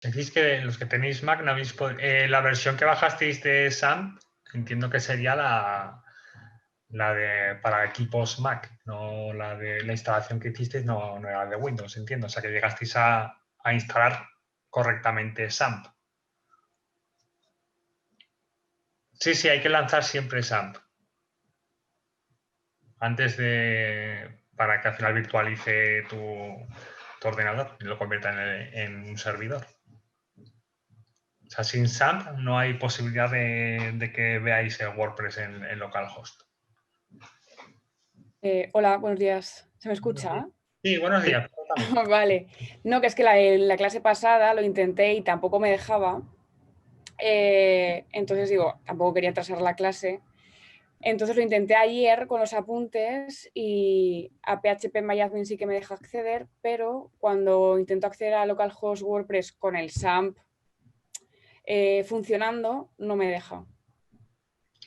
Decís que los que tenéis Mac no habéis la versión que bajasteis de SAMP, entiendo que sería la de para equipos Mac, no la de la instalación que hicisteis, no era de Windows, entiendo. O sea que llegasteis a instalar correctamente SAMP. Sí, sí, hay que lanzar siempre SAMP antes para que al final virtualice tu ordenador y lo convierta en un servidor. O sea, sin SAMP no hay posibilidad de que veáis el WordPress en localhost. Hola, buenos días. ¿Se me escucha? Sí, buenos días. Cuéntame. Vale. No, que es que la clase pasada lo intenté y tampoco me dejaba. Entonces digo, tampoco quería atrasar la clase. Entonces lo intenté ayer con los apuntes y a PHP sí que me deja acceder, pero cuando intento acceder a localhost WordPress con el SAMP funcionando, no me deja.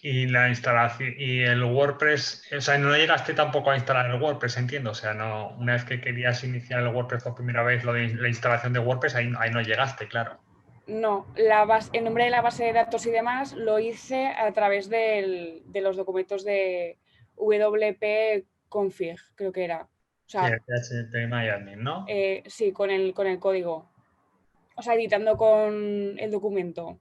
Y la instalación y el WordPress, o sea, no llegaste tampoco a instalar el WordPress, entiendo. O sea, no, una vez que querías iniciar el WordPress por primera vez, lo de la instalación de WordPress, ahí no llegaste, claro. No, el nombre de la base de datos y demás lo hice a través de los documentos de WP config, creo que era. O Sí, sea, el PHP ¿no? sí, con el código. O sea, editando con el documento.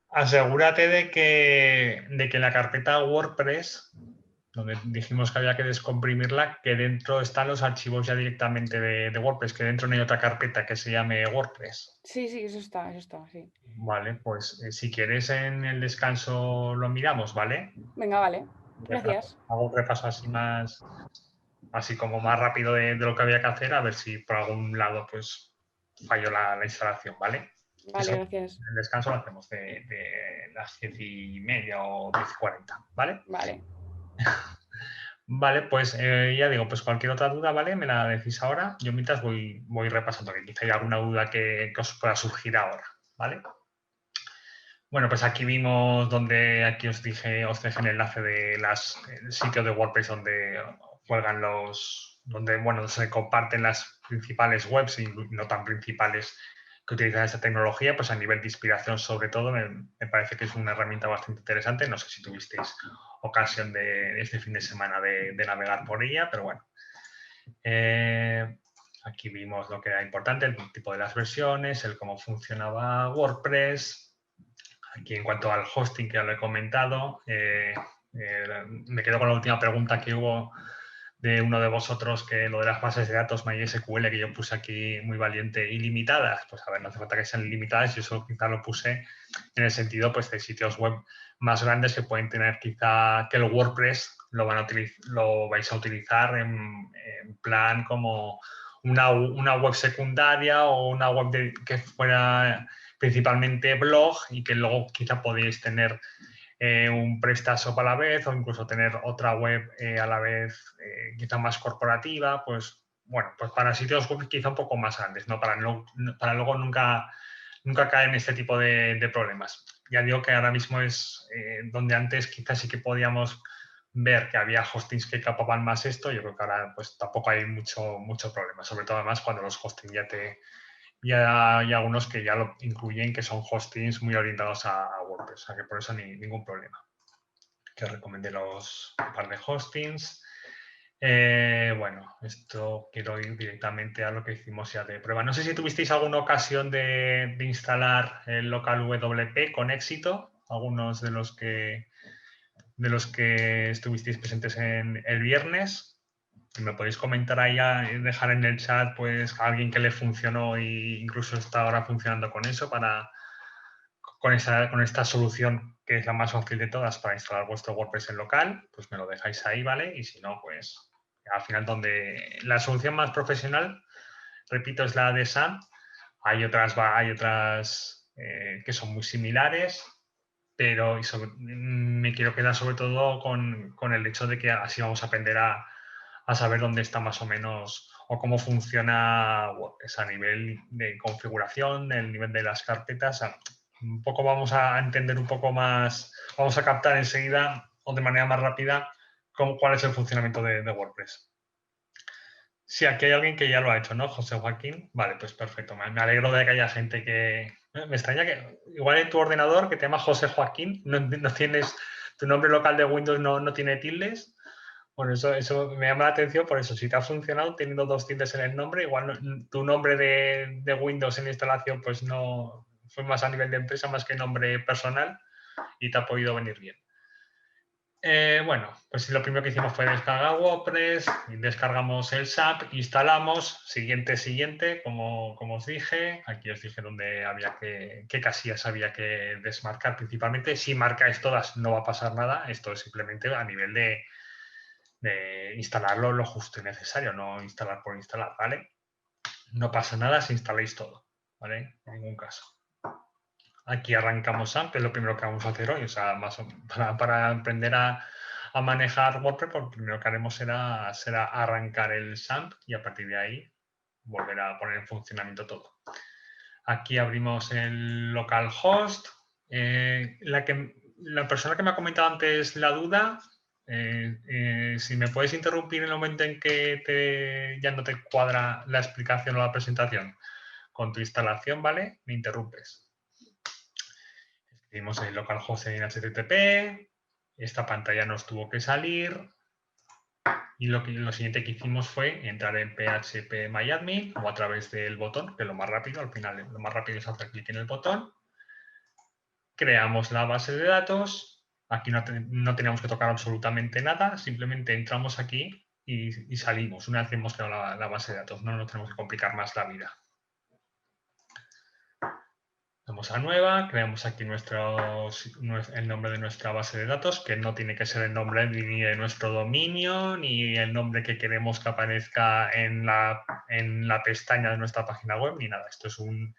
Asegúrate de que la carpeta WordPress, donde dijimos que había que descomprimirla, que dentro están los archivos ya directamente de WordPress, que dentro no hay otra carpeta que se llame WordPress. Sí, sí, eso está, sí. Vale, pues si quieres en el descanso lo miramos, ¿vale? Venga, vale. Gracias. Hago un repaso así como más rápido de lo que había que hacer, a ver si por algún lado pues falló la instalación, ¿vale? Vale, Eso, gracias. el descanso lo hacemos de las 10:30 o 10:40, ¿vale? Vale. Vale, pues ya digo, pues cualquier otra duda, ¿vale? Me la decís ahora. Yo mientras voy repasando, que quizá hay alguna duda que os pueda surgir ahora, ¿vale? Bueno, pues aquí vimos donde aquí os dejé el enlace el sitio de WordPress donde cuelgan donde, bueno, se comparten las principales webs y no tan principales que utilizan esta tecnología, pues a nivel de inspiración sobre todo, me parece que es una herramienta bastante interesante. No sé si tuvisteis ocasión este fin de semana de navegar por ella, pero bueno. Aquí vimos lo que era importante, el tipo de las versiones, el cómo funcionaba WordPress. Aquí en cuanto al hosting, que ya lo he comentado, me quedo con la última pregunta que hubo de uno de vosotros, que lo de las bases de datos MySQL, que yo puse aquí muy valiente, ilimitadas. Pues a ver, no hace falta que sean ilimitadas, yo eso quizá lo puse en el sentido pues, de sitios web más grandes que pueden tener quizá que el WordPress lo vais a utilizar en plan como una web secundaria o una web que fuera principalmente blog y que luego quizá podéis tener un PrestaShop a la vez o incluso tener otra web a la vez quizá más corporativa, pues bueno, pues para sitios web quizá un poco más grandes, ¿no? Para luego nunca caer en este tipo de problemas. Ya digo que ahora mismo es donde antes quizás sí que podíamos ver que había hostings que capaban más esto, yo creo que ahora pues tampoco hay mucho problema, sobre todo además cuando los hostings y hay algunos que ya lo incluyen, que son hostings muy orientados a WordPress, o sea que por eso ningún problema. Que os recomendé un par de hostings. Bueno, esto quiero ir directamente a lo que hicimos ya de prueba. No sé si tuvisteis alguna ocasión de instalar el local WP con éxito, algunos de los que estuvisteis presentes en el viernes. Si me podéis comentar ahí, dejar en el chat, pues a alguien que le funcionó e incluso está ahora funcionando con eso con esta solución que es la más fácil de todas para instalar vuestro WordPress en local, pues me lo dejáis ahí, ¿vale? Y si no, pues al final donde la solución más profesional, repito, es la de SAM. Hay otras que son muy similares, pero me quiero quedar sobre todo con el hecho de que así vamos a aprender a saber dónde está más o menos o cómo funciona WordPress a nivel de configuración, el nivel de las carpetas. Un poco vamos a entender un poco más, vamos a captar enseguida o de manera más rápida cuál es el funcionamiento de WordPress. Sí, aquí hay alguien que ya lo ha hecho, ¿no? José Joaquín. Vale, pues perfecto. Me alegro de que haya gente que... Me extraña que igual en tu ordenador que te llama José Joaquín, no tienes... Tu nombre local de Windows no tiene tildes. Bueno, eso me llama la atención, por eso, si te ha funcionado teniendo 2 tildes en el nombre, igual tu nombre de Windows en instalación pues no fue más a nivel de empresa más que nombre personal y te ha podido venir bien. Bueno, pues lo primero que hicimos fue descargar WordPress, descargamos el SAP, instalamos, siguiente, como os dije. Aquí os dije dónde había qué casillas había que desmarcar principalmente. Si marcáis todas no va a pasar nada, esto es simplemente a nivel de instalarlo lo justo y necesario, no instalar por instalar, ¿vale? No pasa nada si instaláis todo, ¿vale? En ningún caso. Aquí arrancamos SAP, que es lo primero que vamos a hacer hoy, o sea, para aprender a manejar WordPress, pues lo primero que haremos será arrancar el SAMP y a partir de ahí volver a poner en funcionamiento todo. Aquí abrimos el localhost. La persona que me ha comentado antes la duda, si me puedes interrumpir en el momento en que ya no te cuadra la explicación o la presentación con tu instalación, ¿vale? Me interrumpes. Escribimos el localhost en HTTP, esta pantalla nos tuvo que salir y lo siguiente que hicimos fue entrar en phpMyAdmin o a través del botón, que es lo más rápido, al final lo más rápido es hacer clic en el botón. Creamos la base de datos, aquí no teníamos que tocar absolutamente nada, simplemente entramos aquí y salimos una vez hemos creado la base de datos, no nos tenemos que complicar más la vida. Damos a nueva, creamos aquí el nombre de nuestra base de datos, que no tiene que ser el nombre ni de nuestro dominio, ni el nombre que queremos que aparezca en la pestaña de nuestra página web, ni nada. Esto es un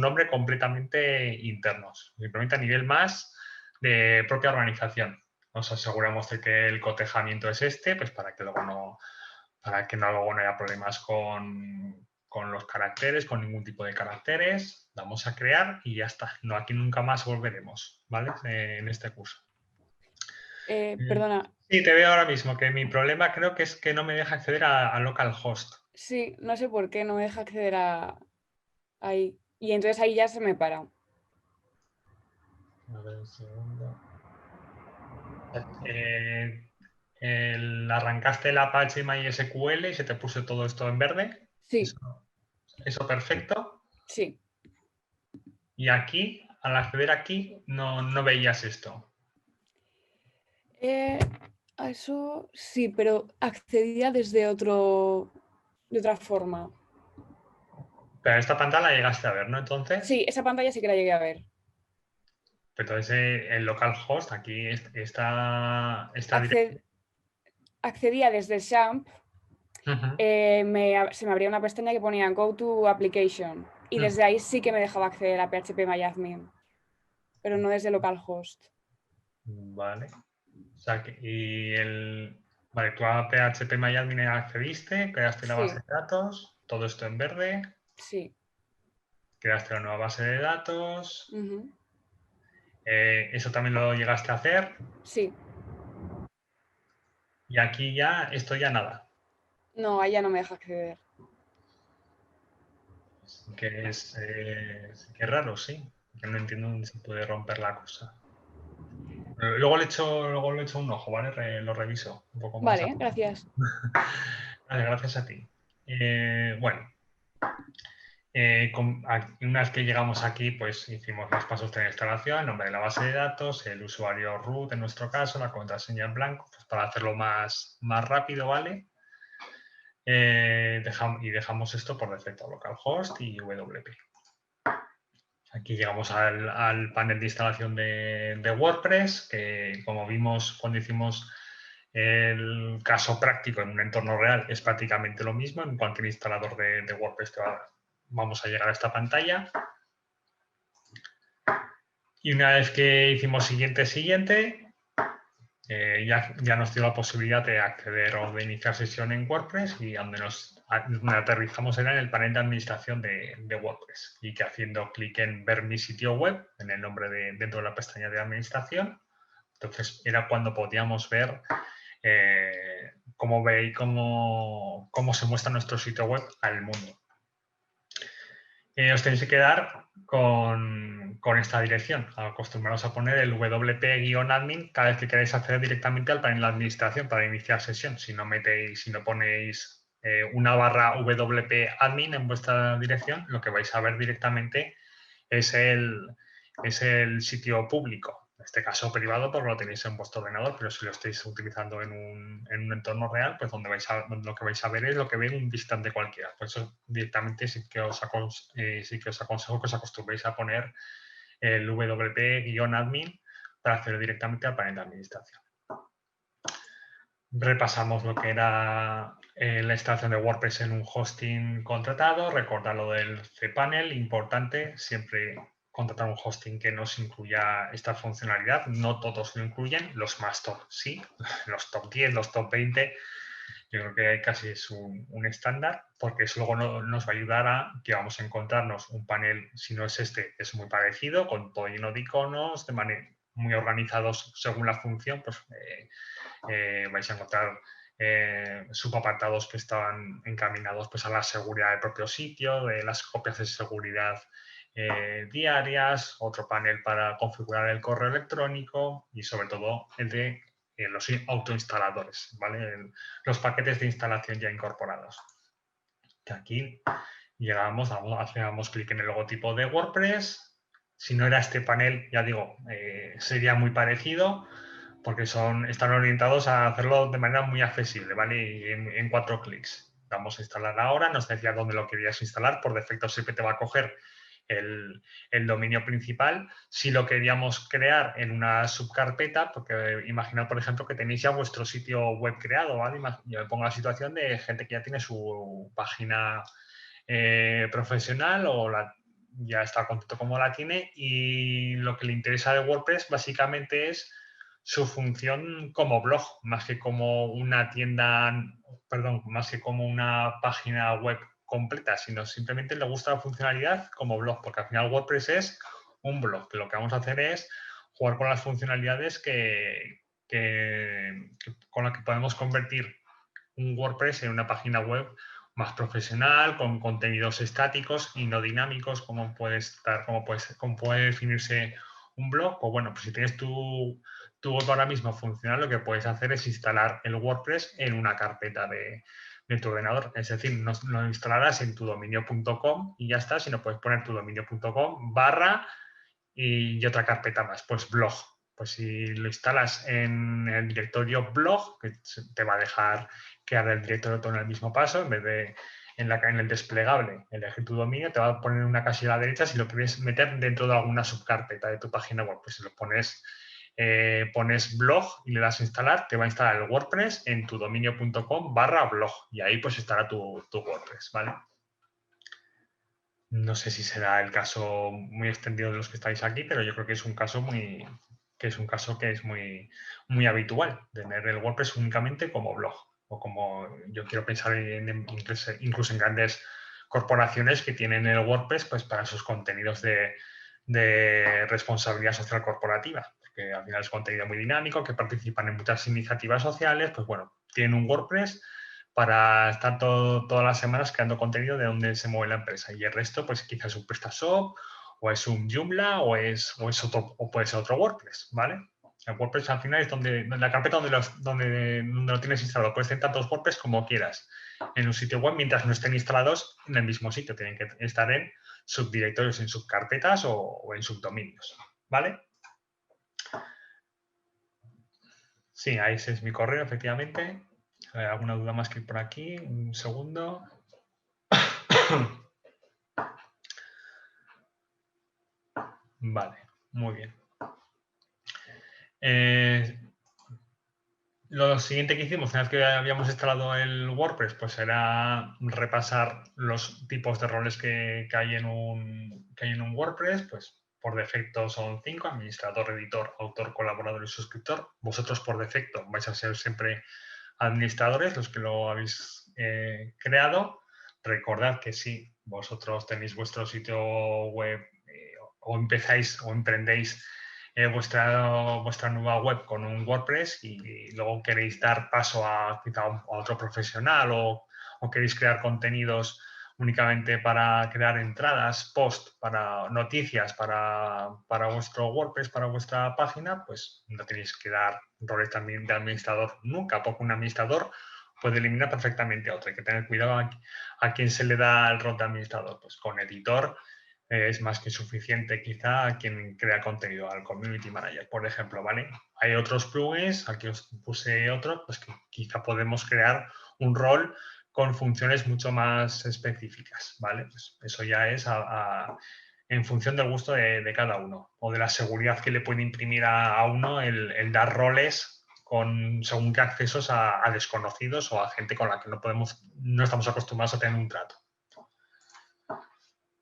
nombre completamente interno, simplemente a nivel más de propia organización. Nos aseguramos de que el cotejamiento es este, pues para que luego no haya problemas con los caracteres, con ningún tipo de caracteres. Damos a crear y ya está. No, aquí nunca más volveremos, ¿vale? En este curso. Perdona. Sí, te veo ahora mismo que mi problema creo que es que no me deja acceder a localhost. Sí, no sé por qué no me deja acceder ahí. Y entonces ahí ya se me para. A ver, un segundo. Arrancaste el Apache MySQL y se te puso todo esto en verde. Sí, Eso perfecto. sí. Y aquí, al acceder aquí, no veías esto. A eso sí, pero accedía desde de otra forma. Pero esta pantalla la llegaste a ver, ¿no? Entonces, Sí, esa pantalla sí que la llegué a ver. entonces el localhost aquí está Accedía desde SAMP, uh-huh. se me abría una pestaña que ponía Go to Application y desde ahí sí que me dejaba acceder a phpMyAdmin, pero no desde localhost. Vale. O sea, vale, tú a phpMyAdmin accediste, creaste la base Sí, de datos, todo esto en verde, sí. creaste la nueva base de datos, Ujú. eso también lo llegaste a hacer Sí. y aquí ya, esto ya nada. No, ahí ya no me deja acceder. Que es raro, sí. Que no entiendo dónde se puede romper la cosa. Luego le echo un ojo, ¿vale? Lo reviso un poco más. Vale, gracias. Vale, gracias a ti. Bueno, una vez que llegamos aquí, pues hicimos los pasos de instalación, el nombre de la base de datos, el usuario root en nuestro caso, la contraseña en blanco, pues para hacerlo más rápido, ¿vale? Dejamos esto por defecto, localhost y WP. Aquí llegamos al panel de instalación de WordPress, que como vimos cuando hicimos el caso práctico en un entorno real, es prácticamente lo mismo. En cualquier instalador de WordPress vamos a llegar a esta pantalla. Y una vez que hicimos siguiente, ya nos dio la posibilidad de acceder o de iniciar sesión en WordPress y donde aterrizamos era en el panel de administración de WordPress y que haciendo clic en ver mi sitio web, en el nombre dentro de la pestaña de administración, entonces era cuando podíamos ver cómo veis, cómo se muestra nuestro sitio web al mundo. Os tenéis que quedar con esta dirección. Acostumbraros a poner el wp-admin cada vez que queráis acceder directamente al panel de administración para iniciar sesión. Si no ponéis una barra wp-admin en vuestra dirección, lo que vais a ver directamente es el sitio público. En este caso privado porque lo tenéis en vuestro ordenador, pero si lo estáis utilizando en un entorno real, pues donde lo que vais a ver es lo que ve un visitante cualquiera. Por eso directamente sí que os aconsejo que os acostumbréis a poner el wp-admin para acceder directamente al panel de administración. Repasamos lo que era la instalación de WordPress en un hosting contratado. Recordad lo del cPanel, importante, siempre contratar un hosting que nos incluya esta funcionalidad. No todos lo incluyen, los más top sí, los top 10, los top 20. Yo creo que casi es un estándar, porque eso luego nos va a ayudar a que vamos a encontrarnos un panel, si no es este, es muy parecido, con todo lleno de iconos, de manera muy organizados según la función, pues vais a encontrar subapartados que están encaminados pues, a la seguridad del propio sitio, de las copias de seguridad diarias, otro panel para configurar el correo electrónico y sobre todo el de los autoinstaladores, ¿vale? Los paquetes de instalación ya incorporados. Que aquí llegamos, hacemos clic en el logotipo de WordPress. Si no era este panel, ya digo, sería muy parecido porque están orientados a hacerlo de manera muy accesible, ¿vale? Y en 4 clics. Vamos a instalar ahora, nos decía dónde lo querías instalar, por defecto siempre te va a coger el dominio principal. Si lo queríamos crear en una subcarpeta, porque imaginad, por ejemplo, que tenéis ya vuestro sitio web creado, ¿vale? Yo me pongo la situación de gente que ya tiene su página profesional o ya está contento como la tiene y lo que le interesa de WordPress básicamente es su función como blog, más que como una tienda, perdón, más que como una página web completa, sino simplemente le gusta la funcionalidad como blog, porque al final WordPress es un blog, que lo que vamos a hacer es jugar con las funcionalidades con las que podemos convertir un WordPress en una página web más profesional, con contenidos estáticos y no dinámicos, como puede definirse un blog. Pues bueno, pues si tienes tu web ahora mismo funcional, lo que puedes hacer es instalar el WordPress en una carpeta de tu ordenador. Es decir, no lo instalarás en tudominio.com y ya está, sino puedes poner tudominio.com barra y otra carpeta más, pues blog. Pues si lo instalas en el directorio blog, que te va a dejar crear el directorio todo en el mismo paso, en vez de en el desplegable, elegir tu dominio, te va a poner una casilla a la derecha si lo quieres meter dentro de alguna subcarpeta de tu página web. Pues si lo pones blog y le das a instalar, te va a instalar el WordPress en tudominio.com barra blog y ahí pues estará tu WordPress, ¿vale? No sé si será el caso muy extendido de los que estáis aquí, pero yo creo que es un caso que es muy habitual, tener el WordPress únicamente como blog. O como yo quiero pensar incluso en grandes corporaciones que tienen el WordPress pues, para sus contenidos de responsabilidad social corporativa. Porque al final es contenido muy dinámico, que participan en muchas iniciativas sociales, pues bueno, tienen un WordPress para estar todas las semanas creando contenido de dónde se mueve la empresa. Y el resto, pues quizás es un PrestaShop, o es un Joomla, o puede ser otro WordPress, ¿vale? El WordPress al final es donde la carpeta donde lo tienes instalado. Puedes tener tantos WordPress como quieras en un sitio web mientras no estén instalados en el mismo sitio. Tienen que estar en subdirectorios, en subcarpetas o en subdominios, ¿vale? Sí, ese es mi correo, efectivamente. ¿Alguna duda más que por aquí? Un segundo. Vale, muy bien. Lo siguiente que hicimos, una vez que habíamos instalado el WordPress, pues era repasar los tipos de roles que hay en un WordPress. Pues por defecto son 5, administrador, editor, autor, colaborador y suscriptor. Vosotros por defecto vais a ser siempre administradores, los que lo habéis creado. Recordad que si vosotros tenéis vuestro sitio web o empezáis o emprendéis vuestra nueva web con un WordPress y luego queréis dar paso a quizá a otro profesional o queréis crear contenidos únicamente para crear entradas, post, para noticias, para vuestro WordPress, para vuestra página, pues no tenéis que dar roles también de administrador nunca, porque un administrador puede eliminar perfectamente a otro. Hay que tener cuidado a quién se le da el rol de administrador. Pues con editor es más que suficiente quizá a quien crea contenido, al community manager, por ejemplo, ¿vale? Hay otros plugins, aquí os puse otro, pues que quizá podemos crear un rol con funciones mucho más específicas, ¿vale? Pues eso ya es en función del gusto de cada uno o de la seguridad que le puede imprimir a uno el dar roles según qué accesos a desconocidos o a gente con la que no estamos acostumbrados a tener un trato.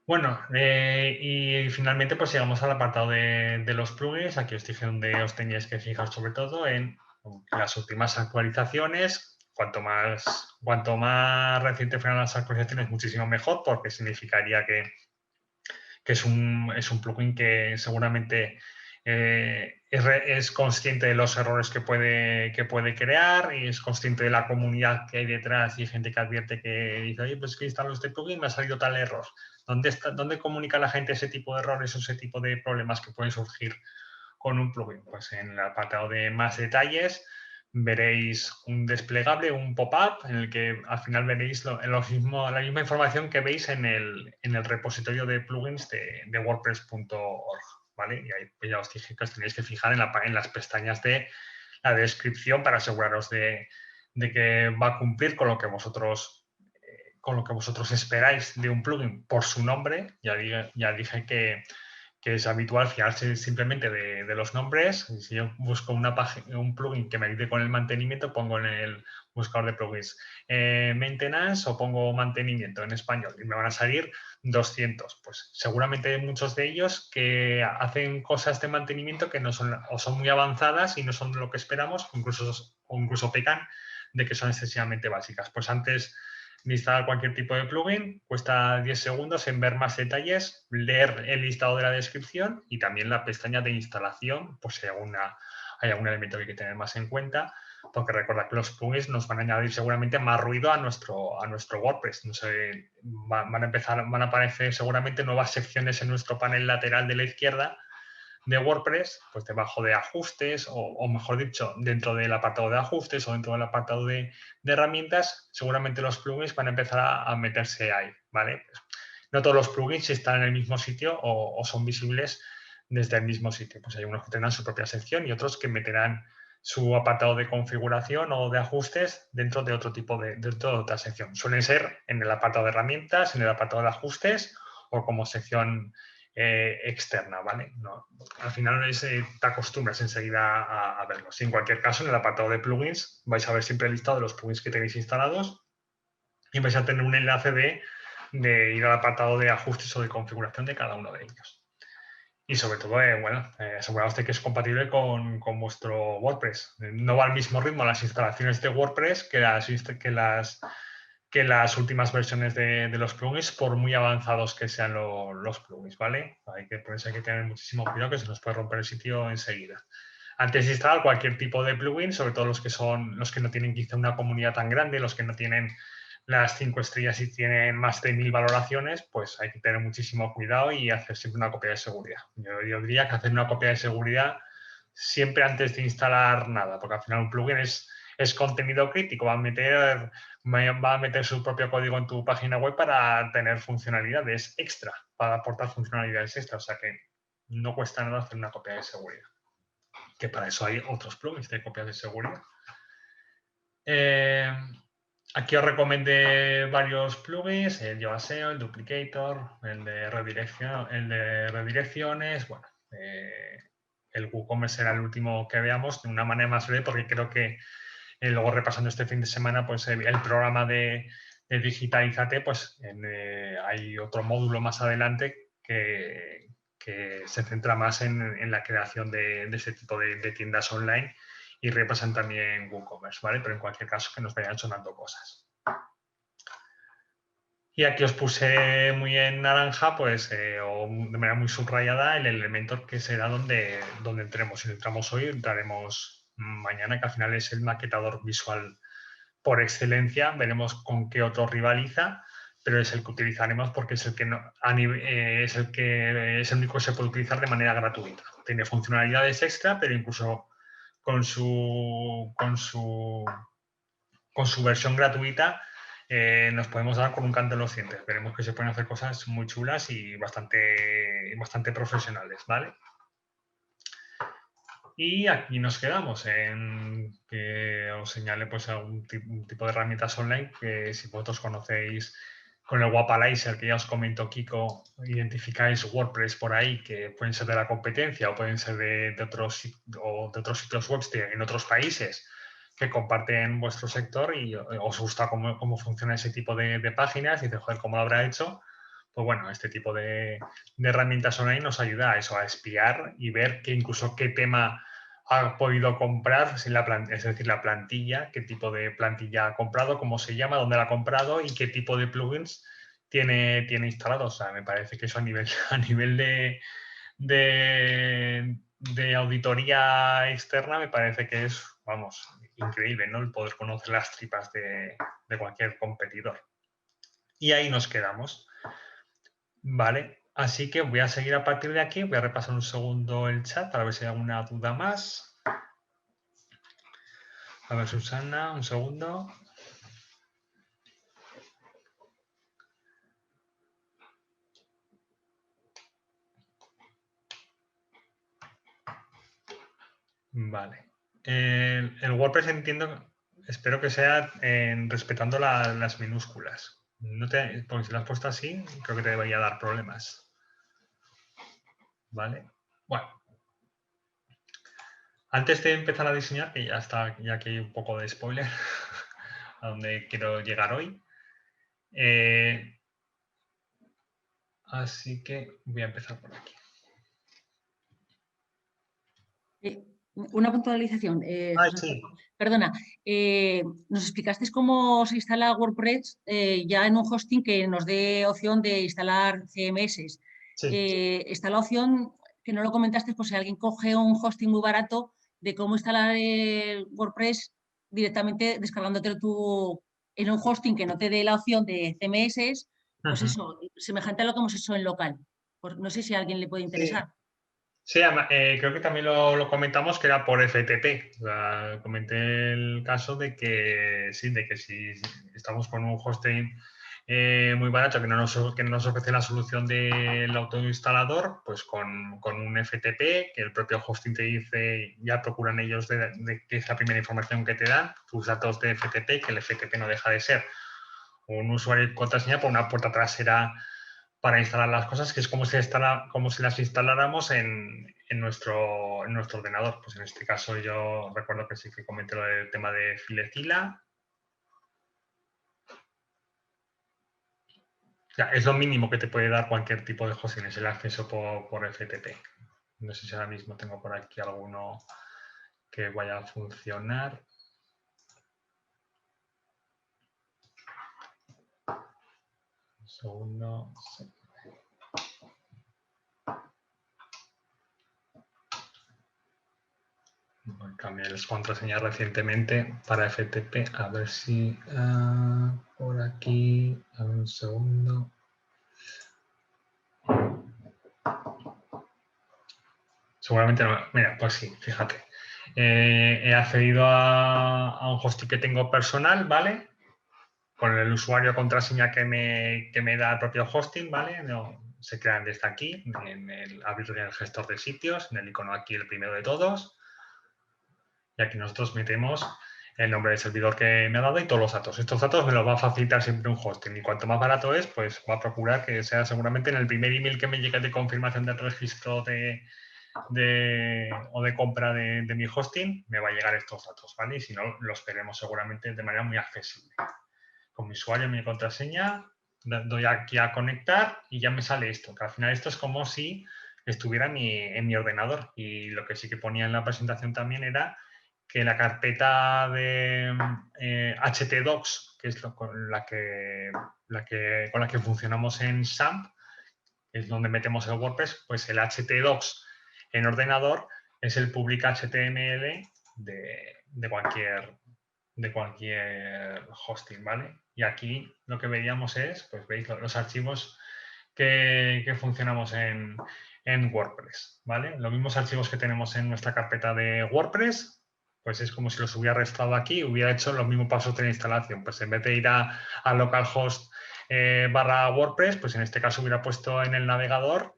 Bueno, y finalmente pues llegamos al apartado de los plugins. Aquí os dije donde os teníais que fijar sobre todo en las últimas actualizaciones. Cuanto más reciente fueran las actualizaciones, muchísimo mejor, porque significaría que es un plugin que seguramente es consciente de los errores que puede crear y es consciente de la comunidad que hay detrás y gente que advierte que dice, oye, pues que instalo este plugin, me ha salido tal error. ¿Dónde comunica la gente ese tipo de errores o ese tipo de problemas que pueden surgir con un plugin? Pues en el apartado de más detalles veréis un desplegable, un pop-up, en el que al final veréis la misma información que veis en el repositorio de plugins de WordPress.org, ¿vale? Y ahí pues ya os dije que os tenéis que fijar en las pestañas de la descripción para aseguraros de que va a cumplir con lo que vosotros esperáis de un plugin por su nombre. Ya dije que es habitual fiarse simplemente de los nombres. Si yo busco un plugin que me ayude con el mantenimiento, pongo en el buscador de plugins maintenance o pongo mantenimiento en español y me van a salir 200. Pues seguramente hay muchos de ellos que hacen cosas de mantenimiento que no son o son muy avanzadas y no son lo que esperamos, o incluso pecan de que son excesivamente básicas. Pues antes de instalar cualquier tipo de plugin, cuesta 10 segundos en ver más detalles, leer el listado de la descripción y también la pestaña de instalación, pues si hay algún elemento que hay que tener más en cuenta, porque recuerda que los plugins nos van a añadir seguramente más ruido a nuestro WordPress. No sé, van a aparecer seguramente nuevas secciones en nuestro panel lateral de la izquierda de WordPress, pues debajo de ajustes o mejor dicho, dentro del apartado de ajustes o dentro del apartado de herramientas, seguramente los plugins van a empezar a meterse ahí, ¿vale? Pues no todos los plugins están en el mismo sitio o son visibles desde el mismo sitio. Pues hay unos que tendrán su propia sección y otros que meterán su apartado de configuración o de ajustes dentro de dentro de otra sección. Suelen ser en el apartado de herramientas, en el apartado de ajustes o como sección externa, ¿vale? No, al final te acostumbras enseguida a verlos. Y en cualquier caso, en el apartado de plugins vais a ver siempre el listado de los plugins que tenéis instalados y vais a tener un enlace de ir al apartado de ajustes o de configuración de cada uno de ellos. Y sobre todo, aseguraos de que es compatible con vuestro WordPress. No va al mismo ritmo las instalaciones de WordPress que las últimas versiones de los plugins, por muy avanzados que sean los plugins, ¿vale? Hay que tener muchísimo cuidado, que se nos puede romper el sitio enseguida. Antes de instalar cualquier tipo de plugin, sobre todo los que no tienen quizá una comunidad tan grande, los que no tienen las 5 estrellas y tienen más de 1000 valoraciones, pues hay que tener muchísimo cuidado y hacer siempre una copia de seguridad. Yo diría que hacer una copia de seguridad siempre antes de instalar nada, porque al final un plugin es contenido crítico, va a meter su propio código en tu página web para tener funcionalidades extra, para aportar funcionalidades extra, o sea que no cuesta nada hacer una copia de seguridad, que para eso hay otros plugins de copias de seguridad. Aquí os recomendé varios plugins, el Yoast SEO, el Duplicator, el de redirecciones, bueno, el WooCommerce será el último que veamos de una manera más breve, porque creo que luego repasando este fin de semana, pues el programa de Digitalízate, pues hay otro módulo más adelante que se centra más en la creación de este tipo de tiendas online y repasan también WooCommerce, ¿vale? Pero en cualquier caso que nos vayan sonando cosas. Y aquí os puse muy en naranja, pues, o de manera muy subrayada, el elemento que será donde entremos. Si entramos hoy, entraremos mañana, que al final es el maquetador visual por excelencia. Veremos con qué otro rivaliza, pero es el que utilizaremos porque es el que es el único que se puede utilizar de manera gratuita. Tiene funcionalidades extra, pero incluso con su versión gratuita nos podemos dar con un canto en los dientes. Veremos que se pueden hacer cosas muy chulas y bastante profesionales, ¿vale? Y aquí nos quedamos en que os señale pues un tipo de herramientas online que si vosotros conocéis con el Wapalizer, que ya os comentó Kiko, identificáis WordPress por ahí que pueden ser de la competencia o pueden ser de otros sitios web en otros países que comparten vuestro sector y os gusta cómo funciona ese tipo de páginas y dices, joder, ¿cómo lo habrá hecho? Pues bueno, este tipo de herramientas online nos ayuda a eso, a espiar y ver que incluso qué tema ha podido comprar, es decir, la plantilla, qué tipo de plantilla ha comprado, cómo se llama, dónde la ha comprado y qué tipo de plugins tiene instalado. O sea, me parece que eso a nivel de auditoría externa me parece que es, vamos, increíble, ¿no? El poder conocer las tripas de cualquier competidor. Y ahí nos quedamos. Vale, así que voy a seguir a partir de aquí. Voy a repasar un segundo el chat para ver si hay alguna duda más. A ver, Susana, un segundo. Vale. El WordPress entiendo, espero que sea respetando las minúsculas. Porque si lo has puesto así, creo que te debería dar problemas. Vale. Bueno. Antes de empezar a diseñar, que ya que hay un poco de spoiler a donde quiero llegar hoy. Así que voy a empezar por aquí. Una puntualización. Sí. Perdona, nos explicaste cómo se instala WordPress ya en un hosting que nos dé opción de instalar CMS. Sí. Está la opción, que no lo comentaste, por si alguien coge un hosting muy barato, de cómo instalar WordPress directamente descargándotelo tú en un hosting que no te dé la opción de CMS, pues eso, semejante a lo que hemos hecho en local. Pues no sé si a alguien le puede interesar. Sí, creo que también lo comentamos que era por FTP. O sea, comenté el caso de que sí, de que si estamos con un hosting muy barato que no nos ofrece la solución del autoinstalador, pues con un FTP, que el propio hosting te dice, ya procuran ellos de que es la primera información que te dan, tus datos de FTP, que el FTP no deja de ser un usuario y contraseña por una puerta trasera para instalar las cosas, que es como si las instaláramos en nuestro ordenador. Pues en este caso yo recuerdo que sí que comenté el tema de Filecila. O sea, es lo mínimo que te puede dar cualquier tipo de hosting, es el acceso por FTP. No sé si ahora mismo tengo por aquí alguno que vaya a funcionar. Un segundo. Sí. Cambié las contraseñas recientemente para FTP. A ver si por aquí. A ver un segundo. Seguramente no. Mira, pues sí, fíjate. He accedido a un hosting que tengo personal, ¿vale? Con el usuario contraseña que me da el propio hosting, ¿vale? No, se crean desde aquí, abrir en el gestor de sitios, en el icono aquí, el primero de todos. Y aquí nosotros metemos el nombre del servidor que me ha dado y todos los datos. Estos datos me los va a facilitar siempre un hosting y cuanto más barato es, pues va a procurar que sea seguramente en el primer email que me llegue de confirmación del registro o de compra de mi hosting, me va a llegar estos datos, ¿vale? Y si no, los veremos seguramente de manera muy accesible. Con mi usuario, mi contraseña, doy aquí a conectar y ya me sale esto, que al final esto es como si estuviera en mi ordenador. Y lo que sí que ponía en la presentación también era que la carpeta de htdocs, que es la que con la que funcionamos en SAMP, que es donde metemos el WordPress, pues el htdocs en ordenador es el public HTML de cualquier hosting, ¿vale? Y aquí lo que veíamos es, pues veis los archivos que funcionamos en WordPress, ¿vale? Los mismos archivos que tenemos en nuestra carpeta de WordPress, pues es como si los hubiera arrastrado aquí y hubiera hecho los mismos pasos de la instalación. Pues en vez de ir a localhost /WordPress, pues en este caso hubiera puesto en el navegador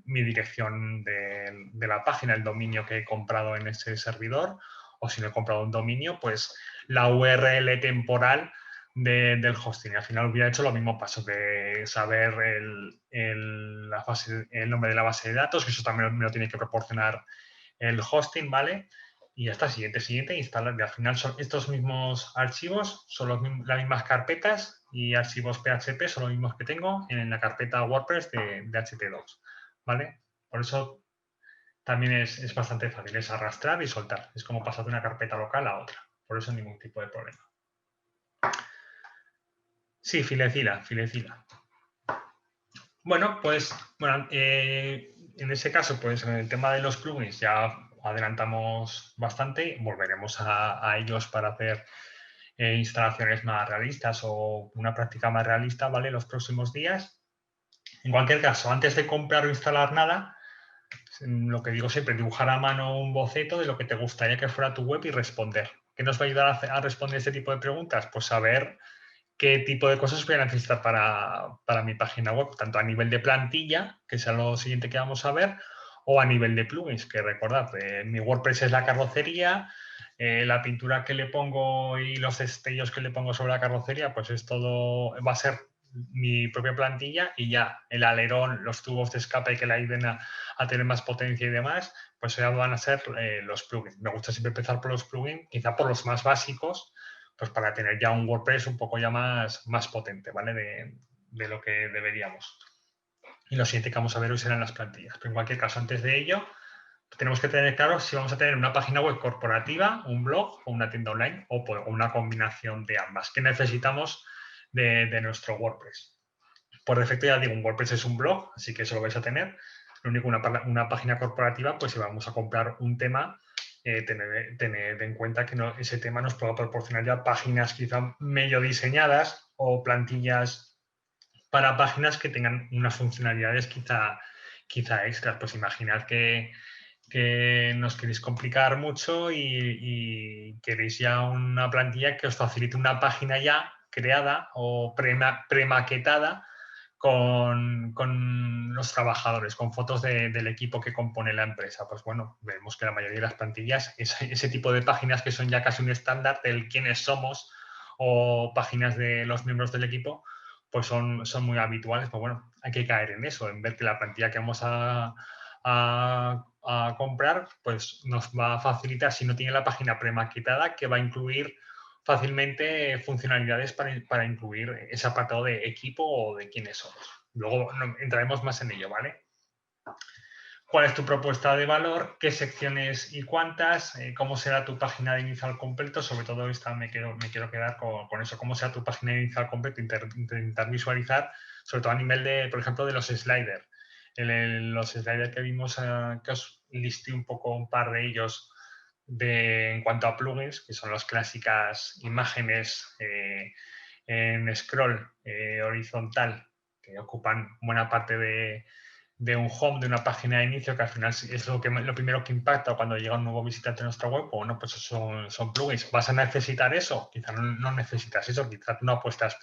mi dirección de la página, el dominio que he comprado en ese servidor, o si no he comprado un dominio, pues la URL temporal del hosting. Al final hubiera hecho los mismos pasos de saber el nombre de la base de datos, que eso también me lo tiene que proporcionar el hosting, ¿vale? Y ya está, siguiente, instalar. Y al final son estos mismos archivos, son las mismas carpetas y archivos PHP son los mismos que tengo en la carpeta WordPress de htdocs, ¿vale? Por eso también es bastante fácil, es arrastrar y soltar. Es como pasar de una carpeta local a otra. Por eso ningún tipo de problema. Sí, Filecila. Bueno, pues en ese caso, pues en el tema de los plugins ya adelantamos bastante. Volveremos a ellos para hacer instalaciones más realistas o una práctica más realista, ¿vale? Los próximos días. En cualquier caso, antes de comprar o instalar nada, lo que digo siempre, dibujar a mano un boceto de lo que te gustaría que fuera tu web y responder. ¿Qué nos va a ayudar a responder este tipo de preguntas? Pues saber qué tipo de cosas voy a necesitar para mi página web, tanto a nivel de plantilla, que sea lo siguiente que vamos a ver, o a nivel de plugins, que recordad, mi WordPress es la carrocería, la pintura que le pongo y los destellos que le pongo sobre la carrocería, pues es todo, va a ser mi propia plantilla, y ya el alerón, los tubos de escape que le ayuden a tener más potencia y demás, pues ya van a ser los plugins. Me gusta siempre empezar por los plugins, quizá por los más básicos, pues para tener ya un WordPress un poco ya más potente, ¿vale? De lo que deberíamos. Y lo siguiente que vamos a ver hoy serán las plantillas. Pero en cualquier caso, antes de ello, tenemos que tener claro si vamos a tener una página web corporativa, un blog o una tienda online, o una combinación de ambas. ¿Qué necesitamos de nuestro WordPress? Por defecto, ya digo, un WordPress es un blog, así que eso lo vais a tener. Lo único, una página corporativa, pues si vamos a comprar un tema, tener en cuenta que ese tema nos pueda proporcionar ya páginas quizá medio diseñadas o plantillas para páginas que tengan unas funcionalidades quizá extras. Pues imaginad que nos queréis complicar mucho y queréis ya una plantilla que os facilite una página ya creada o premaquetada con los trabajadores, con fotos del equipo que compone la empresa. Pues bueno, vemos que la mayoría de las plantillas, ese tipo de páginas que son ya casi un estándar del quiénes somos o páginas de los miembros del equipo, pues son muy habituales. Pues bueno, hay que caer en eso, en ver que la plantilla que vamos a comprar, pues nos va a facilitar, si no tiene la página premaquetada, que va a incluir fácilmente funcionalidades para incluir ese apartado de equipo o de quiénes somos. Luego entraremos más en ello, ¿vale? ¿Cuál es tu propuesta de valor? ¿Qué secciones y cuántas? ¿Cómo será tu página de inicio al completo? Sobre todo me quiero quedar con eso. ¿Cómo será tu página de inicio al completo? Intentar visualizar, sobre todo a nivel de, por ejemplo, de los sliders. Los sliders que vimos, que os listé un poco un par de ellos, en cuanto a plugins, que son las clásicas imágenes en scroll horizontal, que ocupan buena parte de un home, de una página de inicio, que al final es lo primero que impacta cuando llega un nuevo visitante a nuestra web. Bueno, pues son plugins. ¿Vas a necesitar eso? Quizá no necesitas eso, quizá tú no apuestas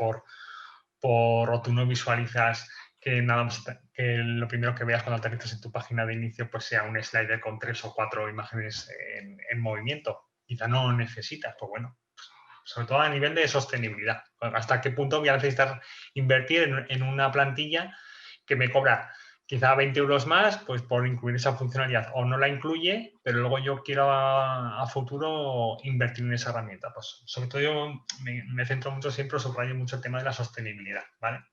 o tú no visualizas que nada más que lo primero que veas cuando aterrizas en tu página de inicio pues sea un slider con 3 o 4 imágenes en movimiento. Quizá no necesitas, pues bueno, sobre todo a nivel de sostenibilidad. ¿Hasta qué punto voy a necesitar invertir en una plantilla que me cobra quizá 20 euros más, pues por incluir esa funcionalidad, o no la incluye, pero luego yo quiero a futuro invertir en esa herramienta? Pues sobre todo yo me centro mucho, siempre subrayo mucho el tema de la sostenibilidad, ¿vale?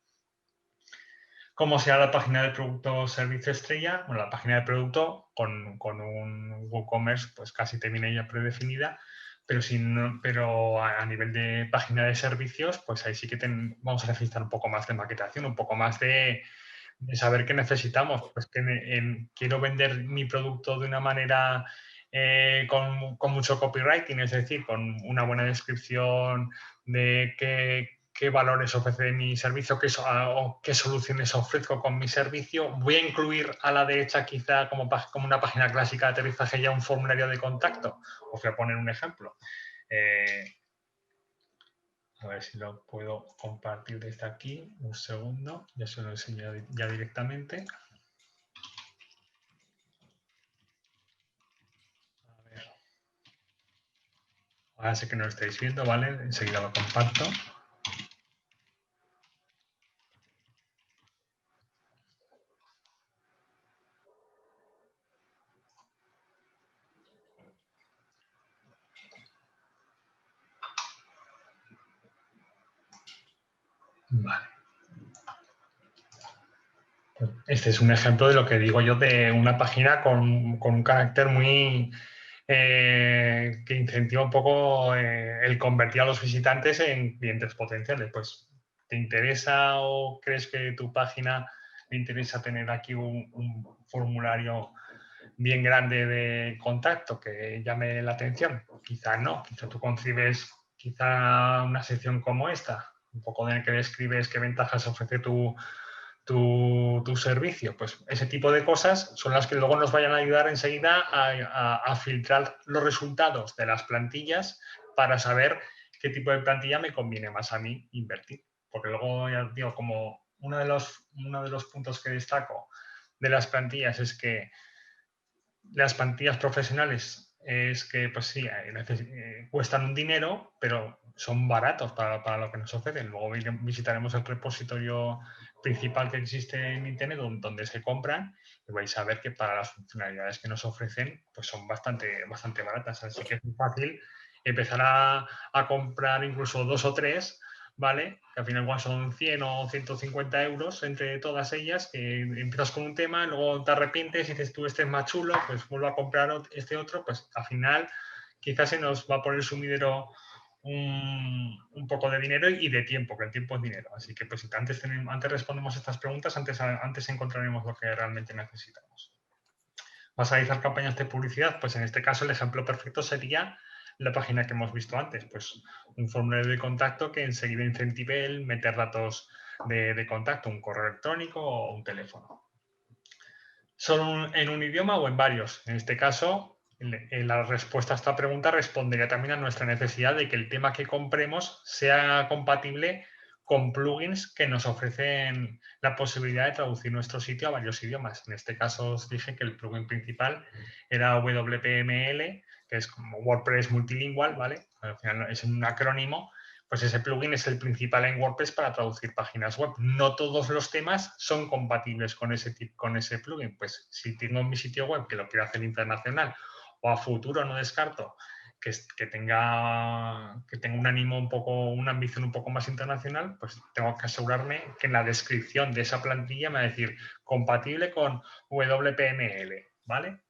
¿Cómo será la página del producto o servicio estrella? Bueno, la página del producto con un WooCommerce pues casi te viene ya predefinida. pero, pero a nivel de página de servicios, pues ahí sí que vamos a necesitar un poco más de maquetación, un poco más de saber qué necesitamos. Pues que quiero vender mi producto de una manera con mucho copywriting, es decir, con una buena descripción de qué valores ofrece mi servicio, o qué soluciones ofrezco con mi servicio. Voy a incluir a la derecha quizá como una página clásica de aterrizaje ya un formulario de contacto. Os voy a poner un ejemplo. A ver si lo puedo compartir desde aquí. Un segundo, ya se lo enseño ya directamente. A ver. Ahora sé que no lo estáis viendo, ¿vale? Enseguida lo comparto. Vale. Este es un ejemplo de lo que digo yo de una página con un carácter muy que incentiva un poco el convertir a los visitantes en clientes potenciales. Pues, ¿te interesa o crees que tu página le interesa tener aquí un formulario bien grande de contacto que llame la atención? Quizá no, quizá tú concibes quizá una sección como esta, un poco en el que describes qué ventajas ofrece tu servicio. Pues ese tipo de cosas son las que luego nos vayan a ayudar enseguida a filtrar los resultados de las plantillas para saber qué tipo de plantilla me conviene más a mí invertir. Porque luego, ya digo, como uno de los puntos que destaco de las plantillas es que las plantillas profesionales es que, pues sí, cuestan un dinero, pero son baratos para lo que nos ofrecen. Luego visitaremos el repositorio principal que existe en Internet donde se compran y vais a ver que para las funcionalidades que nos ofrecen pues son bastante baratas. Así que es muy fácil empezar a comprar incluso 2 o 3, ¿vale? Que al final igual son 100 o 150 euros entre todas ellas, que empiezas con un tema, luego te arrepientes y dices tú este es más chulo, pues vuelvo a comprar este otro, pues al final quizás se nos va a poner sumidero un poco de dinero y de tiempo, que el tiempo es dinero. Así que pues antes respondemos estas preguntas, antes encontraremos lo que realmente necesitamos. ¿Vas a realizar campañas de publicidad? Pues en este caso el ejemplo perfecto sería la página que hemos visto antes, pues un formulario de contacto que enseguida incentive el meter datos de contacto, un correo electrónico o un teléfono. ¿Solo en un idioma o en varios? En este caso, la respuesta a esta pregunta respondería también a nuestra necesidad de que el tema que compremos sea compatible con plugins que nos ofrecen la posibilidad de traducir nuestro sitio a varios idiomas. En este caso os dije que el plugin principal era WPML, que es como WordPress multilingüe, ¿vale? Al final es un acrónimo. Pues ese plugin es el principal en WordPress para traducir páginas web. No todos los temas son compatibles con ese plugin. Pues si tengo mi sitio web que lo quiero hacer internacional o a futuro no descarto que tenga un ánimo una ambición un poco más internacional, pues tengo que asegurarme que en la descripción de esa plantilla me va a decir compatible con WPML, ¿vale?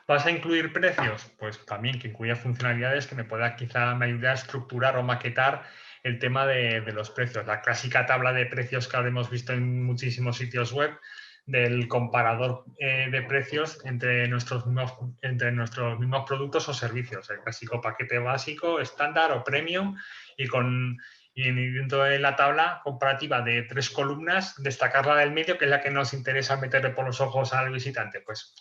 ¿Vas a incluir precios? Pues también que incluya funcionalidades que me ayude a estructurar o maquetar el tema de los precios. La clásica tabla de precios que habremos visto en muchísimos sitios web, del comparador de precios entre nuestros mismos productos o servicios. El clásico paquete básico, estándar o premium y dentro de la tabla comparativa de 3 columnas, destacarla del medio, que es la que nos interesa meterle por los ojos al visitante. Pues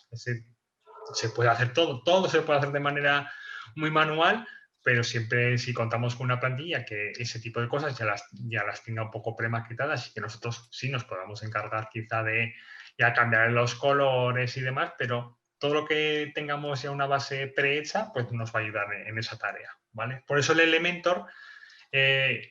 se puede hacer todo se puede hacer de manera muy manual, pero siempre si contamos con una plantilla que ese tipo de cosas ya las tenga un poco premaquetadas y que nosotros sí nos podamos encargar quizá de ya cambiar los colores y demás, pero todo lo que tengamos ya una base prehecha, pues nos va a ayudar en esa tarea, ¿vale? Por eso el Elementor de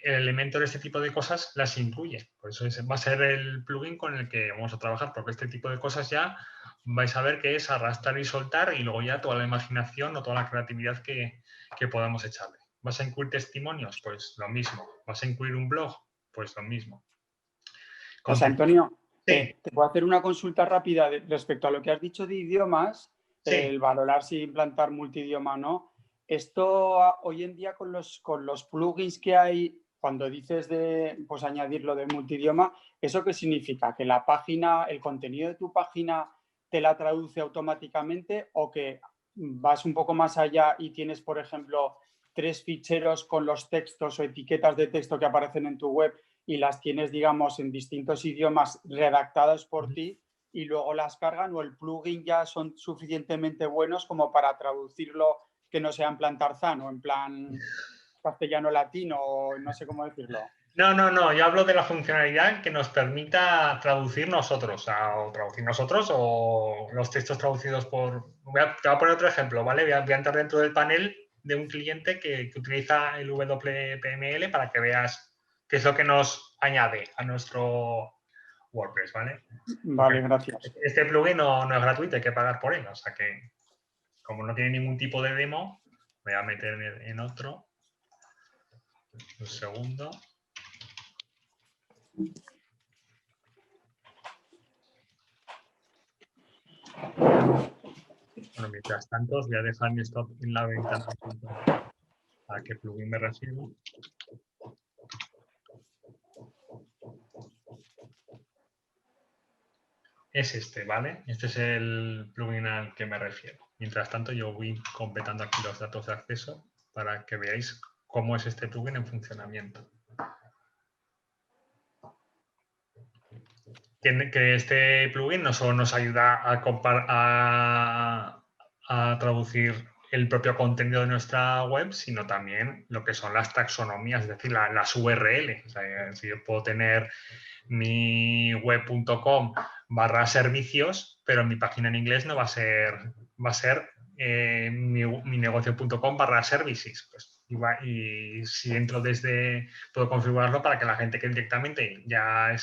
este tipo de cosas las incluye. Por eso va a ser el plugin con el que vamos a trabajar, porque este tipo de cosas ya vais a ver que es arrastrar y soltar y luego ya toda la imaginación o toda la creatividad que podamos echarle. ¿Vas a incluir testimonios? Pues lo mismo. ¿Vas a incluir un blog? Pues lo mismo. José Antonio, sí. te puedo hacer una consulta rápida respecto a lo que has dicho de idiomas. Sí. el valorar si implantar multidioma o no. Esto hoy en día con los plugins que hay, cuando dices de pues, añadirlo de multidioma, ¿eso qué significa? ¿Que la página, el contenido de tu página te la traduce automáticamente o que vas un poco más allá y tienes, por ejemplo, 3 ficheros con los textos o etiquetas de texto que aparecen en tu web y las tienes, digamos, en distintos idiomas redactados por ti y luego las cargan, o el plugin ya son suficientemente buenos como para traducirlo que no sea en plan Tarzán o en plan castellano-latino o no sé cómo decirlo? No, yo hablo de la funcionalidad que nos permita traducir nosotros, o los textos traducidos por... Te voy a poner otro ejemplo, ¿vale? Voy a entrar dentro del panel de un cliente que utiliza el WPML para que veas qué es lo que nos añade a nuestro WordPress, ¿vale? Vale, gracias. Este plugin no es gratuito, hay que pagar por él, o sea que como no tiene ningún tipo de demo, voy a meter en otro. Un segundo. Bueno, mientras tanto, os voy a dejar mi stop en la ventana a qué plugin me refiero. Es este, ¿vale? Este es el plugin al que me refiero. Mientras tanto, yo voy completando aquí los datos de acceso para que veáis cómo es este plugin en funcionamiento. Que este plugin no solo nos ayuda a traducir el propio contenido de nuestra web, sino también lo que son las taxonomías, es decir, las URL. O sea, si yo puedo tener mi web.com/servicios, pero mi página en inglés no va a ser, mi negocio.com/services. Pues, y si entro puedo configurarlo para que la gente que directamente ya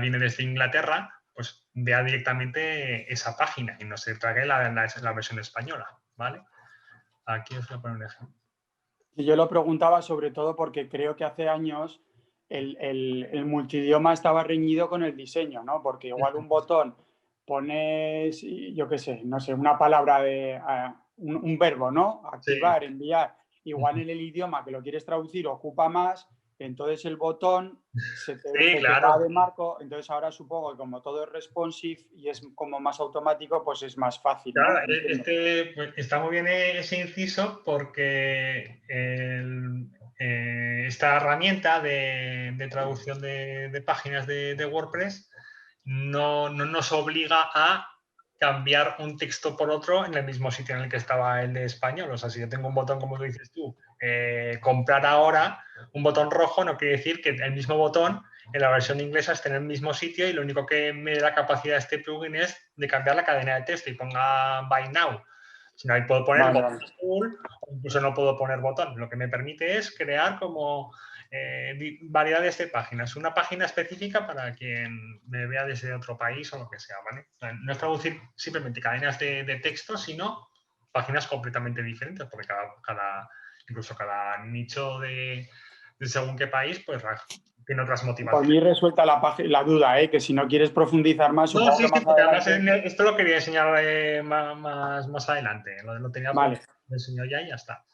viene desde Inglaterra, pues vea directamente esa página y no se trague la versión española, ¿vale? Aquí os voy a poner un ejemplo. Yo lo preguntaba sobre todo porque creo que hace años el multidioma estaba reñido con el diseño, ¿no? Porque igual un botón pones, yo qué sé, no sé, una palabra de un verbo, ¿no? Activar, sí. Enviar. Igual en el idioma que lo quieres traducir ocupa más, entonces el botón se te va de marco. Entonces ahora supongo que como todo es responsive y es como más automático, pues es más fácil, ¿no? Claro, pues, está muy bien ese inciso porque esta herramienta de traducción de páginas de WordPress no nos obliga a cambiar un texto por otro en el mismo sitio en el que estaba el de español. O sea, si yo tengo un botón, como tú dices tú, comprar ahora, un botón rojo no quiere decir que el mismo botón en la versión inglesa esté en el mismo sitio y lo único que me da la capacidad de este plugin es de cambiar la cadena de texto y ponga Buy Now. Si no, ahí puedo poner botón azul o incluso no puedo poner botón. Lo que me permite es crear como variedades de páginas. Una página específica para quien me vea desde otro país o lo que sea, ¿vale? O sea, no es traducir simplemente cadenas de texto, sino páginas completamente diferentes, porque incluso cada nicho de según qué país, pues tiene otras motivaciones. Por mí resuelta la duda, que si no quieres profundizar más, no, supongo sí, que más porque adelante... además esto lo quería enseñar más adelante. Lo tenía vale. Lo enseño ya y ya está.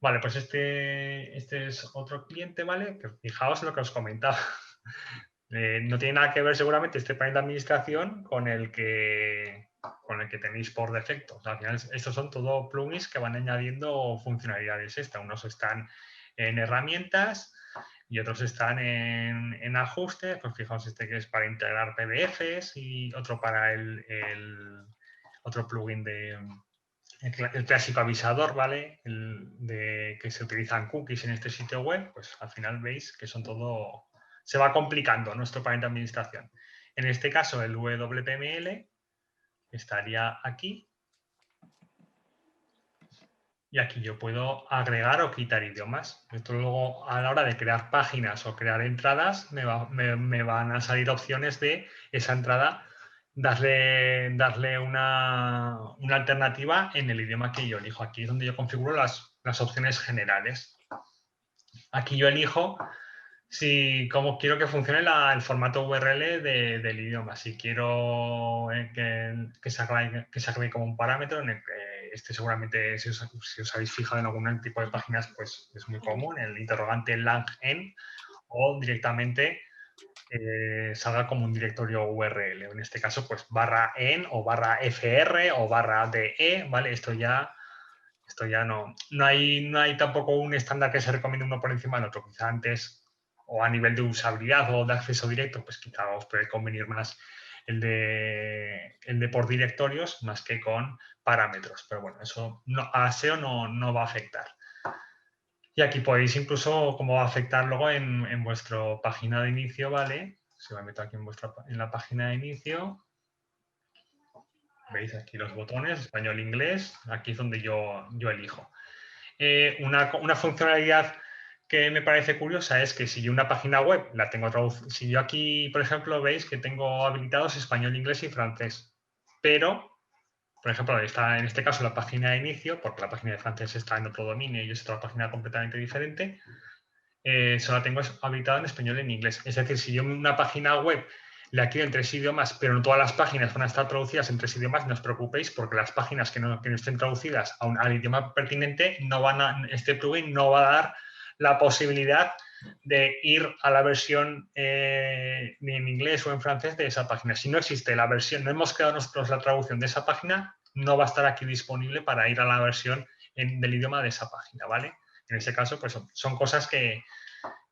Vale, pues este es otro cliente, ¿vale? Que fijaos en lo que os comentaba. No tiene nada que ver seguramente este panel de administración con el que tenéis por defecto. O sea, al final estos son todo plugins que van añadiendo funcionalidades extra. Unos están en herramientas y otros están en ajustes. Pues fijaos este que es para integrar PDFs y otro para otro plugin el clásico avisador, ¿vale? Que se utilizan cookies en este sitio web, pues al final veis que son todo... Se va complicando nuestro panel de administración. En este caso, el WPML estaría aquí. Y aquí yo puedo agregar o quitar idiomas. Esto luego, a la hora de crear páginas o crear entradas, me van a salir opciones de esa entrada, darle una alternativa en el idioma que yo elijo. Aquí es donde yo configuro las opciones generales. Aquí yo elijo cómo quiero que funcione el formato URL del idioma. Si quiero que se agregue como un parámetro, en el que este seguramente, si os habéis fijado en algún tipo de páginas, pues es muy común, el interrogante lang en, o directamente salga como un directorio URL. En este caso, pues barra en o barra fr o barra de, ¿vale? Esto ya no hay tampoco un estándar que se recomiende uno por encima del otro. Quizá antes, o a nivel de usabilidad o de acceso directo, pues quizá os puede convenir más el de por directorios más que con parámetros. Pero bueno, eso a SEO no va a afectar. Y aquí podéis incluso cómo va a afectar luego en vuestra página de inicio, ¿vale? Si me meto aquí en la página de inicio, veis aquí los botones, español, inglés, aquí es donde yo elijo. Una funcionalidad que me parece curiosa es que si yo una página web la tengo traducida, si yo aquí, por ejemplo, veis que tengo habilitados español, inglés y francés, pero, por ejemplo, está en este caso la página de inicio, porque la página de francés está en otro dominio y es otra página completamente diferente, solo la tengo habilitada en español y en inglés. Es decir, si yo una página web la quiero en 3 idiomas, pero no todas las páginas van a estar traducidas en 3 idiomas, no os preocupéis porque las páginas que no estén traducidas al idioma pertinente, este plugin no va a dar la posibilidad de ir a la versión en inglés o en francés de esa página. Si no existe la versión, no hemos creado nosotros la traducción de esa página, no va a estar aquí disponible para ir a la versión del idioma de esa página, ¿vale? En ese caso, pues son cosas que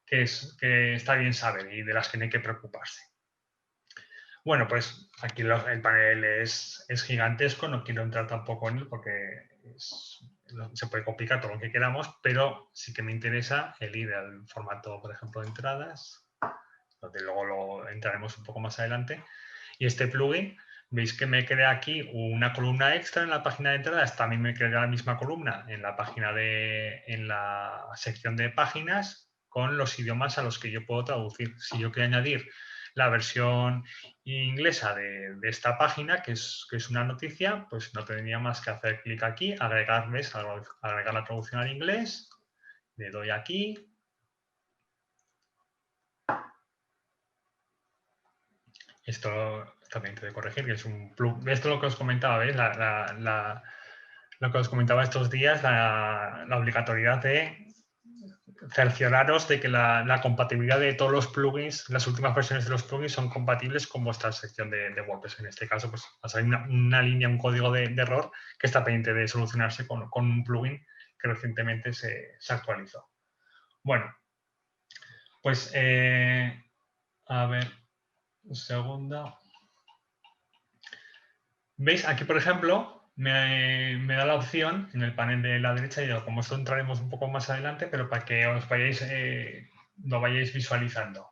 está bien saber y de las que no hay que preocuparse. Bueno, pues aquí el panel es gigantesco, no quiero entrar tampoco en él porque se puede complicar todo lo que queramos, pero sí que me interesa el ir al formato, por ejemplo, de entradas, donde luego lo entraremos un poco más adelante. Y este plugin, veis que me crea aquí una columna extra en la página de entradas, también me crea la misma columna en la sección de páginas con los idiomas a los que yo puedo traducir. Si yo quiero añadir la versión inglesa de esta página, que es una noticia, pues no tendría más que hacer clic aquí, agregar la traducción al inglés, le doy aquí. Esto también te de corregir, que es un plug. Esto es lo que os comentaba, ¿veis? Lo que os comentaba estos días, la obligatoriedad de cercioraros de que la compatibilidad de todos los plugins, las últimas versiones de los plugins son compatibles con vuestra sección de WordPress. En este caso, pues va a salir una línea, un código de error que está pendiente de solucionarse con un plugin que recientemente se actualizó. Bueno, pues a ver, un segundo. ¿Veis? Aquí, por ejemplo, me da la opción en el panel de la derecha, y como esto entraremos un poco más adelante, pero para que os lo vayáis visualizando.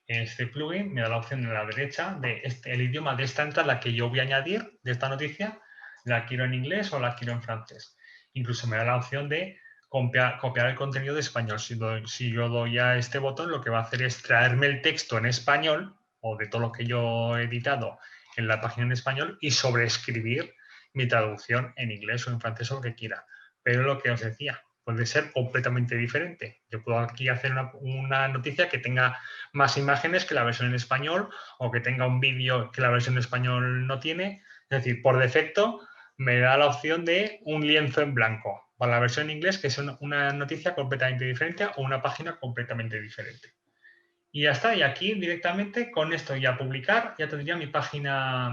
Este plugin me da la opción en la derecha de el idioma de esta entrada que yo voy a añadir de esta noticia, la quiero en inglés o la quiero en francés. Incluso me da la opción de copiar el contenido de español. Si yo doy a este botón, lo que va a hacer es traerme el texto en español o de todo lo que yo he editado en la página en español y sobreescribir mi traducción en inglés o en francés o lo que quiera. Pero lo que os decía, puede ser completamente diferente. Yo puedo aquí hacer una noticia que tenga más imágenes que la versión en español o que tenga un vídeo que la versión en español no tiene. Es decir, por defecto me da la opción de un lienzo en blanco para la versión en inglés, que es una noticia completamente diferente o una página completamente diferente. Y ya está, y aquí directamente con esto ya publicar, ya tendría mi página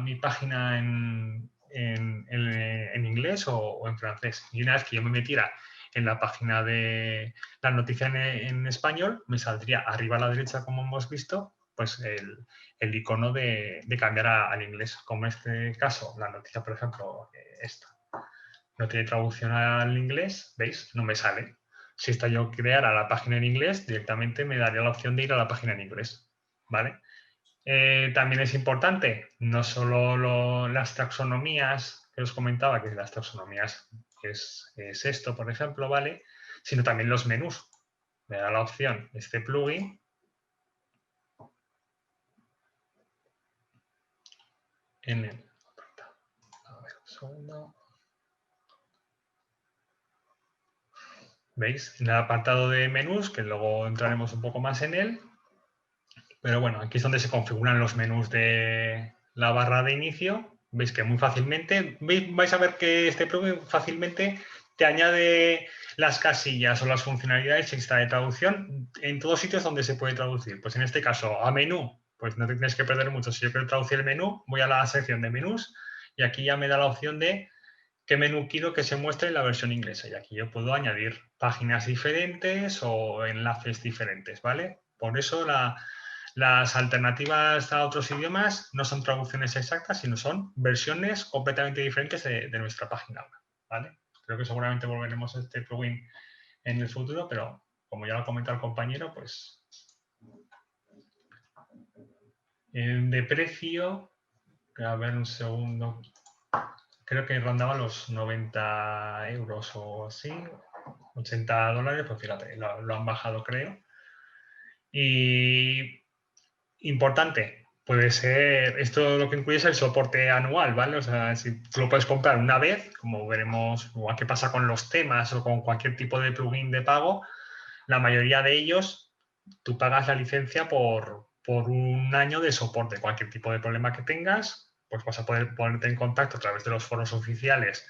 en inglés o en francés. Y una vez que yo me metiera en la página de la noticia en español, me saldría arriba a la derecha, como hemos visto, pues el icono de cambiar al inglés. Como en este caso, la noticia, por ejemplo, esta, no tiene traducción al inglés, ¿veis? No me sale. Si esta yo creara la página en inglés, directamente me daría la opción de ir a la página en inglés, ¿vale? También es importante, no solo las taxonomías que os comentaba, que las taxonomías es esto, por ejemplo, ¿vale? Sino también los menús. Me da la opción este plugin en el... A ver, un segundo. ¿Veis? En el apartado de menús, que luego entraremos un poco más en él. Pero bueno, aquí es donde se configuran los menús de la barra de inicio. Veis que muy fácilmente, vais a ver que este plugin fácilmente te añade las casillas o las funcionalidades extra de traducción en todos sitios donde se puede traducir. Pues en este caso, a menú, pues no te tienes que perder mucho. Si yo quiero traducir el menú, voy a la sección de menús y aquí ya me da la opción de qué menú quiero que se muestre en la versión inglesa. Y aquí yo puedo añadir páginas diferentes o enlaces diferentes, ¿vale? Por eso las alternativas a otros idiomas no son traducciones exactas, sino son versiones completamente diferentes de nuestra página web, ¿vale? Creo que seguramente volveremos a este plugin en el futuro, pero como ya lo ha comentado el compañero, pues de precio, a ver un segundo, creo que rondaba los 90 euros o así, 80 dólares, pues fíjate, lo han bajado creo. Y importante, puede ser, esto lo que incluye es el soporte anual, ¿vale? O sea, si tú lo puedes comprar una vez, como veremos, igual que pasa con los temas o con cualquier tipo de plugin de pago, la mayoría de ellos, tú pagas la licencia por un año de soporte. Cualquier tipo de problema que tengas, pues vas a poder ponerte en contacto a través de los foros oficiales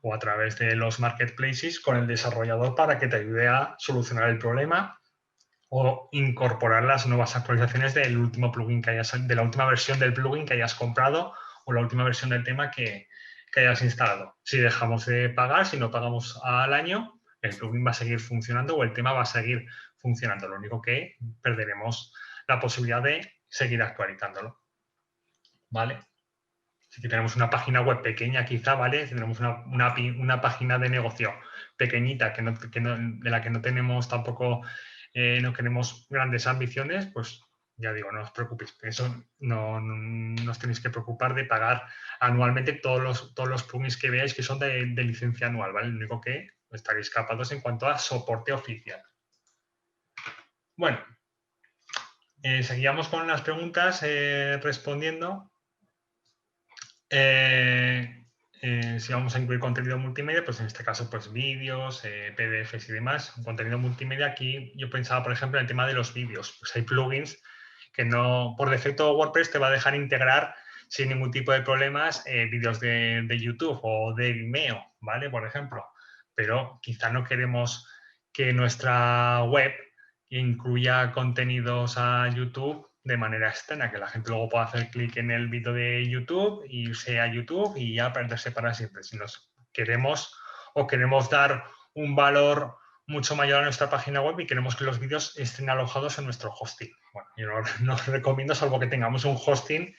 o a través de los marketplaces con el desarrollador para que te ayude a solucionar el problema o incorporar las nuevas actualizaciones del último plugin que de la última versión del plugin que hayas comprado o la última versión del tema que hayas instalado. Si dejamos de pagar, si no pagamos al año, el plugin va a seguir funcionando o el tema va a seguir funcionando. Lo único que perderemos la posibilidad de seguir actualizándolo. ¿Vale? Si tenemos una página web pequeña quizá, ¿vale? Si tenemos una página de negocio pequeñita de la que no tenemos tampoco, no queremos grandes ambiciones, pues ya digo, no os preocupéis. Eso no os tenéis que preocupar de pagar anualmente todos los plugins que veáis que son de licencia anual, ¿vale? Lo único que estaréis capados en cuanto a soporte oficial. Bueno, seguíamos con las preguntas respondiendo. Si vamos a incluir contenido multimedia, pues en este caso, pues vídeos, PDFs y demás. Contenido multimedia, aquí yo pensaba, por ejemplo, en el tema de los vídeos. Pues hay plugins que no, por defecto WordPress te va a dejar integrar sin ningún tipo de problemas vídeos de YouTube o de Vimeo, ¿vale? Por ejemplo. Pero quizá no queremos que nuestra web incluya contenidos a YouTube de manera externa, que la gente luego pueda hacer clic en el vídeo de YouTube, irse a YouTube y ya perderse para siempre. Si nos queremos dar un valor mucho mayor a nuestra página web y queremos que los vídeos estén alojados en nuestro hosting. Bueno, yo no os recomiendo, salvo que tengamos un hosting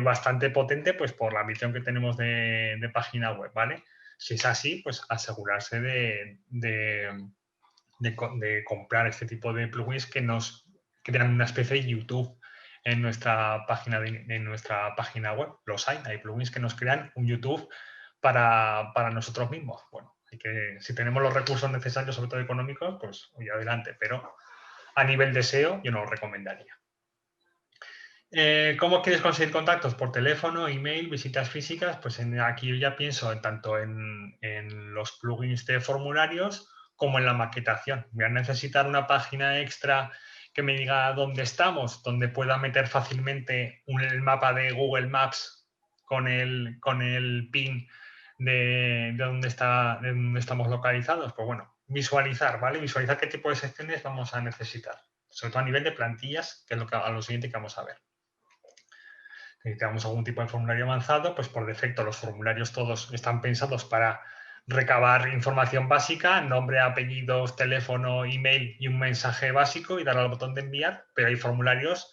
bastante potente, pues por la ambición que tenemos de página web, ¿vale? Si es así, pues asegurarse de comprar este tipo de plugins que nos crean una especie de YouTube en nuestra página web. Los hay plugins que nos crean un YouTube para nosotros mismos. Bueno, si tenemos los recursos necesarios, sobre todo económicos, pues hoy adelante, pero a nivel de SEO yo no lo recomendaría. ¿Cómo quieres conseguir contactos? ¿Por teléfono, email, visitas físicas? Pues aquí yo ya pienso tanto en los plugins de formularios como en la maquetación. Voy a necesitar una página extra que me diga dónde estamos, donde pueda meter fácilmente el mapa de Google Maps con el pin de dónde estamos localizados. Pues bueno, visualizar, ¿vale? Visualizar qué tipo de secciones vamos a necesitar, sobre todo a nivel de plantillas, que es a lo siguiente que vamos a ver. Si necesitamos algún tipo de formulario avanzado, pues por defecto los formularios todos están pensados para recabar información básica, nombre, apellidos, teléfono, email y un mensaje básico y dar al botón de enviar, pero hay formularios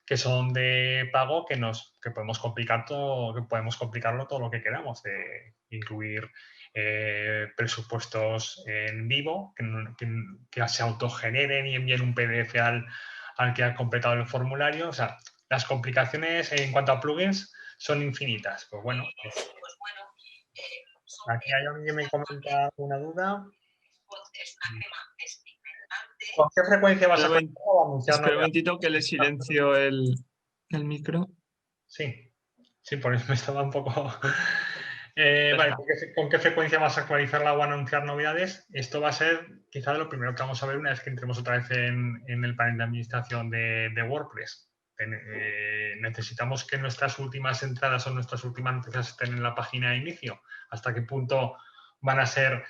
que son de pago que podemos complicarlo todo lo que queramos, de incluir presupuestos en vivo, que se autogeneren y envíen un PDF al que ha completado el formulario. O sea, las complicaciones en cuanto a plugins son infinitas. Pues bueno, aquí hay alguien que me comenta una duda. ¿Con qué frecuencia vas a contar o anunciar? Espera un momentito que le silencio el micro. Sí, por eso me estaba un poco... Vale, ¿con qué frecuencia vas a actualizarla o a anunciar novedades? Esto va a ser quizá lo primero que vamos a ver una vez que entremos otra vez en el panel de administración de WordPress. Necesitamos que nuestras últimas entradas o nuestras últimas noticias estén en la página de inicio. ¿Hasta qué punto va a ser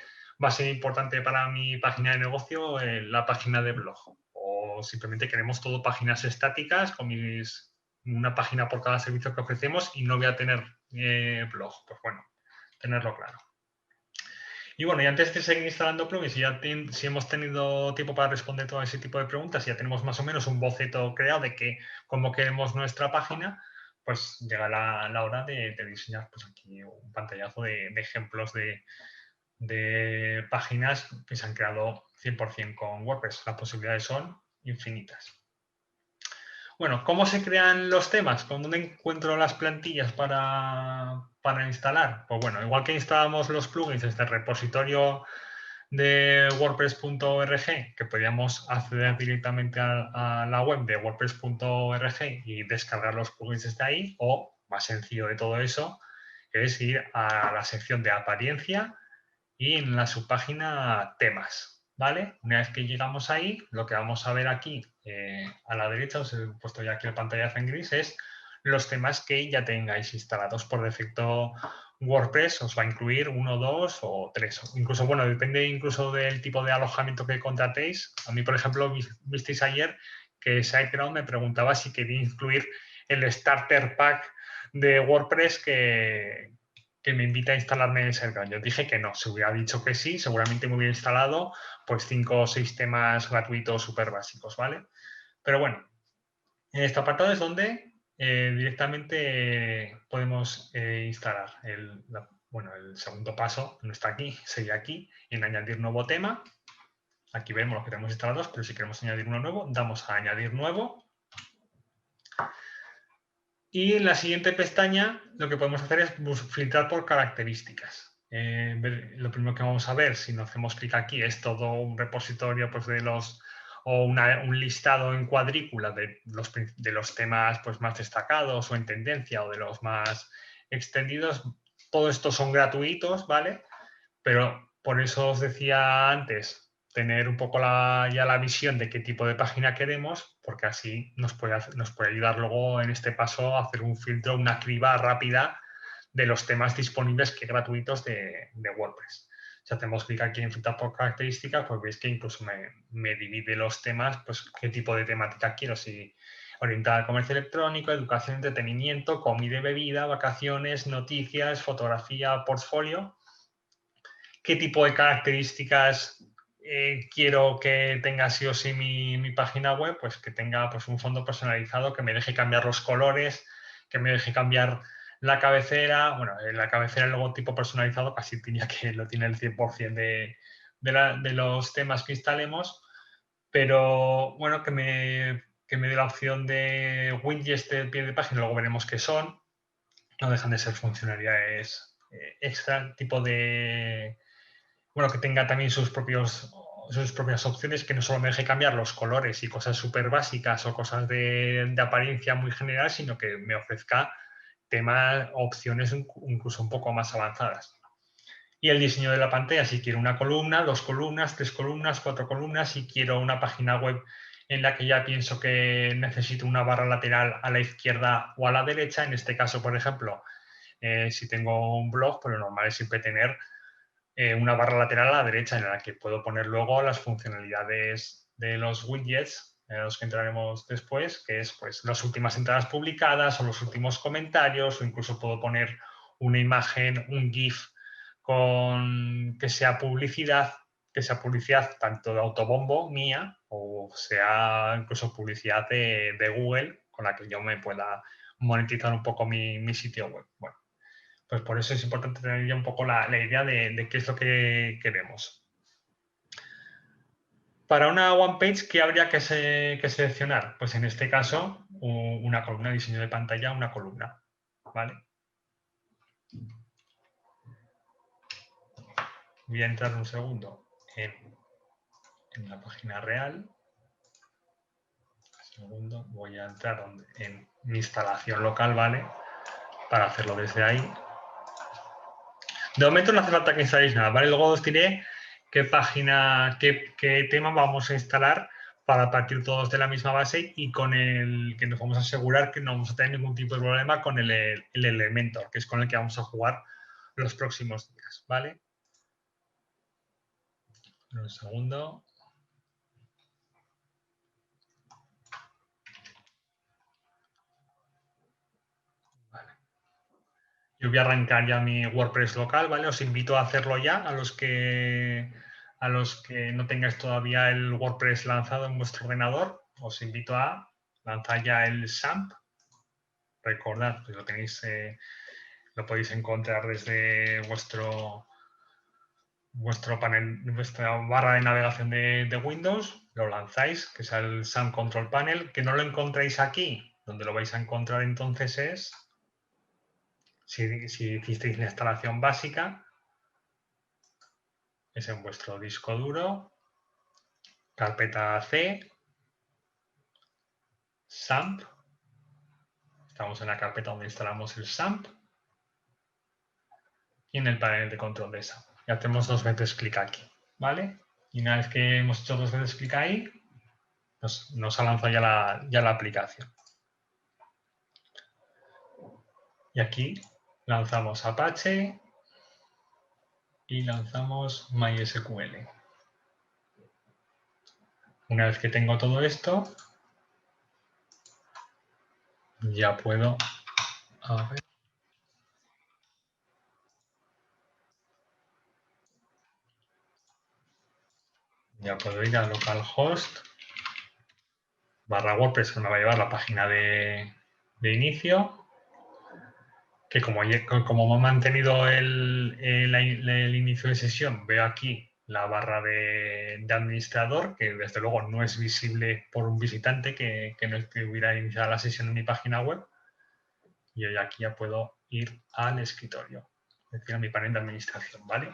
importante para mi página de negocio la página de blog? O simplemente queremos todo páginas estáticas con una página por cada servicio que ofrecemos y no voy a tener blog. Pues bueno, tenerlo claro. Y bueno, y antes de seguir instalando plugins, si hemos tenido tiempo para responder todo ese tipo de preguntas, ya tenemos más o menos un boceto creado de cómo queremos nuestra página, pues llega la hora de diseñar pues aquí un pantallazo de ejemplos de páginas que se han creado 100% con WordPress. Las posibilidades son infinitas. Bueno, ¿cómo se crean los temas? ¿Con dónde encuentro las plantillas para instalar? Pues bueno, igual que instalamos los plugins desde el repositorio de wordpress.org, que podíamos acceder directamente a la web de wordpress.org y descargar los plugins desde ahí, o más sencillo de todo eso, es ir a la sección de apariencia y en la subpágina temas. ¿Vale? Una vez que llegamos ahí, lo que vamos a ver aquí a la derecha, os he puesto ya aquí el pantallazo en gris, es los temas que ya tengáis instalados. Por defecto, WordPress os va a incluir 1, 2 o 3. Incluso, bueno, depende incluso del tipo de alojamiento que contratéis. A mí, por ejemplo, visteis ayer que SiteGround me preguntaba si quería incluir el Starter Pack de WordPress que me invita a instalarme en SiteGround. Yo dije que no, si hubiera dicho que sí, seguramente me hubiera instalado pues 5 o 6 temas gratuitos súper básicos, ¿vale? Pero bueno, en este apartado es donde directamente podemos instalar el segundo paso, no está aquí, sería aquí, en añadir nuevo tema. Aquí vemos lo que tenemos instalados, pero si queremos añadir uno nuevo, damos a añadir nuevo. Y en la siguiente pestaña lo que podemos hacer es filtrar por características. Lo primero que vamos a ver, si no hacemos clic aquí, es todo un repositorio pues, o un listado en cuadrícula de los temas pues, más destacados o en tendencia o de los más extendidos. Todo esto son gratuitos, ¿vale? Pero por eso os decía antes, tener un poco ya la visión de qué tipo de página queremos, porque así nos puede ayudar luego en este paso a hacer un filtro, una criba rápida de los temas disponibles que gratuitos de WordPress. Si hacemos clic aquí en filtrar por características, pues veis que incluso me divide los temas, pues qué tipo de temática quiero, si orientada al comercio electrónico, educación, entretenimiento, comida y bebida, vacaciones, noticias, fotografía, portfolio. ¿Qué tipo de características quiero que tenga sí o sí mi página web? Pues que tenga pues, un fondo personalizado, que me deje cambiar los colores, que me deje cambiar la cabecera. Bueno, la cabecera, el logotipo personalizado casi tenía que lo tiene el 100% de los temas que instalemos, pero bueno, que me dé la opción de widgets de pie de página, luego veremos qué son. No dejan de ser funcionalidades extra, tipo de... Bueno, que tenga también sus propias opciones, que no solo me deje cambiar los colores y cosas súper básicas o cosas de apariencia muy general, sino que me ofrezca temas, opciones incluso un poco más avanzadas. Y el diseño de la pantalla, si quiero una columna, 2 columnas, 3 columnas, 4 columnas, si quiero una página web en la que ya pienso que necesito una barra lateral a la izquierda o a la derecha, en este caso, por ejemplo, si tengo un blog, pues lo normal es siempre tener una barra lateral a la derecha en la que puedo poner luego las funcionalidades de los widgets, a los que entraremos después, que es pues las últimas entradas publicadas o los últimos comentarios, o incluso puedo poner una imagen, un GIF que sea publicidad tanto de autobombo mía o sea incluso publicidad de Google con la que yo me pueda monetizar un poco mi sitio web. Bueno, pues por eso es importante tener ya un poco la idea de qué es lo que queremos. Para una one page, ¿qué habría que seleccionar? Pues en este caso, una columna, diseño de pantalla, una columna. ¿Vale? Voy a entrar un segundo en la página real. Segundo, voy a entrar en mi instalación local, ¿vale? Para hacerlo desde ahí. De momento no hace falta que instaléis nada, ¿vale? Luego os diré qué página, qué tema vamos a instalar para partir todos de la misma base y con el que nos vamos a asegurar que no vamos a tener ningún tipo de problema con el Elementor, que es con el que vamos a jugar los próximos días, ¿vale? Un segundo. Vale. Yo voy a arrancar ya mi WordPress local, ¿vale? Os invito a hacerlo ya a los que no tengáis todavía el WordPress lanzado en vuestro ordenador. Os invito a lanzar ya el SAMP. Recordad que lo tenéis, lo podéis encontrar desde vuestro panel, vuestra barra de navegación de Windows, lo lanzáis, que es el SAMP Control Panel, que no lo encontréis aquí. Donde lo vais a encontrar entonces es, si hicisteis la instalación básica, es en vuestro disco duro, carpeta C, SAMP. Estamos en la carpeta donde instalamos el SAMP y en el panel de control de SAMP. Y hacemos 2 veces clic aquí, ¿vale? Y una vez que hemos hecho 2 veces clic ahí, nos ha lanzado ya la aplicación. Y aquí lanzamos Apache y lanzamos MySQL. Una vez que tengo todo esto, ya puedo... A ver. Ya puedo ir a localhost /WordPress, que me va a llevar la página de inicio, que como me he mantenido el inicio de sesión, veo aquí la barra de administrador, que desde luego no es visible por un visitante que no hubiera iniciado la sesión en mi página web. Y hoy aquí ya puedo ir al escritorio, es decir, a mi panel de administración, ¿vale?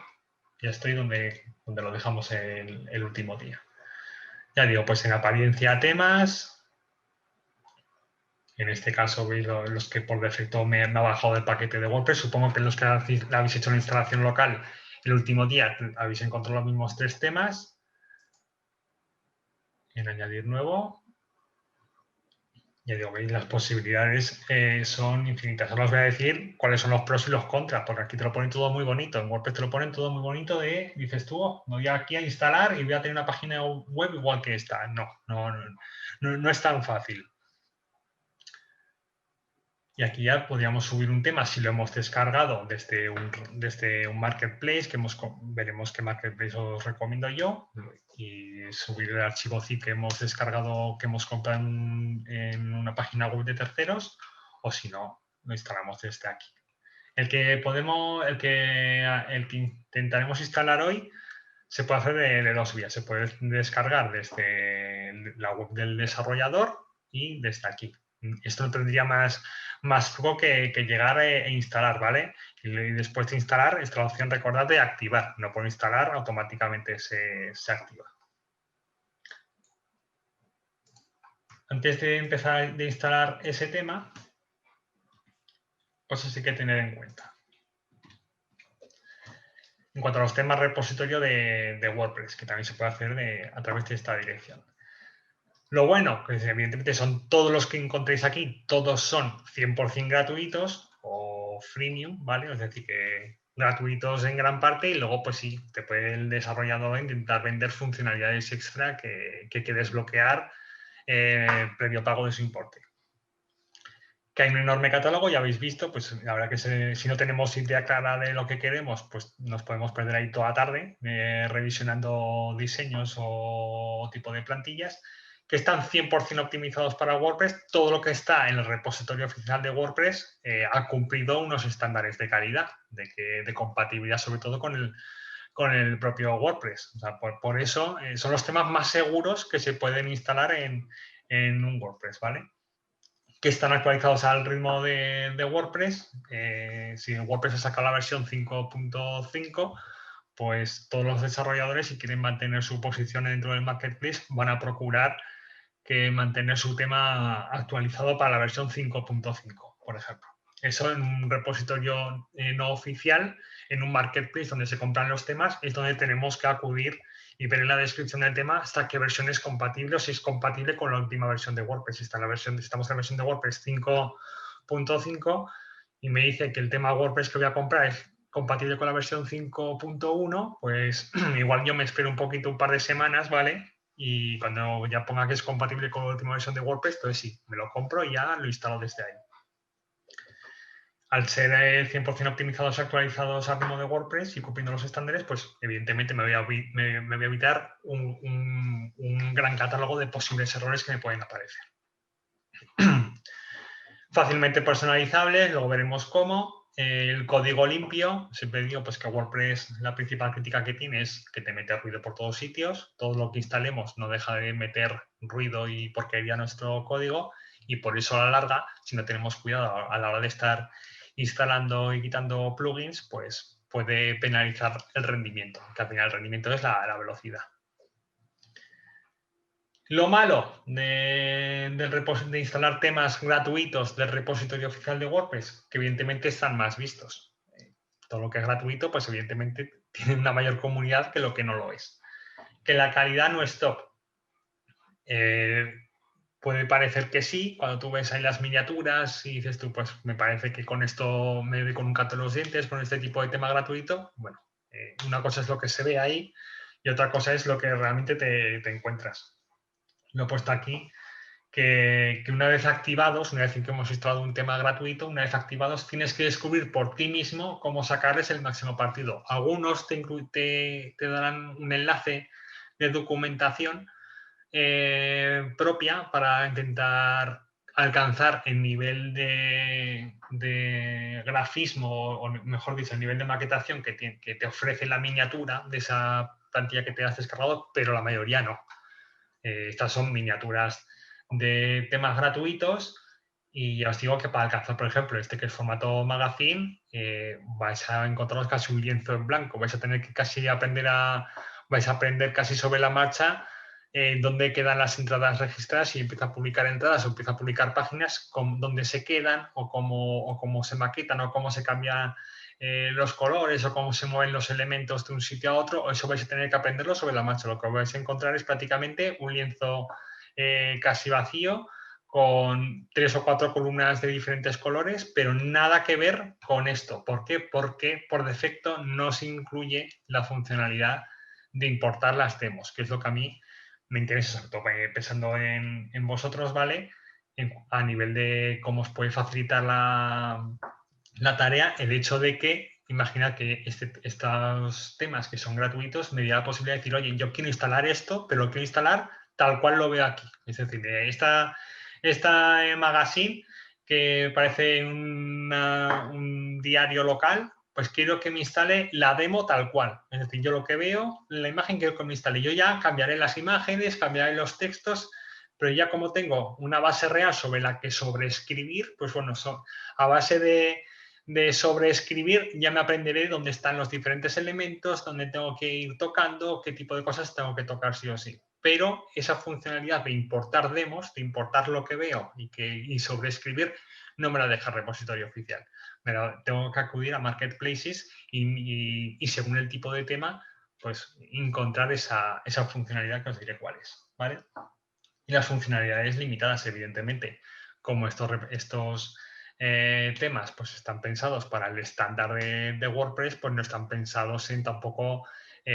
Ya estoy donde lo dejamos el último día. Ya digo, pues en apariencia temas. En este caso veis los que por defecto me ha bajado del paquete de WordPress. Supongo que los que habéis hecho la instalación local el último día habéis encontrado los mismos 3 temas. En añadir nuevo. Ya digo, veis, las posibilidades son infinitas. Ahora os voy a decir cuáles son los pros y los contras, porque aquí te lo ponen todo muy bonito. En WordPress te lo ponen todo muy bonito dices tú, oh, me voy aquí a instalar y voy a tener una página web igual que esta. No es tan fácil. Y aquí ya podríamos subir un tema si lo hemos descargado desde un marketplace, que veremos qué marketplace os recomiendo yo, y subir el archivo zip que hemos descargado, que hemos comprado en una página web de terceros, o si no, lo instalamos desde aquí. El que intentaremos instalar hoy se puede hacer de 2 vías. Se puede descargar desde la web del desarrollador y desde aquí. Esto no tendría más truco que llegar e instalar, ¿vale? Y después de instalar, esta opción, recordad, de activar. No por instalar, automáticamente se activa. Antes de empezar a instalar ese tema, cosas hay que tener en cuenta. En cuanto a los temas repositorio de WordPress, que también se puede hacer a través de esta dirección. Lo bueno, que evidentemente son todos los que encontréis aquí, todos son 100% gratuitos o freemium, ¿vale? Es decir, que gratuitos en gran parte y luego, pues sí, te puede el desarrollador intentar vender funcionalidades extra que hay que desbloquear previo pago de su importe. Que hay un enorme catálogo, ya habéis visto, pues la verdad que si no tenemos idea clara de lo que queremos, pues nos podemos perder ahí toda la tarde revisionando diseños o tipo de plantillas que están 100% optimizados para WordPress. Todo lo que está en el repositorio oficial de WordPress ha cumplido unos estándares de calidad, de compatibilidad, sobre todo con el propio WordPress. O sea, por eso son los temas más seguros que se pueden instalar en un WordPress, ¿vale? Que están actualizados al ritmo de WordPress. Si WordPress ha sacado la versión 5.5, pues todos los desarrolladores, si quieren mantener su posición dentro del marketplace, van a procurar mantener su tema actualizado para la versión 5.5, por ejemplo. Eso en un repositorio no oficial, en un marketplace donde se compran los temas, es donde tenemos que acudir y ver en la descripción del tema hasta qué versión es compatible o si es compatible con la última versión de WordPress. Si estamos en la versión de WordPress 5.5 y me dice que el tema WordPress que voy a comprar es compatible con la versión 5.1, pues igual yo me espero un poquito, un par de semanas, ¿vale? Y cuando ya ponga que es compatible con la última versión de WordPress, entonces sí, me lo compro y ya lo instalo desde ahí. Al ser 100% optimizados y actualizados al ritmo de WordPress y cumpliendo los estándares, pues evidentemente me voy a evitar un gran catálogo de posibles errores que me pueden aparecer. Fácilmente personalizables, luego veremos cómo. El código limpio, siempre digo pues, que WordPress la principal crítica que tiene es que te mete ruido por todos sitios. Todo lo que instalemos no deja de meter ruido y porquería a nuestro código y por eso a la larga, si no tenemos cuidado a la hora de estar instalando y quitando plugins, pues puede penalizar el rendimiento, que al final el rendimiento es la velocidad. Lo malo de instalar temas gratuitos del repositorio oficial de WordPress, que evidentemente están más vistos. Todo lo que es gratuito, pues evidentemente tiene una mayor comunidad que lo que no lo es. Que la calidad no es top. Puede parecer que sí, cuando tú ves ahí las miniaturas y dices tú, pues me parece que con esto me doy con un canto en los dientes, con este tipo de tema gratuito. Bueno, una cosa es lo que se ve ahí y otra cosa es lo que realmente te encuentras. Lo he puesto aquí, que una vez activados, una vez que hemos instalado un tema gratuito, una vez activados tienes que descubrir por ti mismo cómo sacarles el máximo partido. Algunos te darán un enlace de documentación propia para intentar alcanzar el nivel de grafismo, o mejor dicho, el nivel de maquetación que te ofrece la miniatura de esa plantilla que te has descargado, pero la mayoría no. Estas son miniaturas de temas gratuitos y ya os digo que para alcanzar, por ejemplo, este que es formato magazine, vais a encontraros casi un lienzo en blanco, vais a tener que vais a aprender casi sobre la marcha dónde quedan las entradas registradas y empieza a publicar entradas o empieza a publicar páginas dónde se quedan o cómo se maquetan o cómo se cambian los colores o cómo se mueven los elementos de un sitio a otro, eso vais a tener que aprenderlo sobre la marcha. Lo que vais a encontrar es prácticamente un lienzo casi vacío con 3 o 4 columnas de diferentes colores, pero nada que ver con esto. ¿Por qué? Porque por defecto no se incluye la funcionalidad de importar las demos, que es lo que a mí me interesa, sobre todo pensando en vosotros, ¿vale? A nivel de cómo os puede facilitar la tarea, el hecho de que, imaginad que estos temas que son gratuitos me da la posibilidad de decir, oye, yo quiero instalar esto, pero lo quiero instalar tal cual lo veo aquí. Es decir, esta magazine que parece un diario local, pues quiero que me instale la demo tal cual. Es decir, yo lo que veo, la imagen quiero que me instale. Yo ya cambiaré las imágenes, cambiaré los textos, pero ya como tengo una base real sobre la que sobreescribir, pues bueno, a base de sobreescribir ya me aprenderé dónde están los diferentes elementos, dónde tengo que ir tocando, qué tipo de cosas tengo que tocar sí o sí. Pero esa funcionalidad de importar demos, de importar lo que veo y sobreescribir, no me la deja el repositorio oficial. Tengo que acudir a marketplaces y según el tipo de tema, pues encontrar esa funcionalidad que os diré cuál es, ¿vale? Y las funcionalidades limitadas, evidentemente, como estos temas pues están pensados para el estándar de WordPress, pues no están pensados en tampoco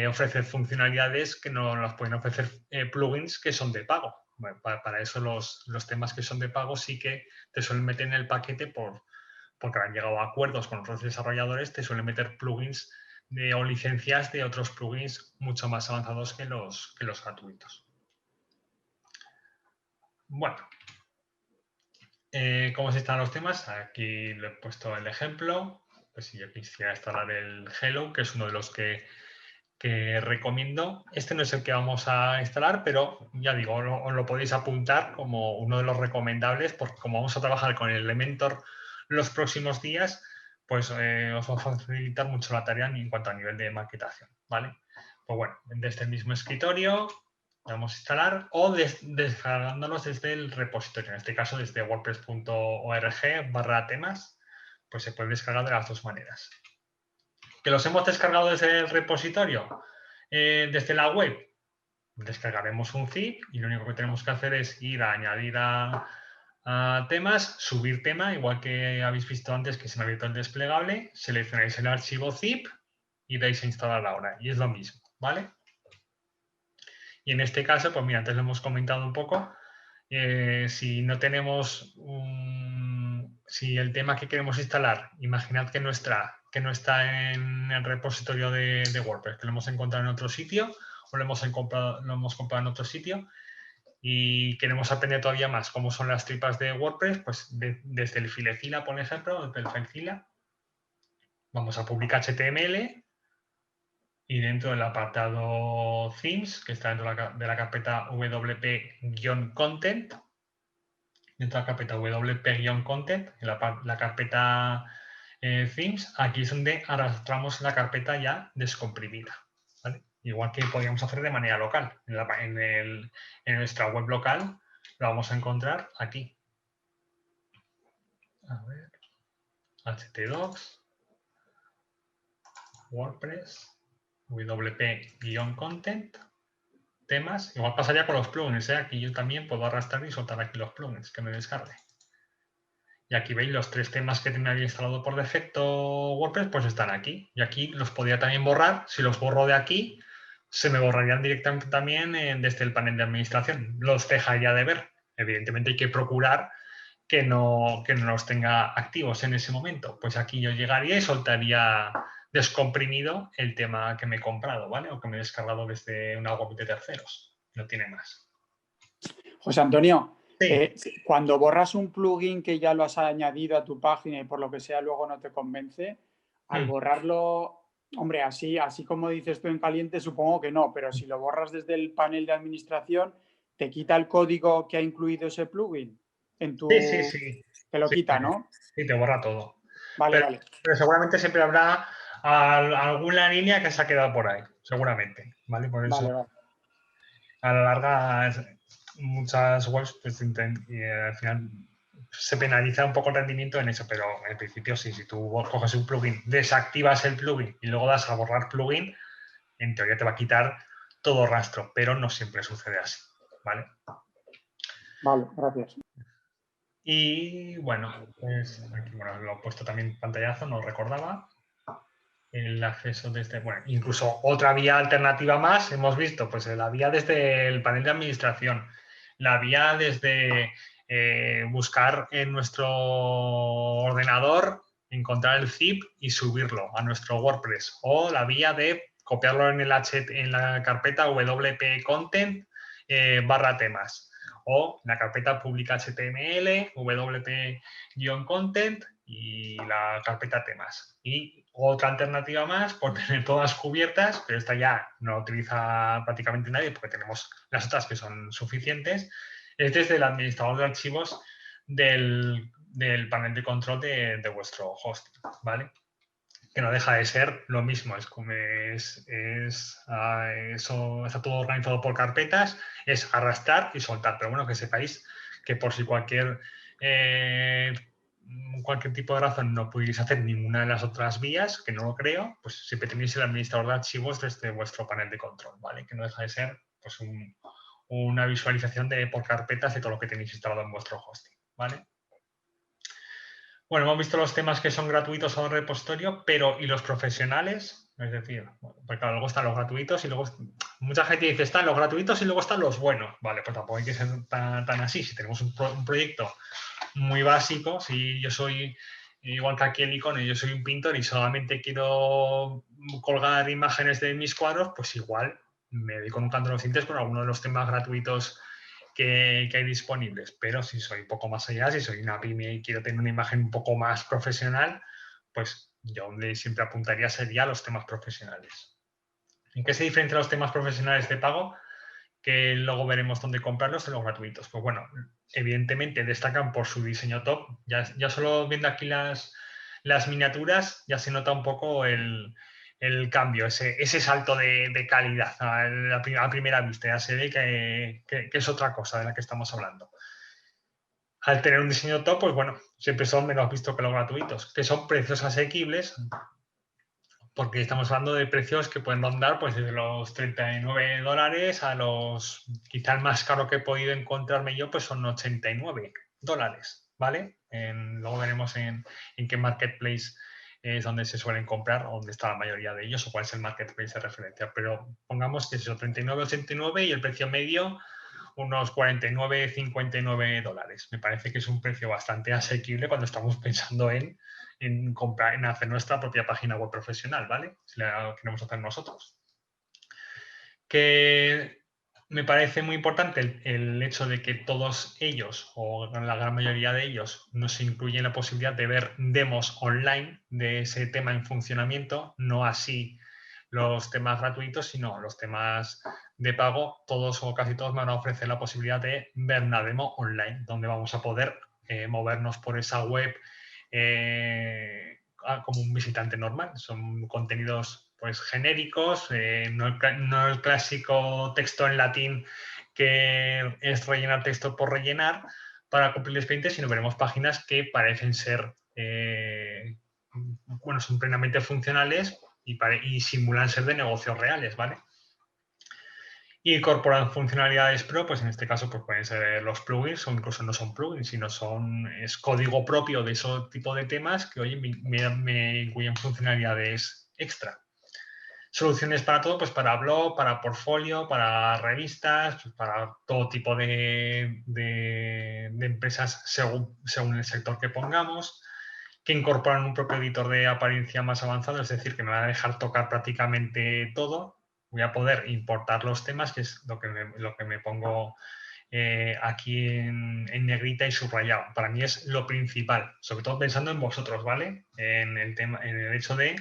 ofrecer funcionalidades que no las pueden ofrecer plugins que son de pago. Bueno, para eso los temas que son de pago sí que te suelen meter en el paquete porque han llegado a acuerdos con otros desarrolladores, te suelen meter plugins o licencias de otros plugins mucho más avanzados que los gratuitos. Bueno, ¿cómo se instalan los temas? Aquí le he puesto el ejemplo. Pues si yo quisiera instalar el Hello, que es uno de los que recomiendo. Este no es el que vamos a instalar, pero ya digo, os lo podéis apuntar como uno de los recomendables, porque como vamos a trabajar con el Elementor los próximos días, pues os va a facilitar mucho la tarea en cuanto a nivel de maquetación, ¿vale? Pues bueno, desde el mismo escritorio vamos a instalar o descargándolos desde el repositorio, en este caso desde wordpress.org/temas, pues se puede descargar de las dos maneras. ¿Que los hemos descargado desde el repositorio? Desde la web, descargaremos un zip y lo único que tenemos que hacer es ir a añadir a temas, subir tema, igual que habéis visto antes que se me ha abierto el desplegable, seleccionáis el archivo zip y dais a instalar ahora. Y es lo mismo, ¿vale? Y en este caso, pues mira, antes lo hemos comentado un poco, si no tenemos si el tema que queremos instalar, imaginad que no está en el repositorio de WordPress, que lo hemos encontrado en otro sitio o lo hemos comprado en otro sitio y queremos aprender todavía más cómo son las tripas de WordPress, pues desde el FileZilla, por ejemplo, desde el FileZilla, vamos a publicar HTML y dentro del apartado Themes, que está dentro de la carpeta wp-content, dentro de la carpeta wp-content, en la carpeta Themes, aquí es donde arrastramos la carpeta ya descomprimida, ¿vale? Igual que podríamos hacer de manera local. En nuestra web local lo vamos a encontrar aquí. A ver, htdocs, WordPress, wp-content, temas. Igual pasaría con los plugins, ¿eh? Aquí yo también puedo arrastrar y soltar aquí los plugins que me descargue. Y aquí veis los 3 temas que me había instalado por defecto WordPress, pues están aquí. Y aquí los podría también borrar. Si los borro de aquí, se me borrarían directamente también desde el panel de administración. Los dejaría de ver. Evidentemente hay que procurar que no los tenga activos en ese momento. Pues aquí yo llegaría y soltaría descomprimido el tema que me he comprado, ¿vale? O que me he descargado desde una web de terceros. No tiene más. José Antonio, Sí. cuando borras un plugin que ya lo has añadido a tu página y por lo que sea luego no te convence, al borrarlo, hombre, así como dices tú en caliente, supongo que no, pero si lo borras desde el panel de administración, ¿te quita el código que ha incluido ese plugin? Sí. Te lo quita, ¿no? Sí, te borra todo. Vale, vale. Pero seguramente siempre habrá alguna línea que se ha quedado por ahí, seguramente, ¿vale? Por eso, Vale. a la larga, muchas webs, pues, al final se penaliza un poco el rendimiento en eso, pero en principio sí, si tú coges un plugin, desactivas el plugin y luego das a borrar plugin, en teoría te va a quitar todo rastro, pero no siempre sucede así, ¿vale? Vale, gracias. Y bueno, pues aquí lo he puesto también pantallazo, no lo recordaba. El acceso desde, bueno, incluso otra vía alternativa más, hemos visto, pues la vía desde el panel de administración, la vía desde buscar en nuestro ordenador, encontrar el zip y subirlo a nuestro WordPress, o la vía de copiarlo en la carpeta wp-content /temas, o la carpeta pública HTML, wp-content y la carpeta temas. Y otra alternativa más, por tener todas cubiertas, pero esta ya no la utiliza prácticamente nadie porque tenemos las otras que son suficientes, es desde el administrador de archivos del panel de control de vuestro hosting, ¿vale? Que no deja de ser lo mismo, eso está todo organizado por carpetas, es arrastrar y soltar, pero bueno, que sepáis que por si cualquier tipo de razón no pudierais hacer ninguna de las otras vías, que no lo creo, pues siempre tenéis el administrador de archivos desde vuestro panel de control, ¿vale? Que no deja de ser pues una visualización por carpetas de todo lo que tenéis instalado en vuestro hosting, ¿vale? Bueno, hemos visto los temas que son gratuitos al repositorio, pero ¿y los profesionales? Es decir, bueno, pues claro, luego están los gratuitos y luego mucha gente dice están los gratuitos y luego están los buenos. Vale, pues tampoco hay que ser tan así. Si tenemos un proyecto muy básico, si yo soy igual que aquí el icono, yo soy un pintor y solamente quiero colgar imágenes de mis cuadros, pues igual me dedico un canto a los dientes con alguno de los temas gratuitos que hay disponibles, pero si soy un poco más allá, si soy una pyme y quiero tener una imagen un poco más profesional, pues yo donde siempre apuntaría sería los temas profesionales. ¿En qué se diferencian los temas profesionales de pago? Que luego veremos dónde comprarlos de los gratuitos. Pues bueno, evidentemente destacan por su diseño top. Ya solo viendo aquí las miniaturas ya se nota un poco el cambio, ese salto de calidad a primera vista. Ya se ve que es otra cosa de la que estamos hablando. al tener un diseño top, pues bueno, siempre son menos vistos que los gratuitos, que son precios asequibles, porque estamos hablando de precios que pueden rondar pues desde los $39 a los, quizá el más caro que he podido encontrarme yo, pues son $89, ¿vale? Luego veremos en qué marketplace es donde se suelen comprar, o dónde está la mayoría de ellos, o cuál es el marketplace de referencia. Pero pongamos que es eso, $39,89 y el precio medio unos $49,59. Me parece que es un precio bastante asequible cuando estamos pensando en comprar, en hacer nuestra propia página web profesional, ¿vale? Si la queremos hacer nosotros. Que me parece muy importante el hecho de que todos ellos, o la gran mayoría de ellos, nos incluyen la posibilidad de ver demos online de ese tema en funcionamiento, no así los temas gratuitos, sino los temas de pago. Todos o casi todos me van a ofrecer la posibilidad de ver una demo online, donde vamos a poder movernos por esa web como un visitante normal. Son contenidos pues genéricos, no el clásico texto en latín que es rellenar texto por rellenar para cumplir el expediente, sino veremos páginas que parecen ser, bueno, son plenamente funcionales y simulan ser de negocios reales, ¿vale? Y incorporan funcionalidades pro, pues en este caso pues pueden ser los plugins, o incluso no son plugins, sino es código propio de ese tipo de temas que, oye, me incluyen funcionalidades extra. Soluciones para todo, pues para blog, para portfolio, para revistas, pues para todo tipo de empresas según el sector que pongamos, que incorporan un propio editor de apariencia más avanzado, es decir, que me va a dejar tocar prácticamente todo. Voy a poder importar los temas, que es lo que me pongo aquí en negrita y subrayado. Para mí es lo principal, sobre todo pensando en vosotros, ¿vale? En el hecho de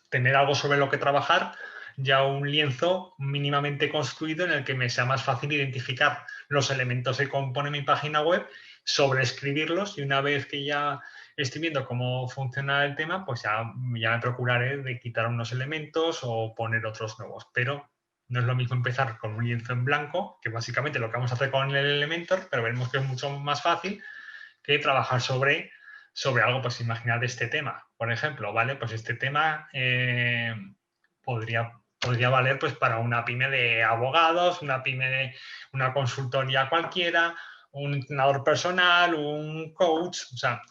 tener algo sobre lo que trabajar, ya un lienzo mínimamente construido en el que me sea más fácil identificar los elementos que componen mi página web, sobreescribirlos, y una vez que ya estoy viendo cómo funciona el tema, pues ya me procuraré de quitar unos elementos o poner otros nuevos. Pero no es lo mismo empezar con un lienzo en blanco, que básicamente lo que vamos a hacer con el Elementor, pero veremos que es mucho más fácil que trabajar sobre algo, pues imaginad este tema, por ejemplo, ¿vale? Pues este tema podría valer pues para una pyme de abogados, una pyme de una consultoría cualquiera, un entrenador personal, un coach, o sea,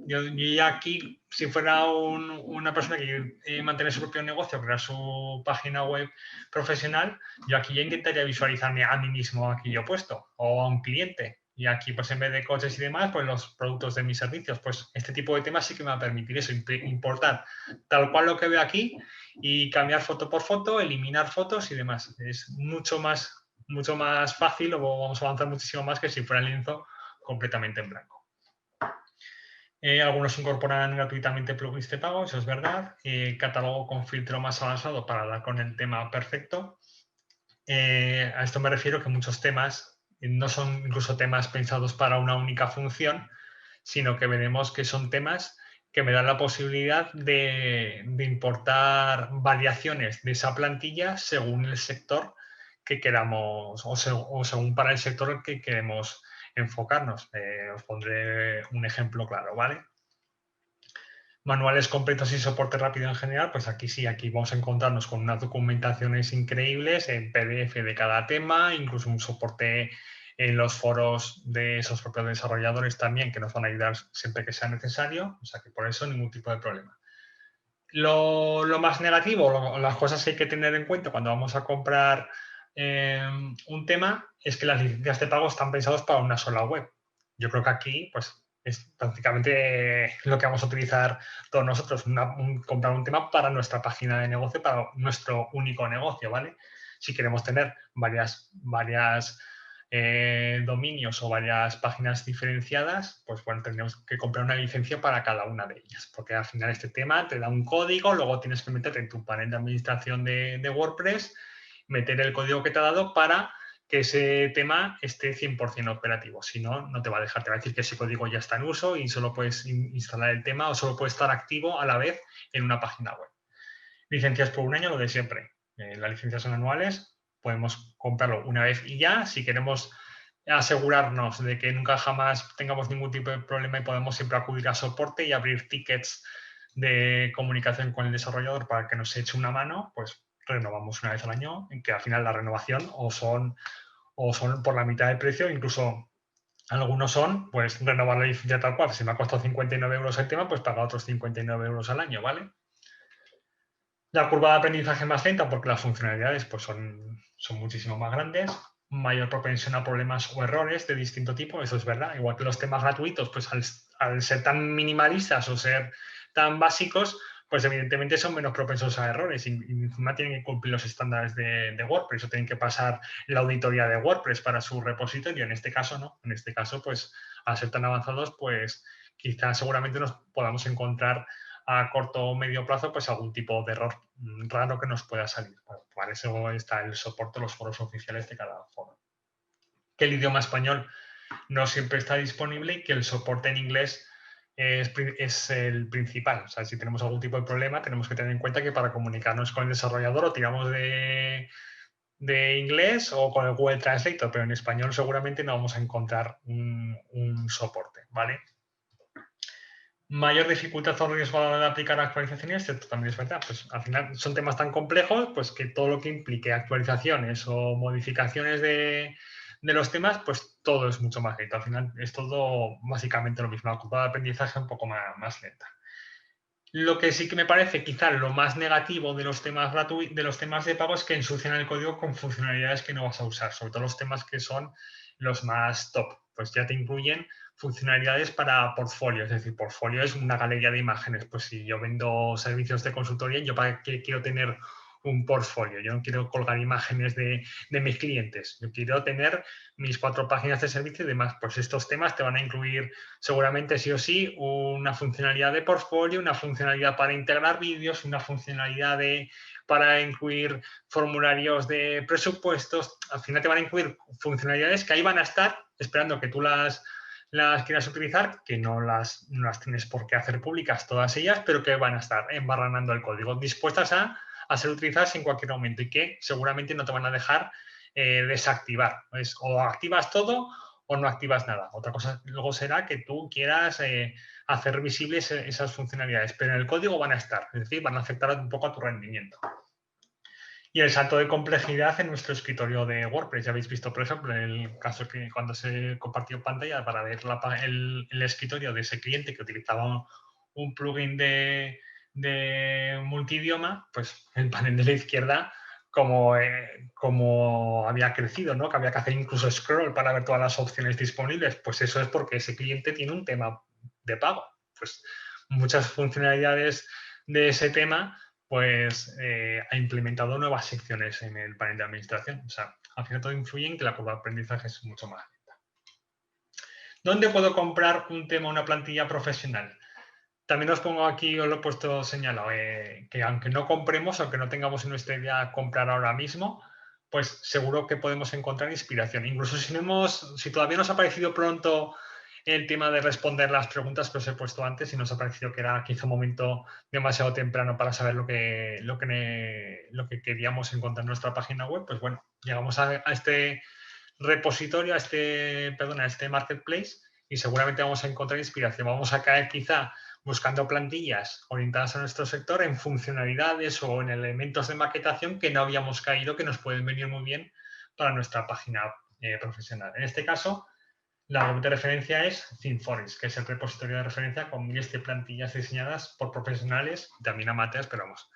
yo ya aquí, si fuera una persona que quiere mantener su propio negocio, crear su página web profesional, yo aquí ya intentaría visualizarme a mí mismo aquí yo puesto, o a un cliente. Y aquí, pues en vez de coches y demás, pues los productos de mis servicios. Pues este tipo de temas sí que me va a permitir eso, importar tal cual lo que veo aquí y cambiar foto por foto, eliminar fotos y demás. Es mucho más fácil, o vamos a avanzar muchísimo más que si fuera el lienzo completamente en blanco. Algunos incorporan gratuitamente plugins de pago, eso es verdad. Catálogo con filtro más avanzado para dar con el tema perfecto. A esto me refiero que muchos temas no son incluso temas pensados para una única función, sino que veremos que son temas que me dan la posibilidad de importar variaciones de esa plantilla según el sector que queramos, o según para el sector que queremos enfocarnos. Os pondré un ejemplo claro, ¿vale? Manuales completos y soporte rápido en general, pues aquí sí, aquí vamos a encontrarnos con unas documentaciones increíbles en PDF de cada tema, incluso un soporte en los foros de esos propios desarrolladores también, que nos van a ayudar siempre que sea necesario, o sea que por eso ningún tipo de problema. Lo más negativo, las cosas que hay que tener en cuenta cuando vamos a comprar un tema, es que las licencias de pago están pensadas para una sola web. Yo creo que aquí, pues, es prácticamente lo que vamos a utilizar todos nosotros, comprar un tema para nuestra página de negocio, para nuestro único negocio, ¿vale? Si queremos tener varias dominios o varias páginas diferenciadas, pues bueno, tendremos que comprar una licencia para cada una de ellas, porque al final este tema te da un código, luego tienes que meterte en tu panel de administración de WordPress, meter el código que te ha dado para que ese tema esté 100% operativo. Si no, no te va a dejar, te va a decir que ese código ya está en uso y solo puedes instalar el tema o solo puede estar activo a la vez en una página web. Licencias por un año, lo de siempre. Las licencias son anuales, podemos comprarlo una vez y ya. Si queremos asegurarnos de que nunca jamás tengamos ningún tipo de problema y podemos siempre acudir a soporte y abrir tickets de comunicación con el desarrollador para que nos eche una mano, pues renovamos una vez al año, en que al final la renovación o son por la mitad del precio, incluso algunos son, pues renovar la licencia tal cual. Si me ha costado 59 euros el tema, pues paga otros 59 euros al año, ¿vale? La curva de aprendizaje más lenta porque las funcionalidades pues, son muchísimo más grandes, mayor propensión a problemas o errores de distinto tipo, eso es verdad. Igual que los temas gratuitos, pues al ser tan minimalistas o ser tan básicos, pues evidentemente son menos propensos a errores y encima tienen que cumplir los estándares de WordPress o tienen que pasar la auditoría de WordPress para su repositorio. En este caso, no. En este caso, pues al ser tan avanzados, pues quizás seguramente nos podamos encontrar a corto o medio plazo, pues algún tipo de error raro que nos pueda salir. Para eso está el soporte, los foros oficiales de cada foro. Que el idioma español no siempre está disponible y que el soporte en inglés es el principal. O sea, si tenemos algún tipo de problema, tenemos que tener en cuenta que para comunicarnos con el desarrollador o tiramos de inglés o con el Google Translator, pero en español seguramente no vamos a encontrar un soporte, ¿vale? Mayor dificultad o riesgo a la hora de aplicar actualizaciones, esto también es verdad. Pues al final son temas tan complejos pues que todo lo que implique actualizaciones o modificaciones de los temas, pues todo es mucho más lento. Al final es todo básicamente lo mismo, la curva de aprendizaje un poco más lenta. Lo que sí que me parece quizá lo más negativo de los temas gratuitos, de los temas de pago, es que ensucian el código con funcionalidades que no vas a usar, sobre todo los temas que son los más top, pues ya te incluyen funcionalidades para portfolio, es decir, portfolio es una galería de imágenes. Pues si yo vendo servicios de consultoría, ¿yo para qué quiero tener un portfolio? Yo no quiero colgar imágenes de mis clientes, yo quiero tener mis 4 páginas de servicio y demás. Pues estos temas te van a incluir seguramente sí o sí una funcionalidad de portfolio, una funcionalidad para integrar vídeos, una funcionalidad para incluir formularios de presupuestos. Al final te van a incluir funcionalidades que ahí van a estar esperando que tú las quieras utilizar, que no las tienes por qué hacer públicas todas ellas, pero que van a estar embarranando el código, dispuestas a ser utilizadas en cualquier momento y que seguramente no te van a dejar desactivar. Pues, o activas todo o no activas nada. Otra cosa luego será que tú quieras hacer visibles esas funcionalidades, pero en el código van a estar, es decir, van a afectar un poco a tu rendimiento. Y el salto de complejidad en nuestro escritorio de WordPress. Ya habéis visto, por ejemplo, en el caso que cuando se compartió pantalla para ver el escritorio de ese cliente que utilizaba un plugin de multidioma, pues el panel de la izquierda, como había crecido, ¿no? Que había que hacer incluso scroll para ver todas las opciones disponibles. Pues eso es porque ese cliente tiene un tema de pago. Pues muchas funcionalidades de ese tema pues ha implementado nuevas secciones en el panel de administración. O sea, al final todo influye en que la curva de aprendizaje es mucho más lenta. ¿Dónde puedo comprar un tema o una plantilla profesional? También os pongo aquí, os lo he puesto señalado, que aunque no compremos, aunque no tengamos en nuestra idea comprar ahora mismo, pues seguro que podemos encontrar inspiración. Incluso si todavía nos ha parecido pronto el tema de responder las preguntas que os he puesto antes y nos ha parecido que era quizá un momento demasiado temprano para saber lo que queríamos encontrar en nuestra página web, pues bueno, llegamos a este repositorio, a este marketplace y seguramente vamos a encontrar inspiración. Vamos a caer quizá buscando plantillas orientadas a nuestro sector en funcionalidades o en elementos de maquetación que no habíamos caído, que nos pueden venir muy bien para nuestra página profesional. En este caso, la web de referencia es ThemeForest, que es el repositorio de referencia con miles de plantillas diseñadas por profesionales, también amateurs, pero vamos,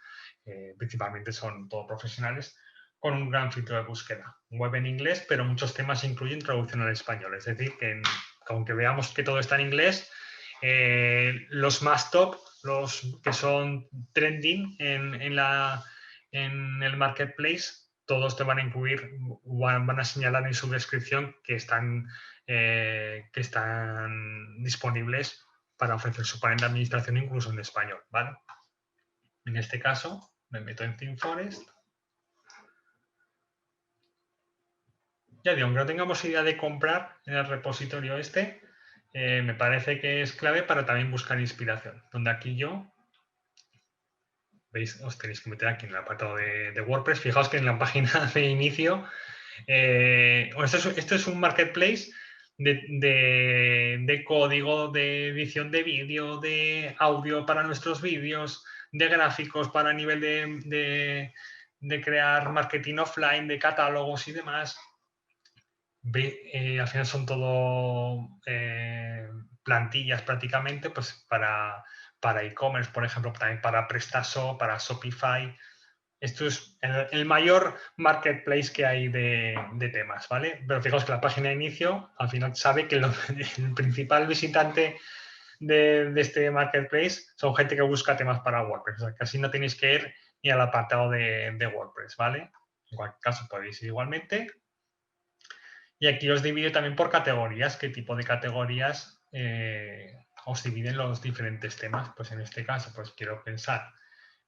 principalmente son todos profesionales, con un gran filtro de búsqueda. Web en inglés, pero muchos temas incluyen traducción al español. Es decir, que aunque veamos que todo está en inglés, los más top, los que son trending en el marketplace, todos te van a incluir, van a señalar en su descripción que están disponibles para ofrecer su panel de administración incluso en español, ¿vale? En este caso, me meto en ThemeForest. Ya digo, aunque no tengamos idea de comprar en el repositorio me parece que es clave para también buscar inspiración. Donde aquí veis, os tenéis que meter aquí en el apartado de WordPress. Fijaos que en la página de inicio Esto es un marketplace de código, de edición de vídeo, de audio para nuestros vídeos, de gráficos para nivel de crear marketing offline, de catálogos y demás. Al final son todo plantillas prácticamente pues para e-commerce, por ejemplo, también para PrestaShop, para Shopify. Esto es el mayor marketplace que hay de temas, ¿vale? Pero fijaos que la página de inicio al final sabe que el principal visitante de este marketplace son gente que busca temas para WordPress. O sea, que así no tenéis que ir ni al apartado de WordPress, ¿vale? En cualquier caso podéis ir igualmente. Y aquí os divido también por categorías, qué tipo de categorías os dividen los diferentes temas. Pues en este caso, pues quiero pensar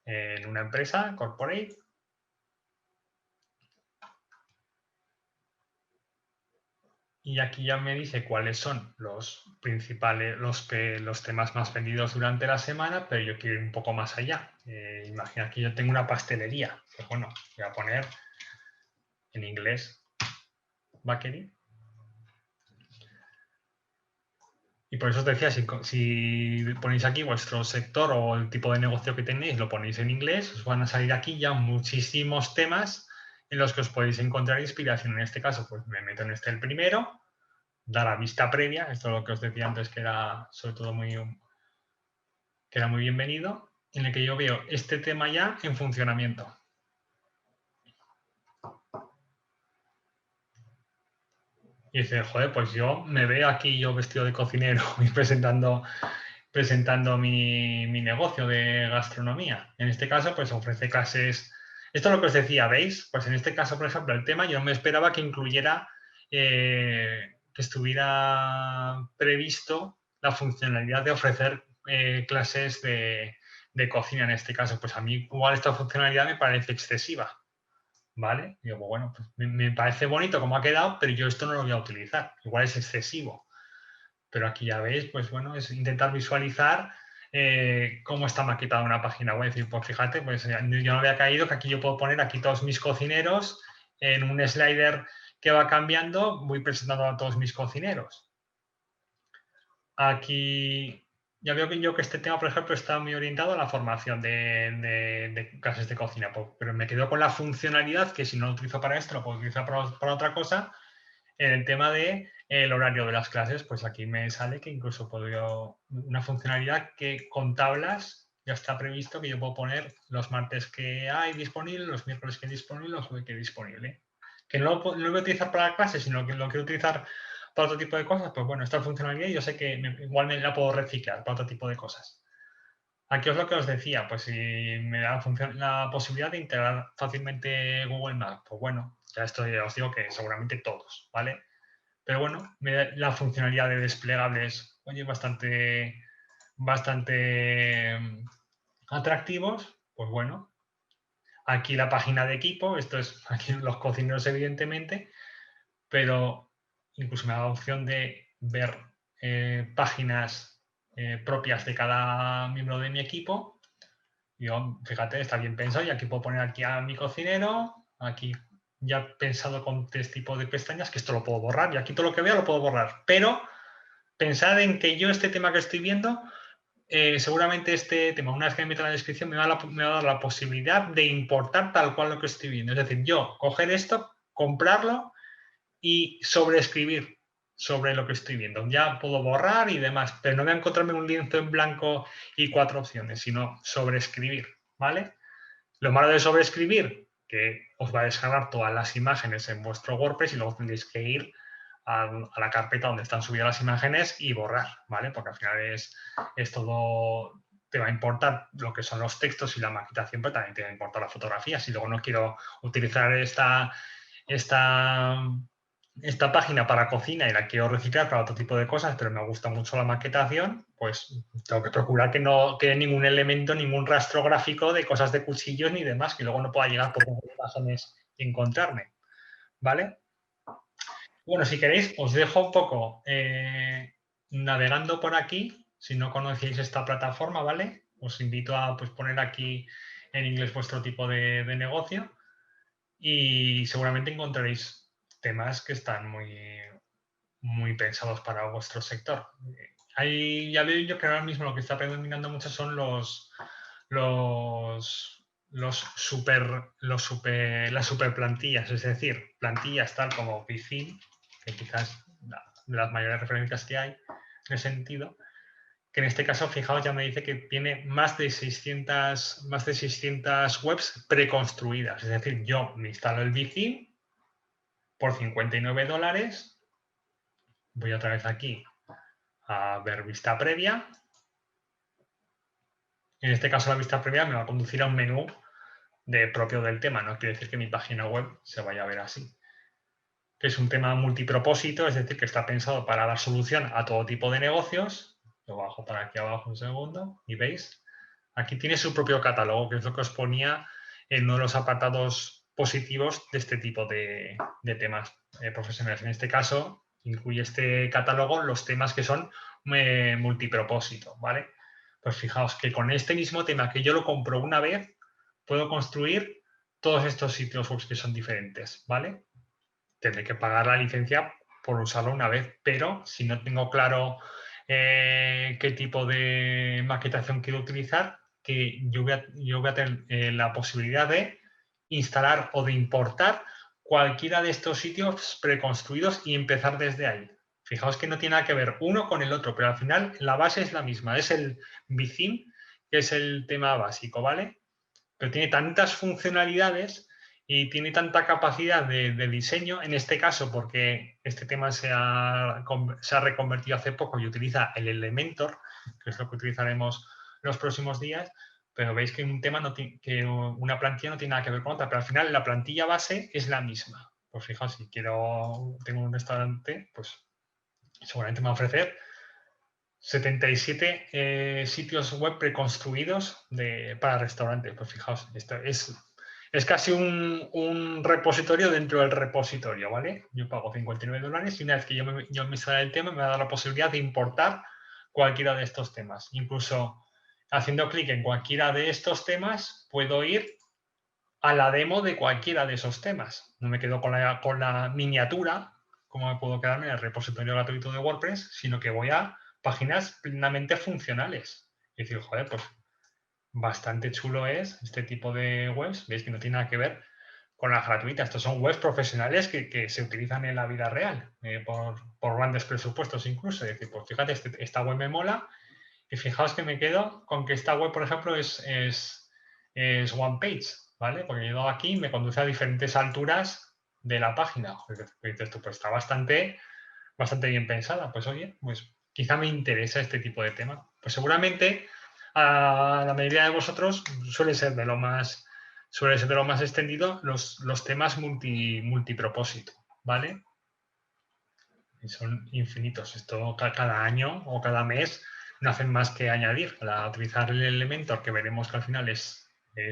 en una empresa, corporate. Y aquí ya me dice cuáles son los principales, los temas más vendidos durante la semana, pero yo quiero ir un poco más allá. Imagina que yo tengo una pastelería. Pues bueno, voy a poner en inglés bakery. Y por eso os decía, si ponéis aquí vuestro sector o el tipo de negocio que tenéis, lo ponéis en inglés, os van a salir aquí ya muchísimos temas en los que os podéis encontrar inspiración. En este caso, pues me meto en este el primero, dar la vista previa, esto es lo que os decía antes que era sobre todo que era muy bienvenido, en el que yo veo este tema ya en funcionamiento. Y dice, joder, pues yo me veo aquí yo vestido de cocinero y presentando mi negocio de gastronomía. En este caso, pues ofrece clases. Esto es lo que os decía, ¿veis? Pues en este caso, por ejemplo, el tema yo me esperaba que incluyera, que estuviera previsto la funcionalidad de ofrecer clases de cocina en este caso. Pues a mí igual esta funcionalidad me parece excesiva. ¿Vale? Y digo, bueno, pues me parece bonito como ha quedado, pero yo esto no lo voy a utilizar. Igual es excesivo. Pero aquí ya veis, pues bueno, es intentar visualizar cómo está maquetada una página web. Es decir, pues fíjate, pues yo no había caído que aquí yo puedo poner aquí todos mis cocineros en un slider que va cambiando, voy presentando a todos mis cocineros. Aquí ya veo que este tema, por ejemplo, está muy orientado a la formación de clases de cocina, pero me quedo con la funcionalidad que si no lo utilizo para esto, lo puedo utilizar para otra cosa. En el tema del horario de las clases, pues aquí me sale que incluso puedo una funcionalidad que con tablas ya está previsto que yo puedo poner los martes que hay disponible, los miércoles que hay disponible, los jueves que hay disponible. Que no lo voy a utilizar para la clase, sino que lo quiero utilizar para otro tipo de cosas, pues bueno, esta funcionalidad yo sé que igual me la puedo reciclar para otro tipo de cosas. Aquí es lo que os decía, pues si me da la posibilidad de integrar fácilmente Google Maps, pues bueno, ya esto ya os digo que seguramente todos, ¿vale? Pero bueno, la funcionalidad de desplegables, oye, bastante atractivos, pues bueno. Aquí la página de equipo, esto es aquí los cocineros evidentemente, pero incluso me da la opción de ver páginas propias de cada miembro de mi equipo. Yo, fíjate, está bien pensado y aquí puedo poner aquí a mi cocinero, aquí ya pensado con este tipo de pestañas, que esto lo puedo borrar y aquí todo lo que vea lo puedo borrar. Pero pensad en que yo este tema que estoy viendo, seguramente este tema, una vez que me meta en la descripción, me va a dar la posibilidad de importar tal cual lo que estoy viendo. Es decir, yo coger esto, comprarlo y sobreescribir sobre lo que estoy viendo. Ya puedo borrar y demás, pero no voy a encontrarme un lienzo en blanco y 4 opciones, sino sobreescribir, ¿vale? Lo malo de sobreescribir, que os va a descargar todas las imágenes en vuestro WordPress y luego tendréis que ir a la carpeta donde están subidas las imágenes y borrar, ¿vale? Porque al final es todo, te va a importar lo que son los textos y la maquetación, pero también te va a importar la fotografía. Si luego no quiero utilizar esta página para cocina y la quiero reciclar para otro tipo de cosas, pero me gusta mucho la maquetación, pues tengo que procurar que no quede ningún elemento, ningún rastro gráfico de cosas de cuchillos ni demás, que luego no pueda llegar por imágenes y encontrarme, ¿vale? Bueno, si queréis, os dejo un poco navegando por aquí, si no conocéis esta plataforma, ¿vale? Os invito a pues, poner aquí en inglés vuestro tipo de negocio y seguramente encontraréis temas que están muy pensados para vuestro sector. Ya veo yo que ahora mismo lo que está predominando mucho son las super plantillas, es decir, plantillas tal como Bifin, que quizás de las mayores referencias que hay en ese sentido, que en este caso, fijaos, ya me dice que tiene más de 600 webs preconstruidas. Es decir, yo me instalo el Bifin por $59. Voy otra vez aquí a ver vista previa. En este caso, la vista previa me va a conducir a un menú propio del tema. No quiere decir que mi página web se vaya a ver así. Que es un tema multipropósito, es decir, que está pensado para dar solución a todo tipo de negocios. Lo bajo para aquí abajo un segundo y veis. Aquí tiene su propio catálogo, que es lo que os ponía en uno de los apartados positivos de este tipo de temas profesionales. En este caso, incluye este catálogo los temas que son multipropósito, ¿vale? Pues fijaos que con este mismo tema que yo lo compro una vez, puedo construir todos estos sitios web que son diferentes, ¿vale? Tendré que pagar la licencia por usarlo una vez, pero si no tengo claro qué tipo de maquetación quiero utilizar, que yo voy a tener la posibilidad de instalar o de importar cualquiera de estos sitios preconstruidos y empezar desde ahí. Fijaos que no tiene nada que ver uno con el otro, pero al final la base es la misma, es el Bifin, que es el tema básico, ¿vale? Pero tiene tantas funcionalidades y tiene tanta capacidad de diseño, en este caso porque este tema se ha reconvertido hace poco y utiliza el Elementor, que es lo que utilizaremos los próximos días, pero veis que un tema que una plantilla no tiene nada que ver con otra, pero al final la plantilla base es la misma. Pues fijaos, si tengo un restaurante, pues seguramente me va a ofrecer 77 sitios web preconstruidos para restaurantes. Pues fijaos, esto es casi un repositorio dentro del repositorio, ¿vale? Yo pago $59 y una vez que yo me instale el tema me va a dar la posibilidad de importar cualquiera de estos temas. Incluso haciendo clic en cualquiera de estos temas puedo ir a la demo de cualquiera de esos temas. No me quedo con la miniatura, como me puedo quedarme en el repositorio gratuito de WordPress, sino que voy a páginas plenamente funcionales. Y decir, joder, pues bastante chulo es este tipo de webs. Veis que no tiene nada que ver con las gratuitas. Estos son webs profesionales que se utilizan en la vida real, por grandes presupuestos incluso. Es decir, pues fíjate, esta web me mola y fijaos que me quedo con que esta web, por ejemplo, es one page, ¿vale? Porque yo aquí me conduce a diferentes alturas de la página. Dices tú, pues está bastante bien pensada. Pues oye, pues quizá me interesa este tipo de tema. Pues seguramente a la mayoría de vosotros suele ser de lo más extendido los temas multipropósito, ¿vale? Y son infinitos. Esto cada año o cada mes no hacen más que añadir. Para utilizar el Elementor, que veremos que al final es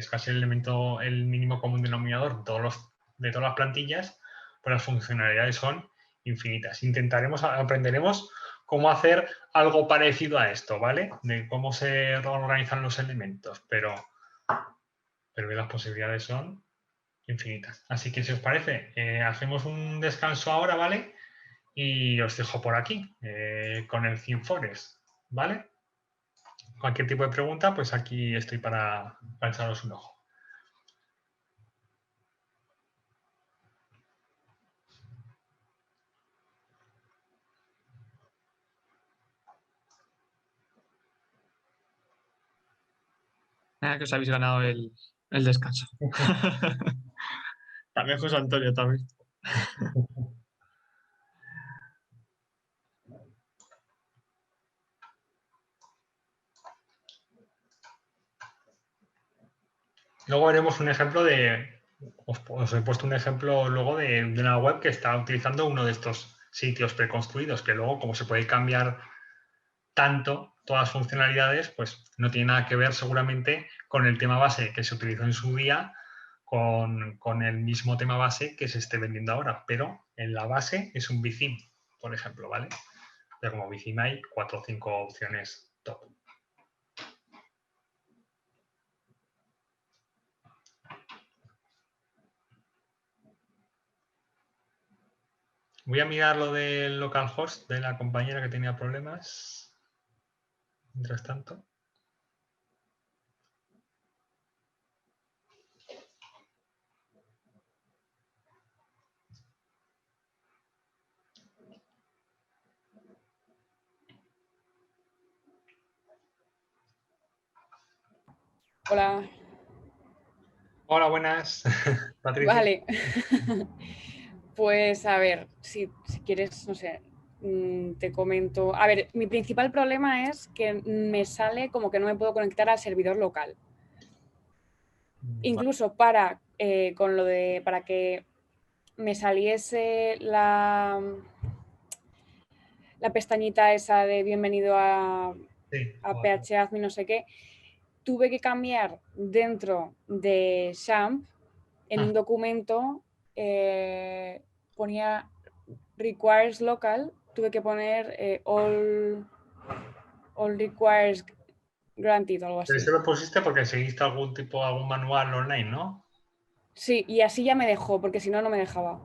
casi el mínimo común denominador de todas las plantillas, pues las funcionalidades son infinitas. Aprenderemos cómo hacer algo parecido a esto, ¿vale? De cómo se organizan los elementos, pero las posibilidades son infinitas. Así que si os parece, hacemos un descanso ahora, ¿vale? Y os dejo por aquí con el ThemeForest, ¿vale? Cualquier tipo de pregunta, pues aquí estoy para echaros un ojo. Nada, que os habéis ganado el descanso. También José Antonio, también. Luego veremos un ejemplo os he puesto un ejemplo luego de una web que está utilizando uno de estos sitios preconstruidos, que luego, como se puede cambiar tanto todas las funcionalidades, pues no tiene nada que ver seguramente con el tema base que se utilizó en su día, con el mismo tema base que se esté vendiendo ahora, pero en la base es un Bitheme, por ejemplo, ¿vale? Pero como Bitheme hay 4 o 5 opciones top. Voy a mirar lo del localhost de la compañera que tenía problemas. Mientras tanto. Hola. Hola, buenas. Patricia. Vale. Pues a ver, si quieres, no sé, te comento. A ver, mi principal problema es que me sale como que no me puedo conectar al servidor local. Incluso para que me saliese la pestañita esa de bienvenido a Sí, PHAdmin, no sé qué, tuve que cambiar dentro de XAMPP en un documento, ponía requires local, tuve que poner all requires granted o algo Pero así. eso lo pusiste porque seguiste algún manual online, ¿no? Sí, y así ya me dejó, porque si no, no me dejaba.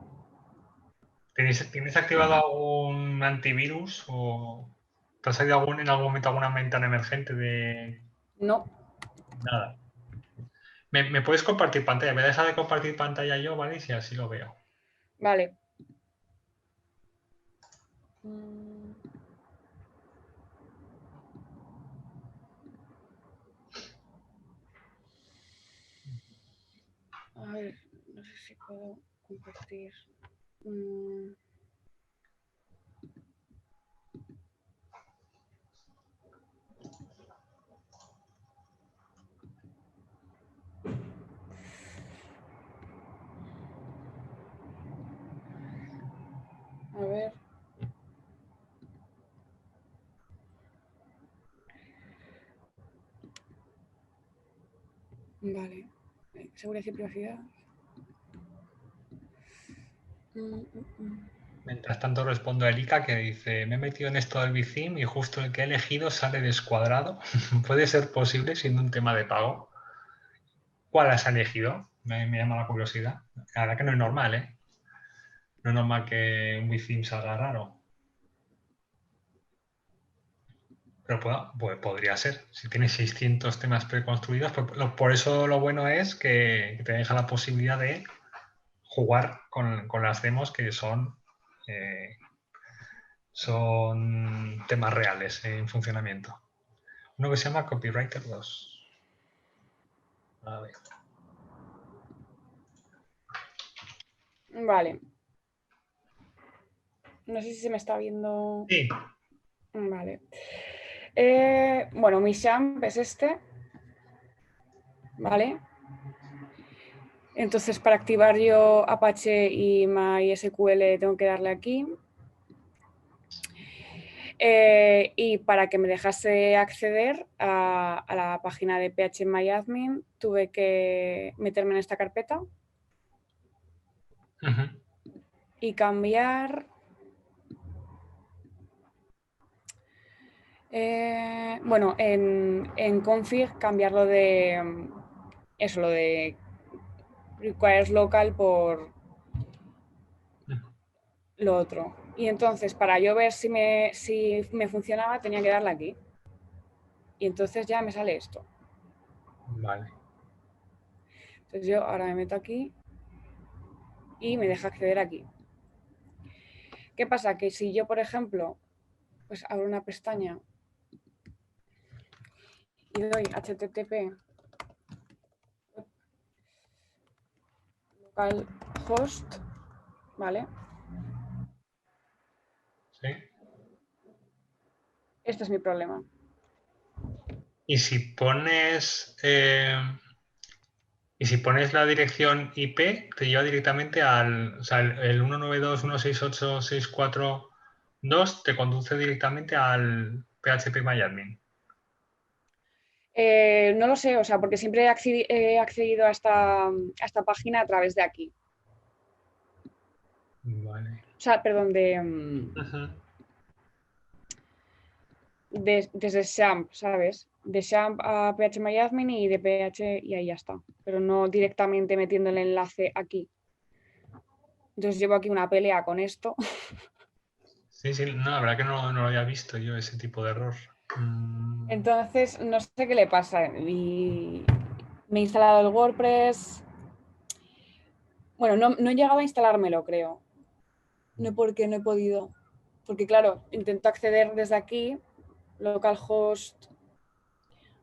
¿Tienes activado algún antivirus o te ha salido en algún momento alguna ventana emergente de No, nada? ¿Me puedes compartir pantalla? Me deja de compartir pantalla yo, ¿vale? Si así lo veo. vale. A ver, no sé si puedo compartir. A ver. Vale. Seguridad y privacidad. Mientras tanto respondo a Erika que dice, me he metido en esto del Bicim y justo el que he elegido sale descuadrado. ¿Puede ser posible siendo un tema de pago? ¿Cuál has elegido? Me llama la curiosidad. La verdad que no es normal, ¿eh? No es normal que un Bicim salga raro. Pero pues podría ser. Si tienes 600 temas preconstruidos, pues por eso lo bueno es que te deja la posibilidad de jugar con las demos que son temas reales en funcionamiento. Uno que se llama Copywriter 2. A ver. Vale. No sé si se me está viendo. Sí. Vale. Bueno, mi XAMPP es este. Vale. Entonces, para activar yo Apache y MySQL tengo que darle aquí. Y para que me dejase acceder a la página de phMyAdmin, tuve que meterme en esta carpeta y cambiar. Bueno, en config cambiarlo de eso, lo de requires local por lo otro. Y entonces, para yo ver si me funcionaba, tenía que darle aquí. Y entonces ya me sale esto. Vale. Entonces yo ahora me meto aquí y me deja acceder aquí. ¿Qué pasa? Que si yo, por ejemplo, pues abro una pestaña y doy http localhost, ¿vale? Sí. Este es mi problema. Y si pones la dirección IP, te lleva directamente o sea, el 192.168.642 te conduce directamente al PHPMyAdmin. No lo sé, o sea, porque siempre he accedido a esta página a través de aquí. Vale. O sea, perdón, desde XAMPP, ¿sabes? De XAMPP a phMyAdmin y de PH y ahí ya está. Pero no directamente metiendo el enlace aquí. Entonces llevo aquí una pelea con esto. Sí, sí, no, la verdad que no lo había visto yo, ese tipo de error. Entonces, no sé qué le pasa. Y me he instalado el WordPress. Bueno, no he llegado a instalármelo, creo. No porque no he podido. Porque claro, intento acceder desde aquí, localhost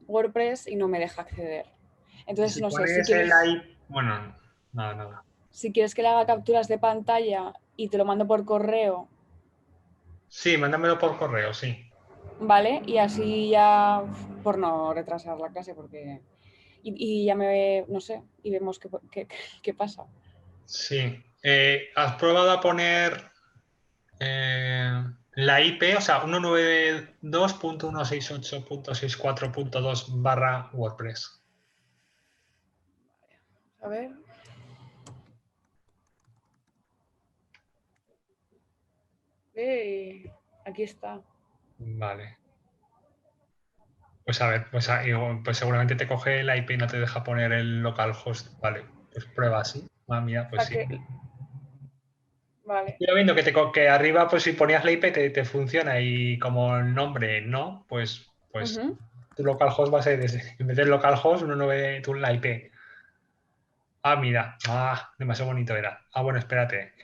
WordPress, y no me deja acceder. Y Entonces, si no sé, si pones el quieres, ahí, bueno, nada. si quieres que le haga capturas de pantalla y te lo mando por correo, Sí, mándamelo por correo, sí. ¿vale? Y así ya, por no retrasar la clase, porque... Y ya no sé, y vemos qué pasa. Sí. ¿Has probado a poner la IP, o sea, 192.168.64.2/WordPress? A ver. Aquí está. Vale. Pues a ver, pues seguramente te coge la IP y no te deja poner el localhost. Vale, pues prueba así. Ah, mira, O pues sea sí. vale. Estoy viendo que arriba, pues si ponías la IP te funciona y como el nombre no, pues Ujú. tu localhost va a ser en vez del localhost, uno no ve la IP. Ah, mira, demasiado bonito era. Ah, bueno, espérate.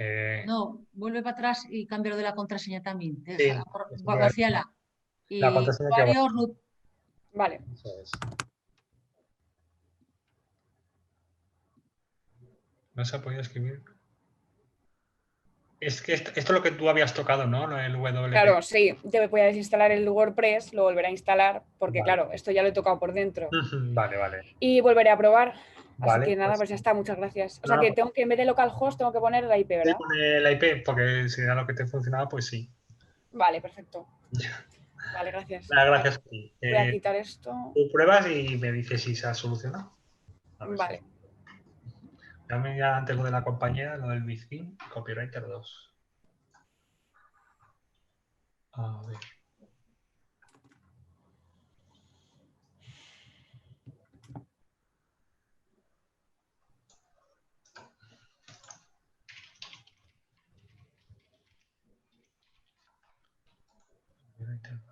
No, vuelve para atrás y cámbialo de la contraseña también. Sí, Vacíala. la Y contraseña que va. varios root. Vale. Eso es. No se ha podido escribir. Es que esto es lo que tú habías tocado, ¿no? El WP. Claro, sí, te voy a desinstalar el WordPress, lo volveré a instalar, porque Vale. claro, esto ya lo he tocado por dentro. Vale, vale. Y volveré a probar. Así Vale, que nada, pues ya está, muchas gracias. O no, sea no, que pues, tengo que, en vez de localhost, tengo que poner la IP, sí, ¿verdad? pone la IP, porque si era lo que te funcionaba, pues sí. Vale, perfecto. Vale, gracias. Nada, gracias a ti. Voy a quitar esto. Tú pruebas y me dices si se ha solucionado. A ver si. Vale. Dame ya antes lo de la compañera, lo del Bizin, Copywriter 2. A ver. Copywriter 2.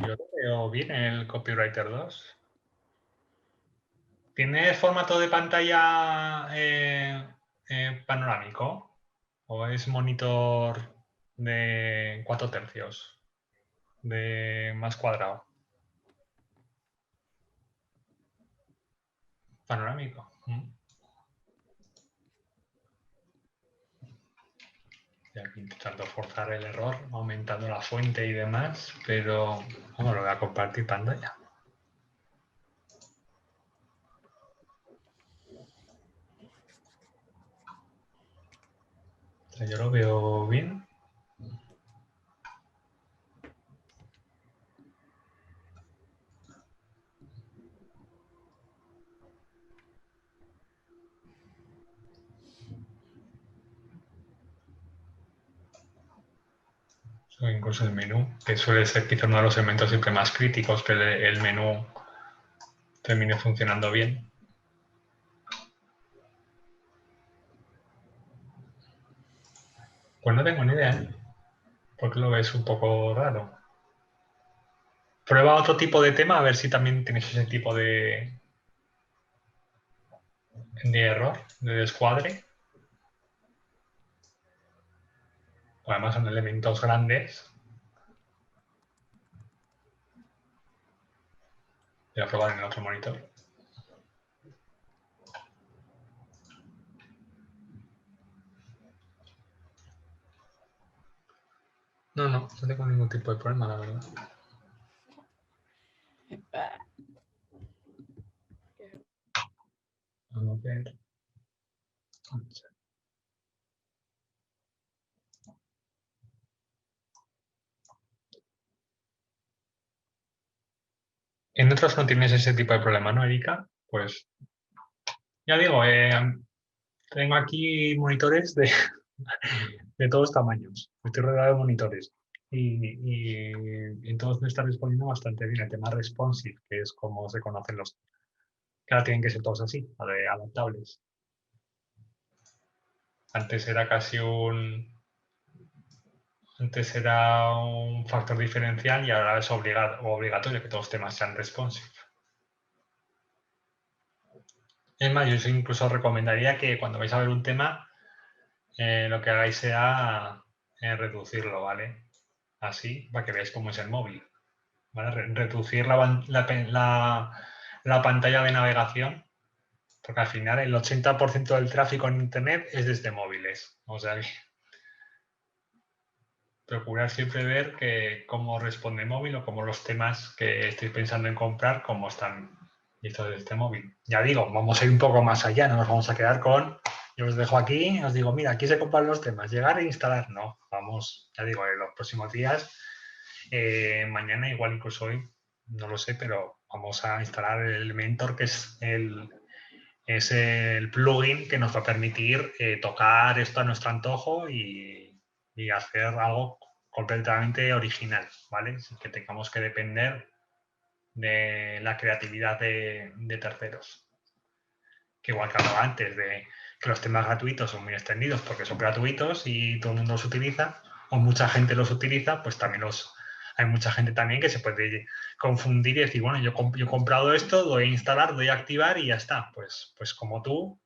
Yo lo veo bien el Copywriter 2. ¿Tiene formato de pantalla panorámico? ¿O es monitor de 4 tercios? De más cuadrado. Panorámico. Y aquí intentando forzar el error, aumentando la fuente y demás, pero vamos, lo voy a compartir pantalla. O sea, yo lo veo bien. O incluso el menú, que suele ser quizá uno de los elementos siempre más críticos, que el menú termine funcionando bien. Pues no tengo ni idea, ¿eh? Porque lo ves un poco raro. Prueba otro tipo de tema a ver si también tienes ese tipo de error, de descuadre. O además son elementos grandes. Voy a probar en el otro monitor. No tengo ningún tipo de problema, la verdad. Vamos a ver. En otros no tienes ese tipo de problema, ¿no, Erika? Pues ya digo, tengo aquí monitores de todos tamaños. Estoy rodeado de monitores. y entonces me está respondiendo bastante bien el tema responsive, que es como se conocen los, que ahora tienen que ser todos así, adaptables. Antes era casi antes era un factor diferencial y ahora es obligatorio que todos los temas sean responsive. Es más, yo incluso recomendaría que cuando vais a ver un tema, lo que hagáis sea reducirlo, ¿vale? Así, para que veáis cómo es el móvil. ¿Vale? Reducir la pantalla de navegación, porque al final el 80% del tráfico en Internet es desde móviles. O sea que procurar siempre ver cómo responde el móvil o cómo los temas que estoy pensando en comprar, cómo están listos de este móvil. Ya digo, vamos a ir un poco más allá, no nos vamos a quedar con... Yo os dejo aquí, os digo, mira, aquí se compran los temas, llegar e instalar. No, vamos, ya digo, en los próximos días, mañana, igual incluso hoy, no lo sé, pero vamos a instalar el Elementor, que es el plugin que nos va a permitir tocar esto a nuestro antojo y hacer algo completamente original, ¿vale? Sin que tengamos que depender de la creatividad de terceros. Que igual que hablaba antes de que los temas gratuitos son muy extendidos porque son gratuitos y todo el mundo los utiliza, o mucha gente los utiliza, pues también hay mucha gente también que se puede confundir y decir, bueno, yo he comprado esto, doy a instalar, doy a activar y ya está. Pues como tú,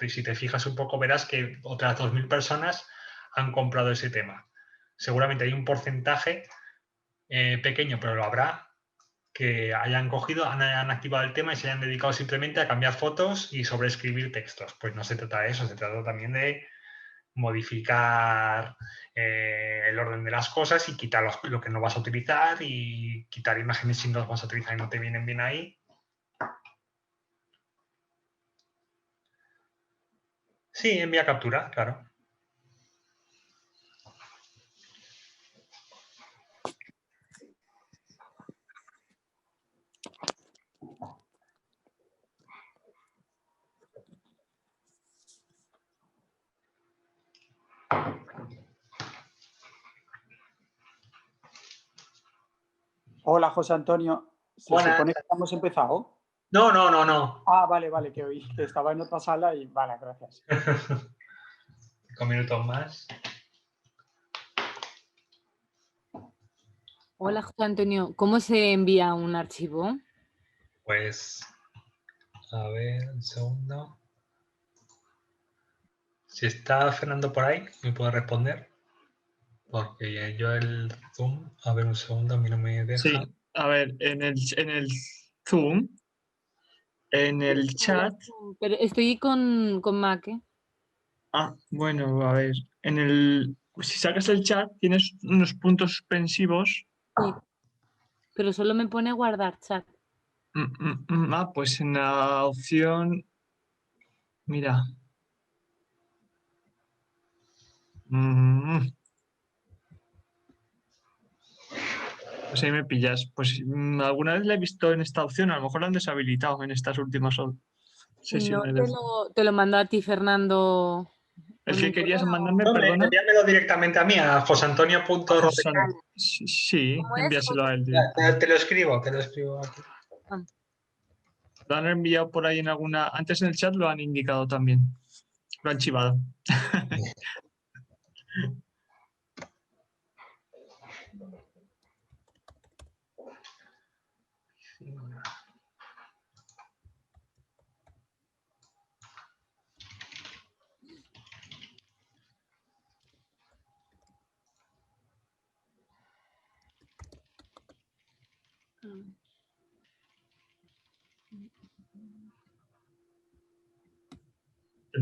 si te fijas un poco, verás que otras 2.000 personas han comprado ese tema. Seguramente hay un porcentaje pequeño, pero lo habrá, que hayan cogido, han activado el tema y se hayan dedicado simplemente a cambiar fotos y sobreescribir textos. Pues no se trata de eso, se trata también de modificar el orden de las cosas y quitar lo que no vas a utilizar y quitar imágenes si no las vas a utilizar y no te vienen bien ahí. Sí, envía captura, claro. Hola, José Antonio. ¿Se Buenas. supone que hemos empezado? No, no, no, no. Ah, vale, que oí que estaba en otra sala y vale, gracias. 5 minutos más. Hola, José Antonio. ¿Cómo se envía un archivo? Pues, a ver, un segundo. Si está Fernando por ahí, ¿me puede responder? Porque yo el Zoom, a ver un segundo, a mí no me deja. Sí, a ver, en el Zoom, en el chat. Pero estoy con Mac, ¿eh? Ah, bueno, a ver, si sacas el chat, tienes unos puntos suspensivos. Sí. Pero solo me pone guardar chat. Pues en la opción, mira. Pues ahí me pillas. Pues alguna vez la he visto en esta opción, a lo mejor la han deshabilitado en estas últimas sesiones. No te lo mando a ti, Fernando. ¿El que querías mandarme, No, perdona? envíamelo directamente a mí, a joseantonio.rodríguez. Sí, ¿Cómo es? envíaselo a él. Te lo escribo aquí. Lo han enviado por ahí en alguna. Antes en el chat lo han indicado también. Lo han chivado.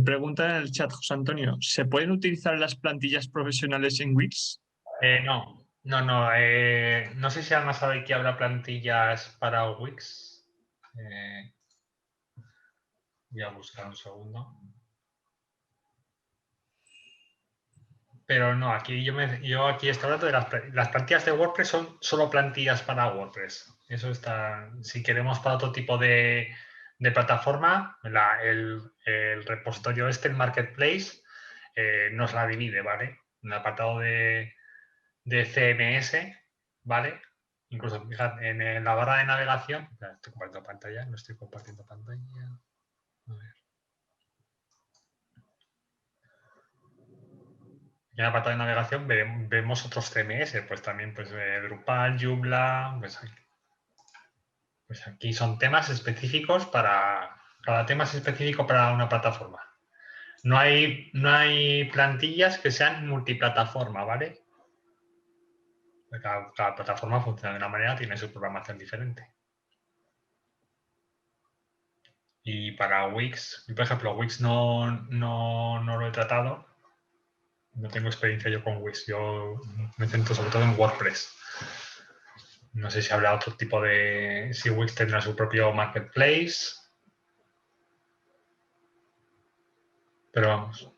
Pregunta en el chat, José Antonio, ¿se pueden utilizar las plantillas profesionales en Wix? No. No sé si Ana sabe que habrá plantillas para Wix. Voy a buscar un segundo. Pero no, aquí yo aquí estoy hablando de las plantillas de WordPress, son solo plantillas para WordPress. Eso está, si queremos para otro tipo de plataforma, el repositorio el Marketplace, nos la divide, ¿vale? En el apartado de de CMS, ¿vale? Incluso, fijad, en la barra de navegación, estoy compartiendo pantalla, no estoy compartiendo pantalla. A ver. En el apartado de navegación vemos otros CMS, pues también pues, Drupal, Joomla, pues aquí son temas específicos para, cada tema es específico para una plataforma. No hay plantillas que sean multiplataforma, ¿vale? Cada plataforma funciona de una manera, tiene su programación diferente. Y para Wix, por ejemplo, Wix no lo he tratado. No tengo experiencia yo con Wix. Yo me centro sobre todo en WordPress. No sé si habrá otro tipo de... Si Wix tendrá su propio marketplace. Pero vamos.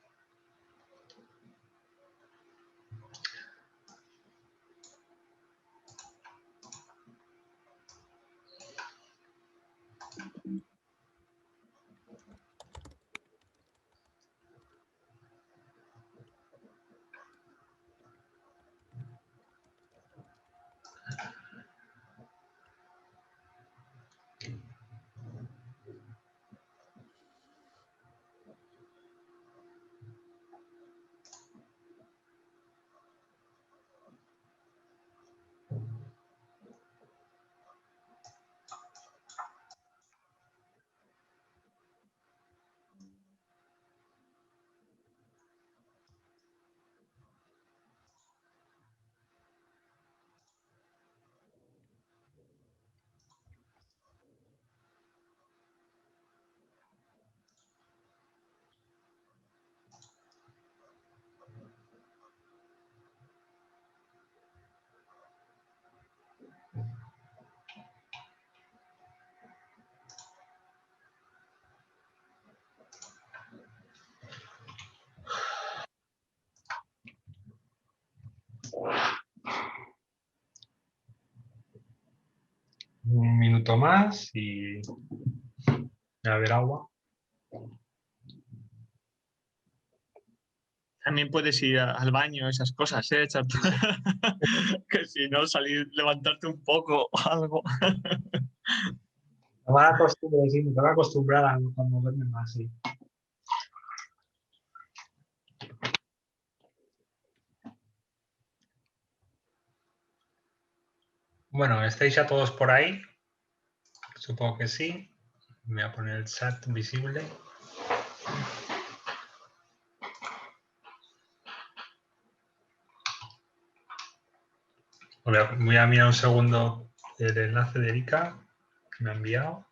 Un minuto más y a beber agua. También puedes ir al baño, esas cosas, ¿eh? Echarte... que si no, salir, levantarte un poco o algo. Me voy a acostumbrar, sí, me voy a acostumbrar a moverme más, sí. Bueno, ¿estáis ya todos por ahí? Supongo que sí. Me voy a poner el chat visible. Voy a mirar un segundo el enlace de Erika que me ha enviado.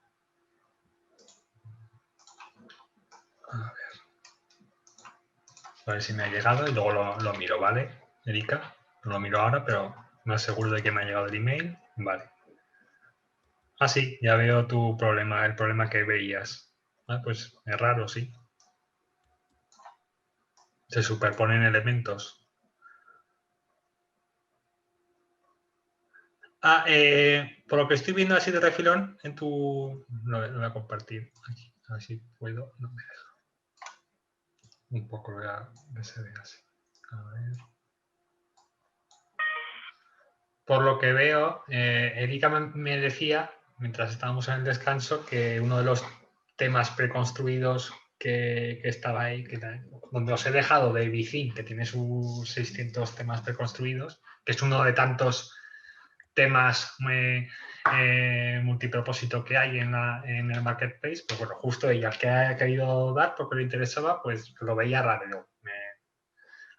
A ver si me ha llegado y luego lo miro, ¿vale, Erika? No lo miro ahora, pero me aseguro de que me ha llegado el email. Vale. Ah, sí, ya veo tu problema, el problema que veías. Ah, pues es raro, sí. Se superponen elementos. Ah, por lo que estoy viendo así de refilón, en tu... Lo voy a compartir aquí, a ver si puedo. No me deja. Un poco lo voy a que se vea así. A ver. Por lo que veo, Erika me decía, mientras estábamos en el descanso, que uno de los temas preconstruidos que estaba ahí, donde os he dejado de Bicin, que tiene sus 600 temas preconstruidos, que es uno de tantos temas multipropósito que hay en el marketplace, pues bueno, justo ella que ha querido dar porque le interesaba, pues lo veía raro.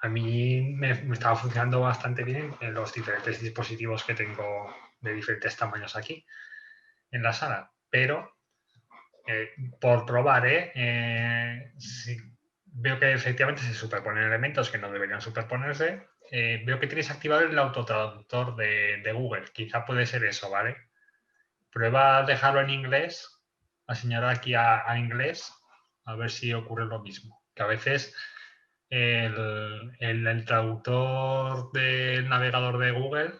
A mí me estaba funcionando bastante bien en los diferentes dispositivos que tengo de diferentes tamaños aquí en la sala, pero por probar, sí, veo que efectivamente se superponen elementos que no deberían superponerse. Veo que tienes activado el autotraductor de Google, quizá puede ser eso, ¿vale? Prueba a dejarlo en inglés, a señalar aquí a inglés, a ver si ocurre lo mismo, que a veces el traductor del navegador de Google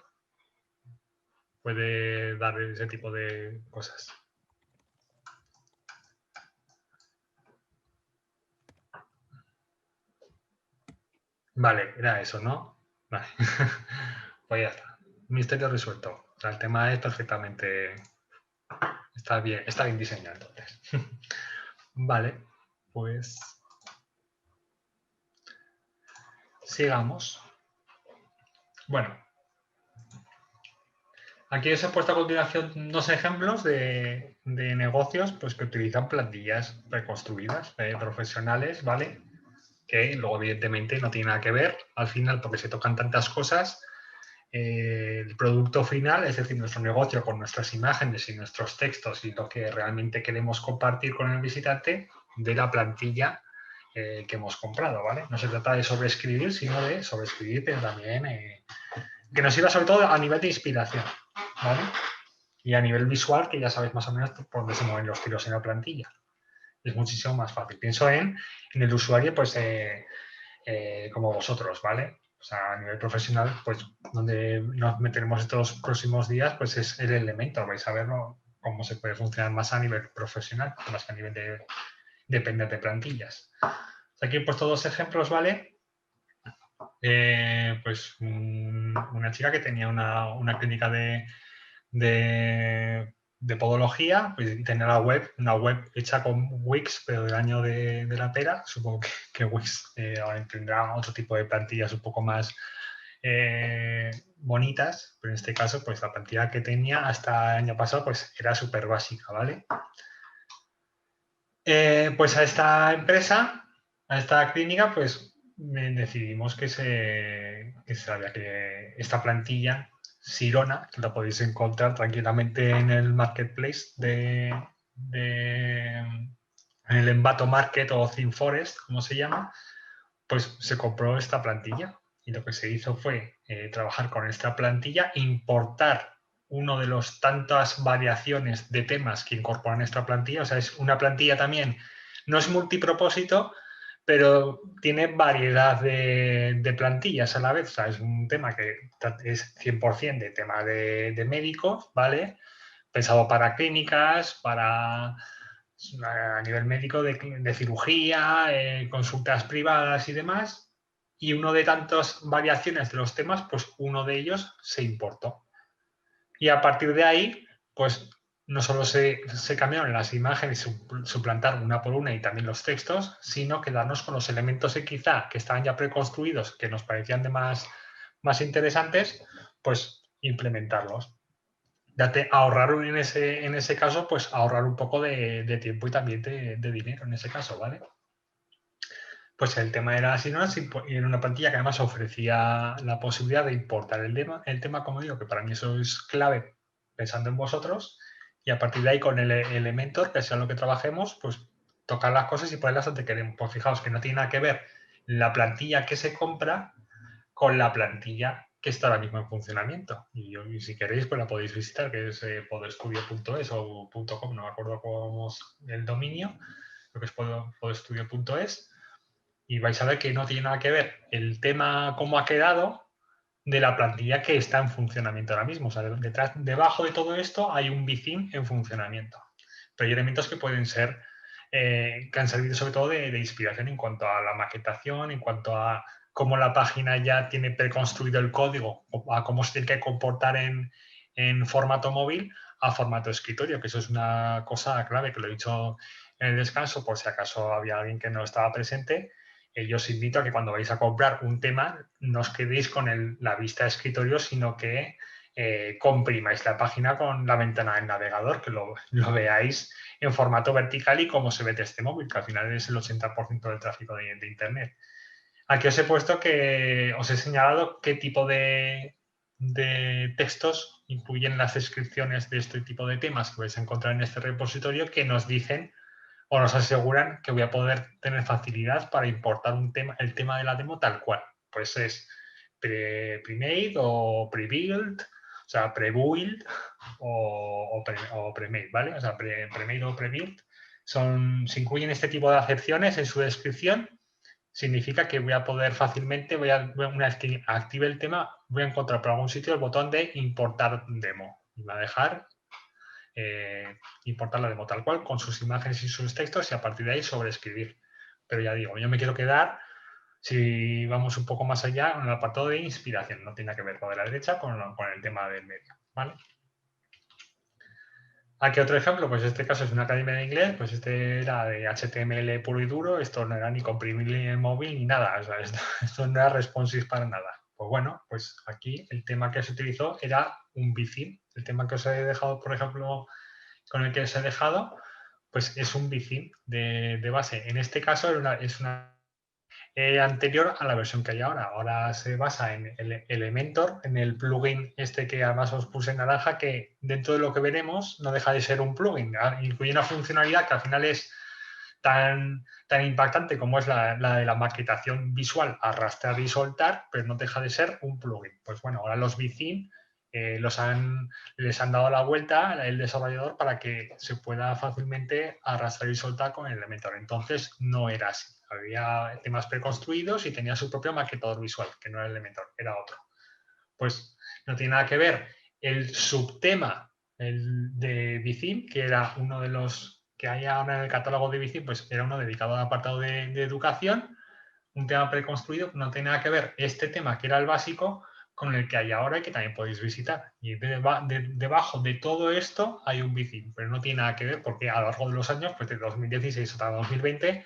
puede dar ese tipo de cosas. Vale, era eso, ¿no? Vale. Pues ya está. Misterio resuelto. O sea, el tema es perfectamente... Está bien diseñado entonces. Vale, pues sigamos. Bueno, aquí os he puesto a continuación dos ejemplos de negocios pues, que utilizan plantillas preconstruidas, profesionales, ¿vale? Que luego evidentemente no tiene nada que ver al final porque se tocan tantas cosas. El producto final, es decir, nuestro negocio con nuestras imágenes y nuestros textos y lo que realmente queremos compartir con el visitante de la plantilla que hemos comprado, ¿vale? No se trata de sobreescribir, sino de sobreescribir, pero también que nos sirva sobre todo a nivel de inspiración, ¿vale? Y a nivel visual, que ya sabéis más o menos por dónde se mueven los tiros en la plantilla. Es muchísimo más fácil. Pienso en el usuario, pues, como vosotros, ¿vale? O sea, a nivel profesional, pues, donde nos meteremos estos próximos días, pues es el Elementor. Vais a ver cómo se puede funcionar más a nivel profesional, más que a nivel de depender de plantillas. Aquí he puesto dos ejemplos, ¿vale? Pues una chica que tenía una clínica de podología, pues, y tenía una web hecha con Wix, pero del año de la pera. Supongo que Wix ahora tendrá otro tipo de plantillas un poco más bonitas, pero en este caso, pues la plantilla que tenía hasta el año pasado, pues era súper básica, ¿vale? Pues a esta empresa, a esta clínica, pues decidimos que esta plantilla Sirona, que la podéis encontrar tranquilamente en el marketplace en el Envato Market o ThemeForest, como se llama, pues se compró esta plantilla y lo que se hizo fue trabajar con esta plantilla, importar uno de los tantas variaciones de temas que incorporan esta plantilla. O sea, es una plantilla también, no es multipropósito, pero tiene variedad de plantillas a la vez. O sea, es un tema que es 100% de tema de médicos, ¿vale? Pensado para clínicas, para a nivel médico de cirugía, consultas privadas y demás. Y uno de tantas variaciones de los temas, pues uno de ellos se importó. Y a partir de ahí, pues no solo se cambiaron las imágenes, suplantar una por una y también los textos, sino quedarnos con los elementos que estaban ya preconstruidos, que nos parecían de más interesantes, pues implementarlos. Ahorrar en ese caso, pues ahorrar un poco de tiempo y también de dinero en ese caso, ¿vale? Pues el tema era así, ¿no? Y en una plantilla que además ofrecía la posibilidad de importar el tema, como digo, que para mí eso es clave pensando en vosotros, y a partir de ahí con el Elementor, que sea lo que trabajemos, pues tocar las cosas y ponerlas donde queremos. Pues fijaos que no tiene nada que ver la plantilla que se compra con la plantilla que está ahora mismo en funcionamiento. Y si queréis, pues la podéis visitar, que es podestudio.es o .com, no me acuerdo cómo es el dominio, creo que es podestudio.es. Y vais a ver que no tiene nada que ver el tema cómo ha quedado de la plantilla que está en funcionamiento ahora mismo. O sea, debajo de todo esto hay un BICIM en funcionamiento. Pero hay elementos que pueden ser, que han servido sobre todo de inspiración en cuanto a la maquetación, en cuanto a cómo la página ya tiene preconstruido el código, a cómo se tiene que comportar en formato móvil a formato escritorio, que eso es una cosa clave que lo he dicho en el descanso, por si acaso había alguien que no estaba presente. Yo os invito a que cuando vais a comprar un tema no os quedéis con la vista de escritorio, sino que comprimáis la página con la ventana del navegador, que lo veáis en formato vertical y cómo se ve desde móvil, que al final es el 80% del tráfico de Internet. Aquí os he puesto os he señalado qué tipo de textos incluyen las descripciones de este tipo de temas que vais a encontrar en este repositorio, que nos dicen o nos aseguran que voy a poder tener facilidad para importar el tema de la demo tal cual. Pues es pre-made o pre-build, o sea, pre-build o pre-made, ¿vale? O sea, pre-made o pre-build. Si incluyen este tipo de acepciones en su descripción, significa que voy a poder fácilmente, una vez que active el tema, voy a encontrar por algún sitio el botón de importar demo. Y me va a dejar importar la demo tal cual, con sus imágenes y sus textos, y a partir de ahí sobreescribir. Pero ya digo, yo me quiero quedar, Si vamos un poco más allá, en el apartado de inspiración, no tiene que ver lo de la derecha con el tema del medio, ¿vale? Aquí otro ejemplo, pues este caso es una academia de inglés, pues este era de HTML puro y duro, esto no era ni comprimible en móvil ni nada, o sea, esto no era responsive para nada. Pues bueno, pues aquí el tema que se utilizó era un bitheme. El tema que os he dejado, por ejemplo, con el que os he dejado, pues es un bitheme de base. En este caso es una anterior a la versión que hay ahora. Ahora se basa en el Elementor, en el plugin este que además os puse en naranja, que dentro de lo que veremos no deja de ser un plugin. Incluye una funcionalidad que al final es tan impactante como es la de la maquetación visual, arrastrar y soltar, pero no deja de ser un plugin. Pues bueno, ahora los bitheme les han dado la vuelta el desarrollador para que se pueda fácilmente arrastrar y soltar con el Elementor. Entonces no era así. Había temas preconstruidos y tenía su propio maquetador visual, que no era el Elementor, era otro. Pues no tiene nada que ver. El subtema de bitheme, que era uno de los que hay ahora en el catálogo de bitheme, pues era uno dedicado al apartado de educación, un tema preconstruido, no tiene nada que ver este tema, que era el básico, con el que hay ahora y que también podéis visitar. Y debajo de todo esto hay un bitheme, pero no tiene nada que ver porque a lo largo de los años, pues de 2016 hasta 2020,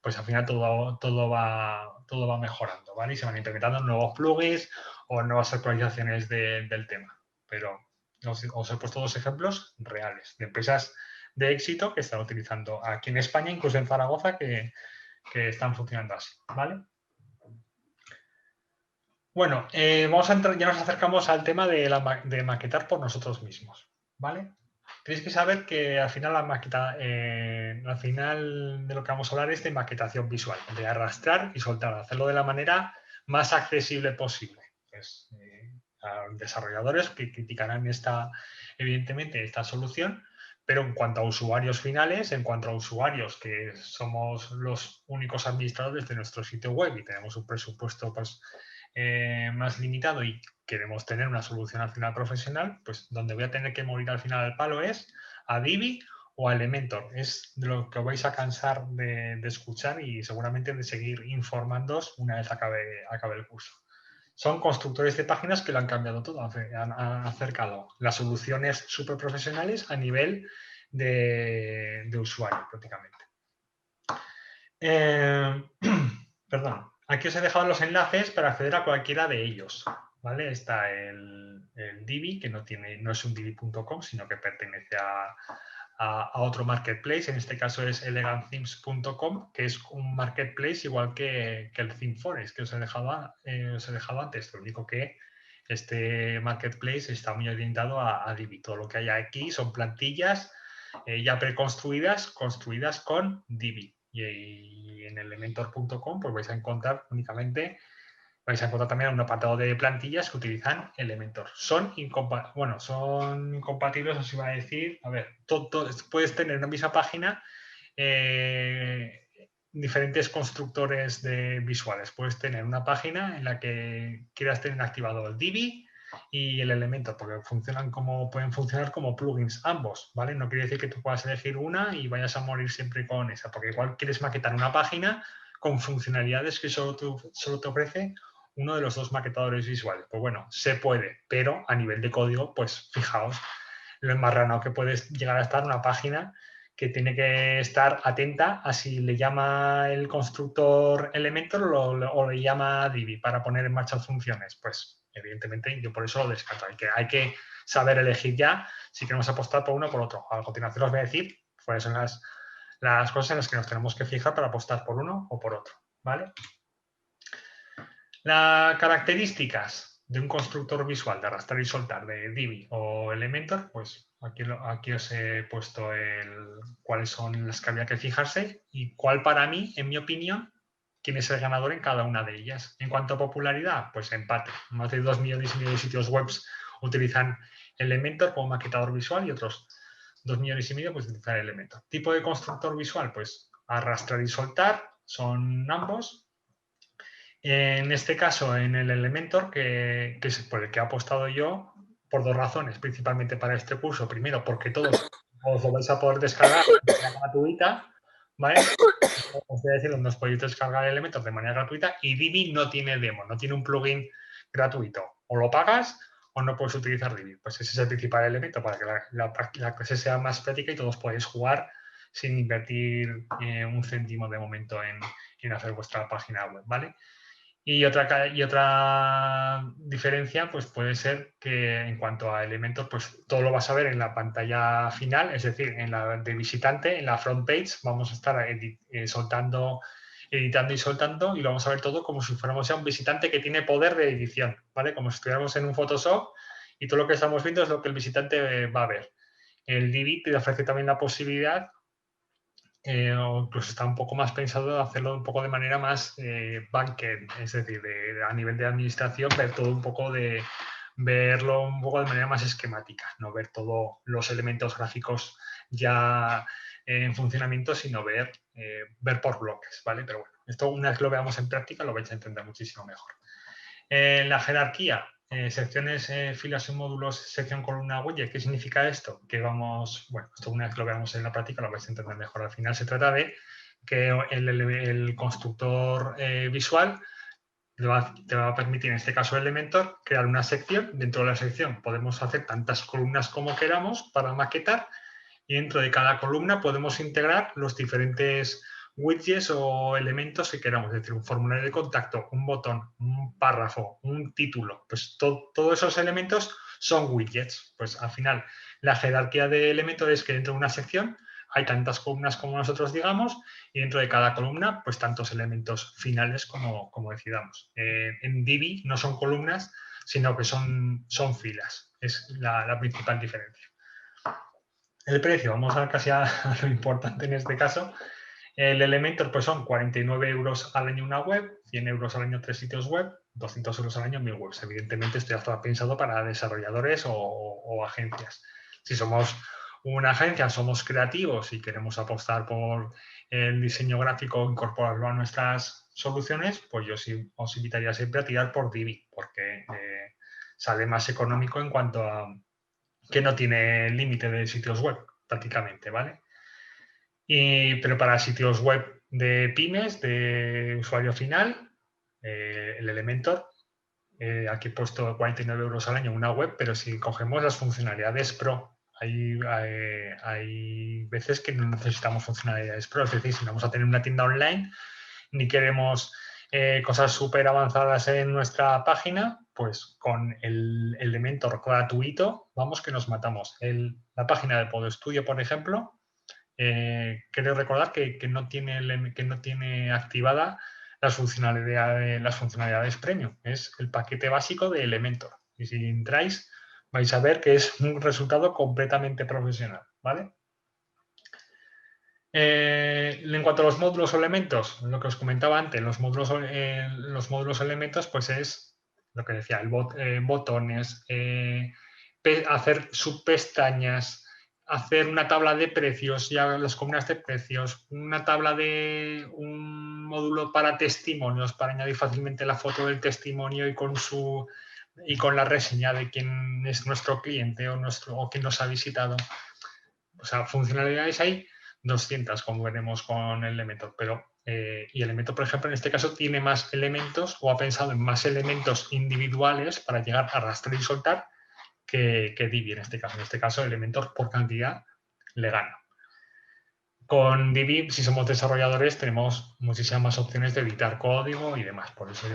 pues al final todo va mejorando, ¿vale? Y se van implementando nuevos plugins o nuevas actualizaciones del tema. Pero os he puesto dos ejemplos reales de empresas de éxito que están utilizando aquí en España, incluso en Zaragoza, que están funcionando así, ¿vale? Bueno, vamos a entrar, ya nos acercamos al tema de maquetar por nosotros mismos, ¿vale? Tenéis que saber que al final al final de lo que vamos a hablar es de maquetación visual, de arrastrar y soltar, hacerlo de la manera más accesible posible. Pues, a desarrolladores que criticarán evidentemente esta solución, pero en cuanto a usuarios finales, en cuanto a usuarios que somos los únicos administradores de nuestro sitio web y tenemos un presupuesto pues, más limitado y queremos tener una solución al final profesional, pues donde voy a tener que morir al final del palo es a Divi o a Elementor. Es de lo que os vais a cansar de escuchar y seguramente de seguir informándoos una vez acabe el curso. Son constructores de páginas que lo han cambiado todo, han acercado las soluciones súper profesionales a nivel de usuario prácticamente. Perdón. Aquí os he dejado los enlaces para acceder a cualquiera de ellos, ¿vale? Está el Divi, que no es un divi.com, sino que pertenece a otro marketplace, en este caso es elegantthemes.com, que es un marketplace igual que el ThemeForest, que os he dejado antes. Lo único que este marketplace está muy orientado a Divi. Todo lo que hay aquí son plantillas ya preconstruidas, construidas con Divi. Y en elementor.com pues vais a encontrar también un apartado de plantillas que utilizan Elementor. Son incompatibles, os iba a decir, a ver, puedes tener en una misma página diferentes constructores visuales. Puedes tener una página en la que quieras tener activado el Divi y el Elementor, porque pueden funcionar como plugins ambos, ¿vale? No quiere decir que tú puedas elegir una y vayas a morir siempre con esa, porque igual quieres maquetar una página con funcionalidades que solo te ofrece uno de los dos maquetadores visuales. Pues bueno, se puede, pero a nivel de código, pues fijaos lo enmarranado que puedes llegar a estar una página que tiene que estar atenta a si le llama el constructor Elementor o le llama Divi para poner en marcha funciones. Pues evidentemente yo por eso lo descarto. Hay que saber elegir ya si queremos apostar por uno o por otro. A continuación os voy a decir cuáles son las cosas en las que nos tenemos que fijar para apostar por uno o por otro, ¿vale? Las características de un constructor visual de arrastrar y soltar de Divi o Elementor, pues aquí os he puesto cuáles son las que había que fijarse y cuál para mí, en mi opinión, quién es el ganador en cada una de ellas. En cuanto a popularidad, pues empate. Más de 2,5 millones de sitios web utilizan Elementor como maquetador visual y otros 2,5 millones pues utilizan Elementor. Tipo de constructor visual, pues arrastrar y soltar, son ambos. En este caso, en el Elementor, que es por el que he apostado yo, por dos razones, principalmente para este curso. Primero, porque todos os lo vais a poder descargar de manera gratuita, ¿vale? Os voy a decir dónde os podéis descargar Elementor de manera gratuita, y Divi no tiene demo, no tiene un plugin gratuito. O lo pagas o no puedes utilizar Divi. Pues ese es el principal elemento para que la clase sea más práctica y todos podáis jugar sin invertir un céntimo de momento en hacer vuestra página web, ¿vale? Y otra diferencia pues puede ser que en cuanto a Elementor, pues todo lo vas a ver en la pantalla final, es decir, en la de visitante, en la front page, vamos a estar editando y soltando, y lo vamos a ver todo como si fuéramos ya un visitante que tiene poder de edición, ¿vale? Como si estuviéramos en un Photoshop y todo lo que estamos viendo es lo que el visitante va a ver. El Divi te ofrece también la posibilidad, o incluso está un poco más pensado de hacerlo un poco de manera más backend, es decir, a nivel de administración, verlo un poco de manera más esquemática, no ver todos los elementos gráficos ya en funcionamiento, sino ver por bloques, ¿vale? Pero bueno, esto una vez lo veamos en práctica lo vais a entender muchísimo mejor. La jerarquía, secciones, filas y módulos, sección, columna, widget. ¿Qué significa esto? Que esto una vez lo veamos en la práctica lo vais a entender mejor. Al final se trata de que el constructor visual te va a permitir, en este caso Elementor, crear una sección. Dentro de la sección podemos hacer tantas columnas como queramos para maquetar, y dentro de cada columna podemos integrar los diferentes widgets o elementos que queramos, es decir, un formulario de contacto, un botón, un párrafo, un título. Pues todos esos elementos son widgets. Pues al final la jerarquía de elementos es que dentro de una sección hay tantas columnas como nosotros digamos, y dentro de cada columna pues tantos elementos finales como decidamos. En Divi no son columnas, sino que son filas. Es la principal diferencia. El precio, vamos a ver casi a lo importante en este caso. El Elementor pues son 49 euros al año una web, 100 euros al año 3 sitios web, 200 euros al año 1000 webs. Evidentemente esto ya está pensado para desarrolladores o agencias. Si somos una agencia, somos creativos y queremos apostar por el diseño gráfico, incorporarlo a nuestras soluciones, pues yo sí os invitaría siempre a tirar por Divi, porque sale más económico en cuanto a que no tiene límite de sitios web prácticamente, ¿vale? Pero para sitios web de pymes, de usuario final, el Elementor, aquí he puesto 49 euros al año una web, pero si cogemos las funcionalidades Pro, hay veces que no necesitamos funcionalidades Pro, es decir, si vamos a tener una tienda online, ni queremos cosas súper avanzadas en nuestra página, pues con el Elementor gratuito, vamos que nos matamos. La página de PodStudio, por ejemplo, quiero recordar que no tiene activada las funcionalidades premium. Es el paquete básico de Elementor. Y si entráis, vais a ver que es un resultado completamente profesional, ¿vale? En cuanto a los módulos o elementos, lo que os comentaba antes, los módulos o elementos, pues es lo que decía, botones, hacer subpestañas, hacer una tabla de precios, ya las columnas de precios, una tabla de un módulo para testimonios, para añadir fácilmente la foto del testimonio y con la reseña de quién es nuestro cliente o quién nos ha visitado. O sea, funcionalidades hay 200, como veremos con Elementor, y Elementor, por ejemplo, en este caso tiene más elementos o ha pensado en más elementos individuales para llegar a arrastrar y soltar que Divi en este caso. En este caso, Elementor por cantidad le gana. Con Divi, si somos desarrolladores, tenemos muchísimas más opciones de editar código y demás. Por eso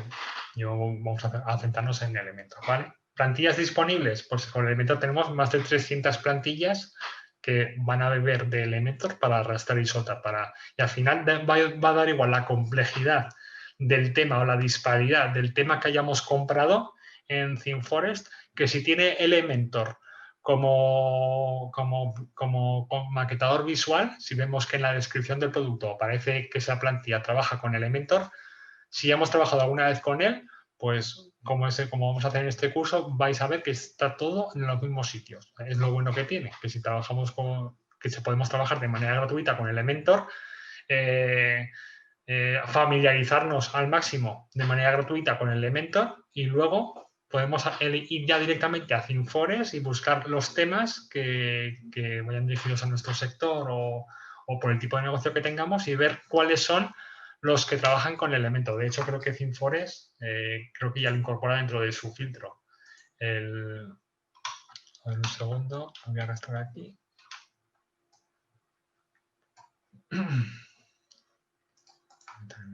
vamos a centrarnos en Elementor, ¿vale? ¿Plantillas disponibles? Pues con Elementor tenemos más de 300 plantillas que van a beber de Elementor para arrastrar y soltar. Y al final va a dar igual la complejidad del tema o la disparidad del tema que hayamos comprado en ThemeForest, que si tiene Elementor como maquetador visual, si vemos que en la descripción del producto aparece que esa plantilla trabaja con Elementor, si hemos trabajado alguna vez con él, pues como vamos a hacer en este curso, vais a ver que está todo en los mismos sitios. Es lo bueno que tiene, que si trabajamos podemos trabajar de manera gratuita con Elementor, familiarizarnos al máximo de manera gratuita con Elementor y luego podemos ir ya directamente a ThemeForest y buscar los temas que vayan dirigidos a nuestro sector o o por el tipo de negocio que tengamos y ver cuáles son los que trabajan con el elemento. De hecho, creo que ThemeForest creo que ya lo incorpora dentro de su filtro. A ver, un segundo, voy a arrastrar aquí.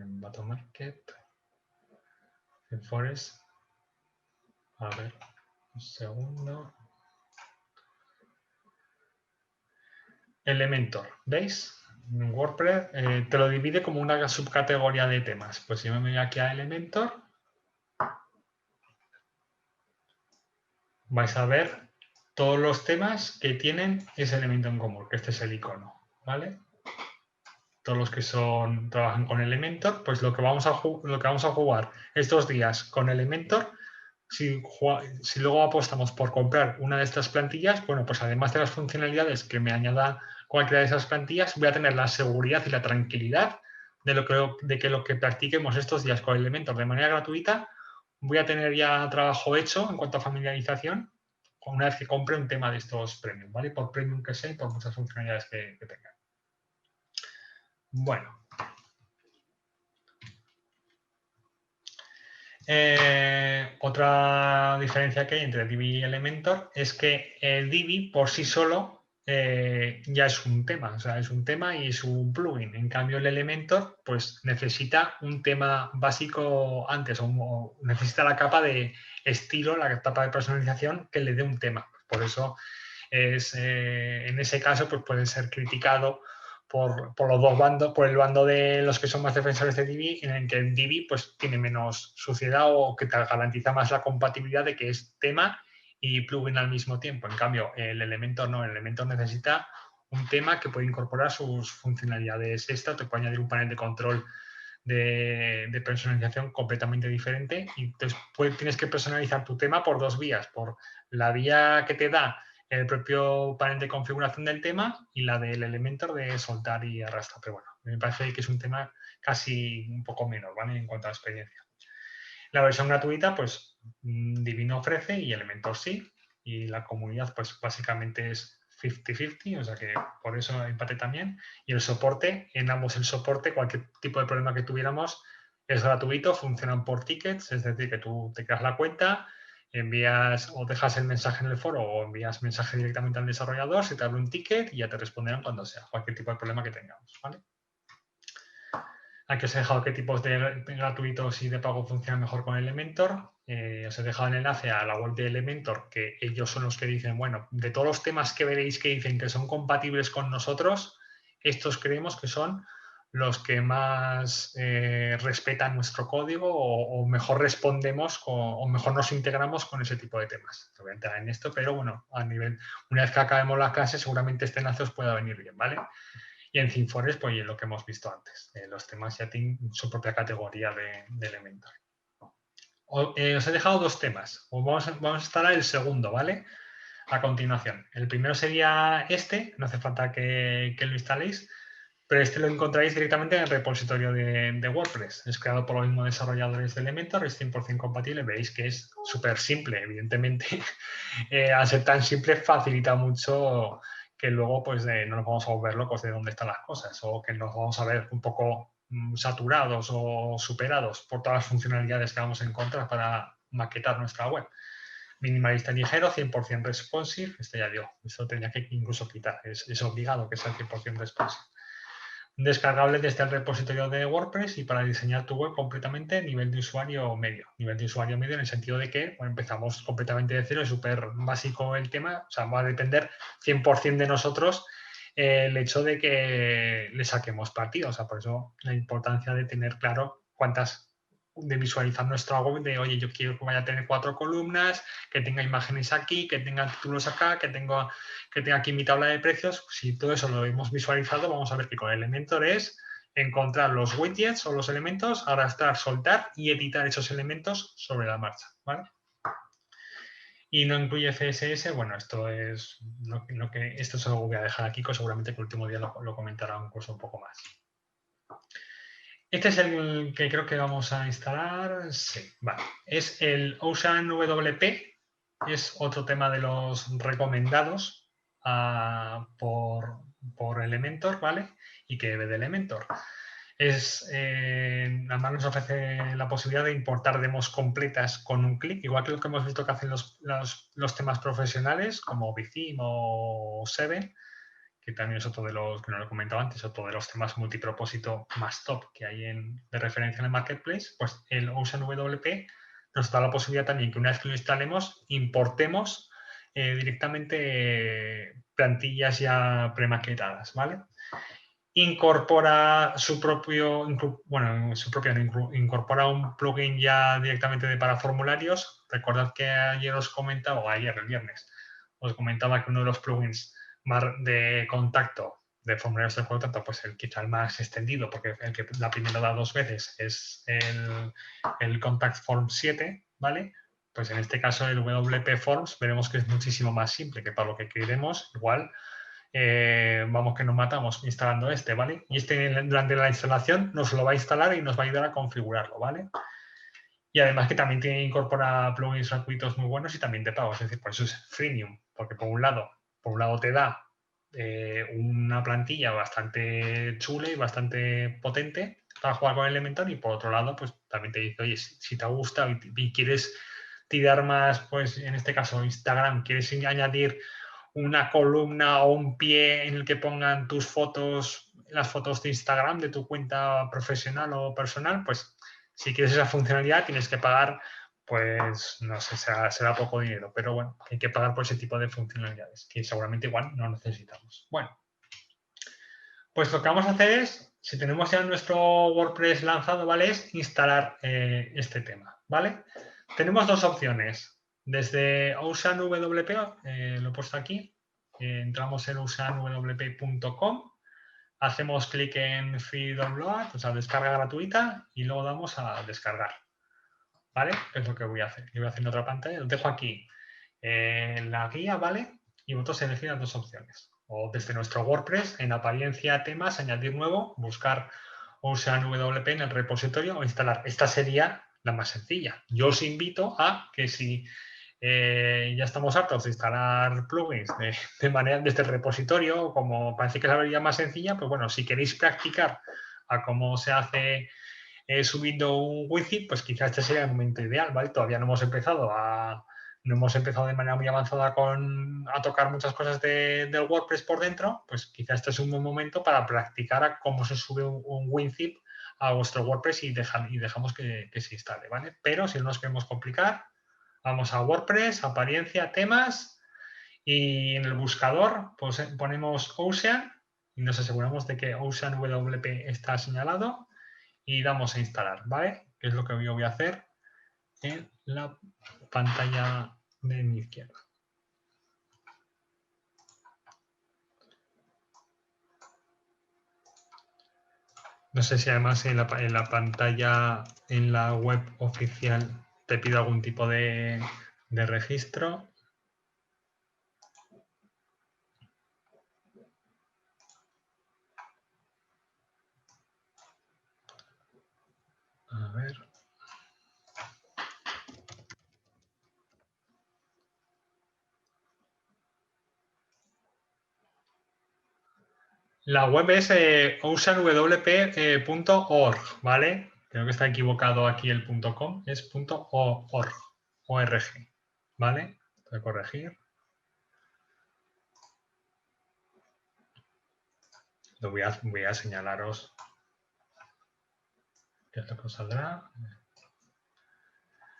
En Bottom Market, ThemeForest. A ver, un segundo. Elementor, ¿veis? En WordPress te lo divide como una subcategoría de temas. Pues si me voy aquí a Elementor, vais a ver todos los temas que tienen ese elemento en común, que este es el icono, ¿vale? Todos los que trabajan con Elementor, pues lo que vamos a jugar estos días con Elementor, si luego apostamos por comprar una de estas plantillas, bueno, pues además de las funcionalidades que me añada cualquiera de esas plantillas, voy a tener la seguridad y la tranquilidad de que lo que practiquemos estos días con Elementor de manera gratuita, voy a tener ya trabajo hecho en cuanto a familiarización una vez que compre un tema de estos premium, ¿vale? Por premium que sea y por muchas funcionalidades que tenga. Bueno. Otra diferencia que hay entre Divi y Elementor es que el Divi por sí solo ya es un tema, o sea, es un tema y es un plugin. En cambio, el Elementor pues necesita un tema básico antes o necesita la capa de estilo, la capa de personalización que le dé un tema. Por eso en ese caso pues puede ser criticado por los dos bandos, por el bando de los que son más defensores de Divi, en el que el Divi pues, tiene menos suciedad o que te garantiza más la compatibilidad de que es tema y plugin al mismo tiempo. En cambio, el Elementor no, el Elementor necesita un tema que puede incorporar sus funcionalidades extra, te puede añadir un panel de control de personalización completamente diferente y entonces tienes que personalizar tu tema por dos vías, por la vía que te da el propio panel de configuración del tema y la del Elementor de soltar y arrastrar. Pero bueno, me parece que es un tema casi un poco menor, ¿vale? En cuanto a experiencia. La versión gratuita, pues Divi no ofrece y Elementor sí. Y la comunidad, pues básicamente es 50-50, o sea que por eso empate también. Y el soporte, en ambos el soporte, cualquier tipo de problema que tuviéramos es gratuito, funcionan por tickets, es decir, que tú te creas la cuenta, envías o dejas el mensaje en el foro o envías mensaje directamente al desarrollador, se te abre un ticket y ya te responderán cuando sea, cualquier tipo de problema que tengamos, ¿vale? Aquí os he dejado qué tipos de gratuitos y de pago funcionan mejor con Elementor. Os he dejado el enlace a la web de Elementor, que ellos son los que dicen, bueno, de todos los temas que veréis que dicen que son compatibles con nosotros, estos creemos que son los que más respetan nuestro código o mejor respondemos o mejor nos integramos con ese tipo de temas. No voy a entrar en esto, pero bueno, una vez que acabemos la clase, seguramente este enlace os pueda venir bien, ¿vale? Y en ThemeForest, pues lo que hemos visto antes, los temas ya tienen su propia categoría de Elementor. Os he dejado dos temas, vamos a instalar el segundo, ¿vale? A continuación. El primero sería este, no hace falta que lo instaléis, pero este lo encontraréis directamente en el repositorio de WordPress. Es creado por los mismos desarrolladores de Elementor, es 100% compatible, veis que es súper simple, evidentemente. Al ser tan simple facilita mucho que luego pues no nos vamos a volver locos de dónde están las cosas o que nos vamos a ver un poco saturados o superados por todas las funcionalidades que vamos a encontrar para maquetar nuestra web. Minimalista ligero, 100% responsive, este ya dio, esto tendría que incluso quitar, es obligado que sea 100% responsive. Descargable desde el repositorio de WordPress y para diseñar tu web completamente nivel de usuario medio. Nivel de usuario medio en el sentido de que bueno, empezamos completamente de cero, es súper básico el tema, o sea, va a depender 100% de nosotros el hecho de que le saquemos partido. O sea, por eso la importancia de tener claro de visualizar nuestra web, de oye, yo quiero que vaya a tener 4 columnas, que tenga imágenes aquí, que tenga títulos acá, que tenga aquí mi tabla de precios. Si todo eso lo hemos visualizado, vamos a ver que con Elementor es encontrar los widgets o los elementos, arrastrar, soltar y editar esos elementos sobre la marcha, ¿vale? Y no incluye CSS, bueno, esto es esto se lo voy a dejar aquí, que seguramente que el último día lo comentará un curso un poco más. Este es el que creo que vamos a instalar. Sí, vale. Es el Ocean WP. Es otro tema de los recomendados. por Elementor, ¿vale? Y que bebe de Elementor. Además nos ofrece la posibilidad de importar demos completas con un clic, igual que lo que hemos visto que hacen los temas profesionales como Bithim o Seven, que también es otro de los que no lo he comentado antes, otro de los temas multipropósito más top que hay de referencia en el marketplace. Pues el OceanWP nos da la posibilidad también que una vez que lo instalemos, importemos directamente plantillas ya premaquetadas, ¿vale? Incorpora incorpora un plugin ya directamente para formularios. Recordad que ayer os comentaba, o ayer, el viernes, os comentaba que uno de los plugins de contacto de formularios de contacto, pues quizá el más extendido, porque el que la primera da 2 veces es el Contact Form 7, ¿vale? Pues en este caso el WP Forms veremos que es muchísimo más simple, que para lo que queremos, igual vamos que nos matamos instalando ¿vale? Y durante la instalación nos lo va a instalar y nos va a ayudar a configurarlo, ¿vale? Y además que también incorpora plugins gratuitos muy buenos y también de pago, es decir, por eso es freemium, porque por un lado te da una plantilla bastante chula y bastante potente para jugar con Elementor, y por otro lado, pues también te dice, oye, si te gusta y quieres tirar más, pues en este caso Instagram, quieres añadir una columna o un pie en el que pongan tus fotos, las fotos de Instagram de tu cuenta profesional o personal, pues si quieres esa funcionalidad tienes que pagar, pues no sé, será poco dinero, pero bueno, hay que pagar por ese tipo de funcionalidades, que seguramente igual no necesitamos. Bueno, pues lo que vamos a hacer es, si tenemos ya nuestro WordPress lanzado, ¿vale? Es instalar este tema, ¿vale? Tenemos dos opciones. Desde OceanWP, lo he puesto aquí, entramos en oceanwp.com, hacemos clic en Free Download, o sea, descarga gratuita, y luego damos a descargar, ¿vale? Es lo que voy a hacer. Yo voy a hacer en otra pantalla, os dejo aquí la guía, ¿vale? Y vosotros elegid las dos opciones. O desde nuestro WordPress, en apariencia, temas, añadir nuevo, buscar OceanWP en el repositorio o instalar. Esta sería la más sencilla. Yo os invito a que si ya estamos hartos de instalar plugins de manera desde el repositorio, como parece que es la vería más sencilla, pues bueno, si queréis practicar a cómo se hace subiendo un widget, pues quizás este sería el momento ideal, ¿vale? Todavía no hemos empezado de manera muy avanzada a tocar muchas cosas del WordPress por dentro, pues quizás este es un buen momento para practicar a cómo se sube un WinZip a vuestro WordPress y dejamos que se instale, ¿vale? Pero si no nos queremos complicar, vamos a WordPress, apariencia, temas, y en el buscador pues, ponemos Ocean y nos aseguramos de que OceanWP está señalado y damos a instalar, ¿vale? Que es lo que yo voy a hacer en la pantalla de mi izquierda. No sé si además en la pantalla, en la web oficial, te pido algún tipo de registro. A ver. La web es oceanwp.org, ¿vale? Creo que está equivocado aquí el .com, es .org, ¿vale? Voy a corregir. Voy a señalaros qué es lo que os saldrá.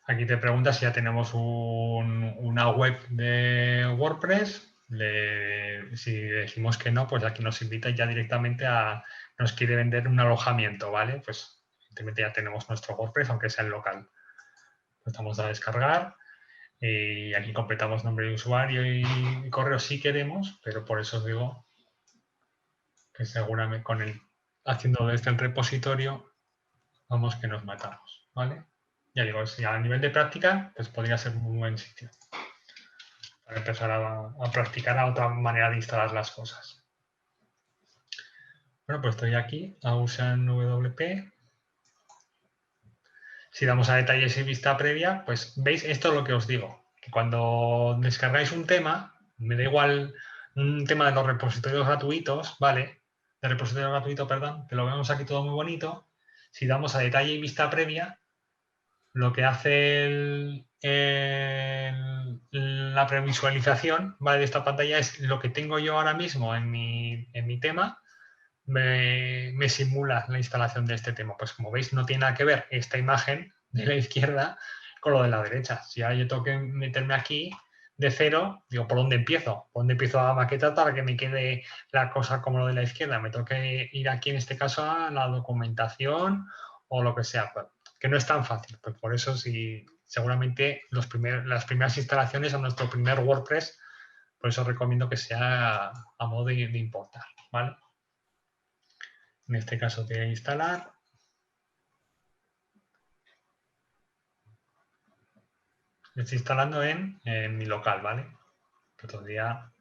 Aquí te pregunta si ya tenemos una web de WordPress. Si decimos que no, pues aquí nos invita ya directamente nos quiere vender un alojamiento, ¿vale? Pues evidentemente ya tenemos nuestro WordPress, aunque sea el local. Pues damos a descargar y aquí completamos nombre de usuario y correo si queremos, pero por eso os digo que seguramente haciendo desde el repositorio, vamos que nos matamos, ¿vale? Ya digo, si a nivel de práctica, pues podría ser un buen sitio para empezar a practicar a otra manera de instalar las cosas. Bueno, pues estoy aquí, a OceanWP. Si damos a detalles y vista previa, pues veis, esto es lo que os digo, que cuando descargáis un tema, me da igual un tema de los repositorios gratuitos, ¿vale? De repositorio gratuito, perdón, que lo vemos aquí todo muy bonito. Si damos a detalle y vista previa, lo que hace la previsualización, ¿vale? De esta pantalla es lo que tengo yo ahora mismo en mi tema, me simula la instalación de este tema. Pues como veis, no tiene nada que ver esta imagen de la izquierda con lo de la derecha. Si ahora yo tengo que meterme aquí de cero, digo, ¿por dónde empiezo? ¿Por dónde empiezo a maquetar para que me quede la cosa como lo de la izquierda? Me tengo que ir aquí, en este caso, a la documentación o lo que sea, pues, que no es tan fácil. Pues por eso, si seguramente las primeras instalaciones a nuestro primer WordPress, por eso recomiendo que sea a modo de importar, ¿vale? En este caso tiene que instalar. Lo estoy instalando en mi local, ¿vale? Que todavía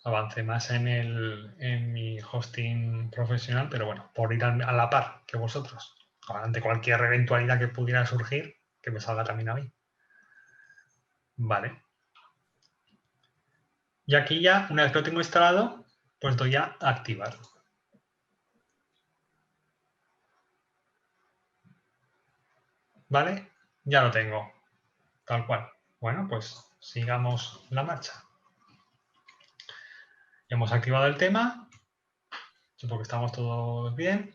avance más en mi hosting profesional, pero bueno, por ir a la par que vosotros. Ante cualquier eventualidad que pudiera surgir, que me salga también a mí. Vale. Y aquí ya, una vez que lo tengo instalado, pues doy a activar. ¿Vale? Ya lo tengo. Tal cual. Bueno, pues sigamos la marcha. Hemos activado el tema. Supongo que estamos todos bien.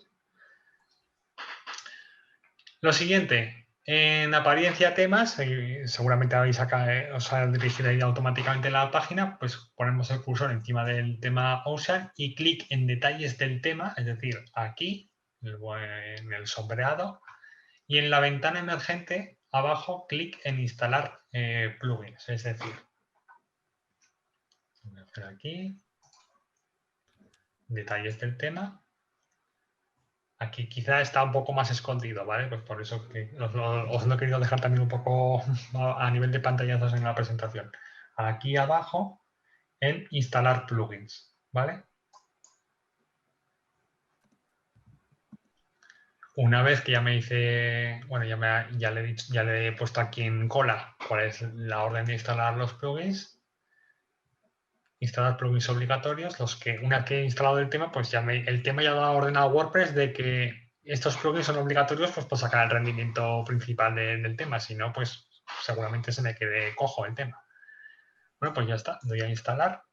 Lo siguiente, en apariencia temas, seguramente os ha dirigido ahí automáticamente la página, pues ponemos el cursor encima del tema Ocean y clic en detalles del tema, es decir, aquí, en el sombreado, y en la ventana emergente, abajo, clic en instalar plugins, es decir, voy a hacer aquí, detalles del tema. Aquí quizá está un poco más escondido, ¿vale? Pues por eso que os lo he querido dejar también un poco a nivel de pantallazos en la presentación. Aquí abajo en instalar plugins, ¿vale? Una vez que ya me dice, bueno, ya le he puesto aquí en cola cuál es la orden de instalar los plugins. Instalar plugins obligatorios, una vez que he instalado el tema, pues el tema ya lo ha ordenado WordPress de que estos plugins son obligatorios pues para sacar el rendimiento principal del tema, si no, pues seguramente se me quede cojo el tema. Bueno, pues ya está, doy a instalar.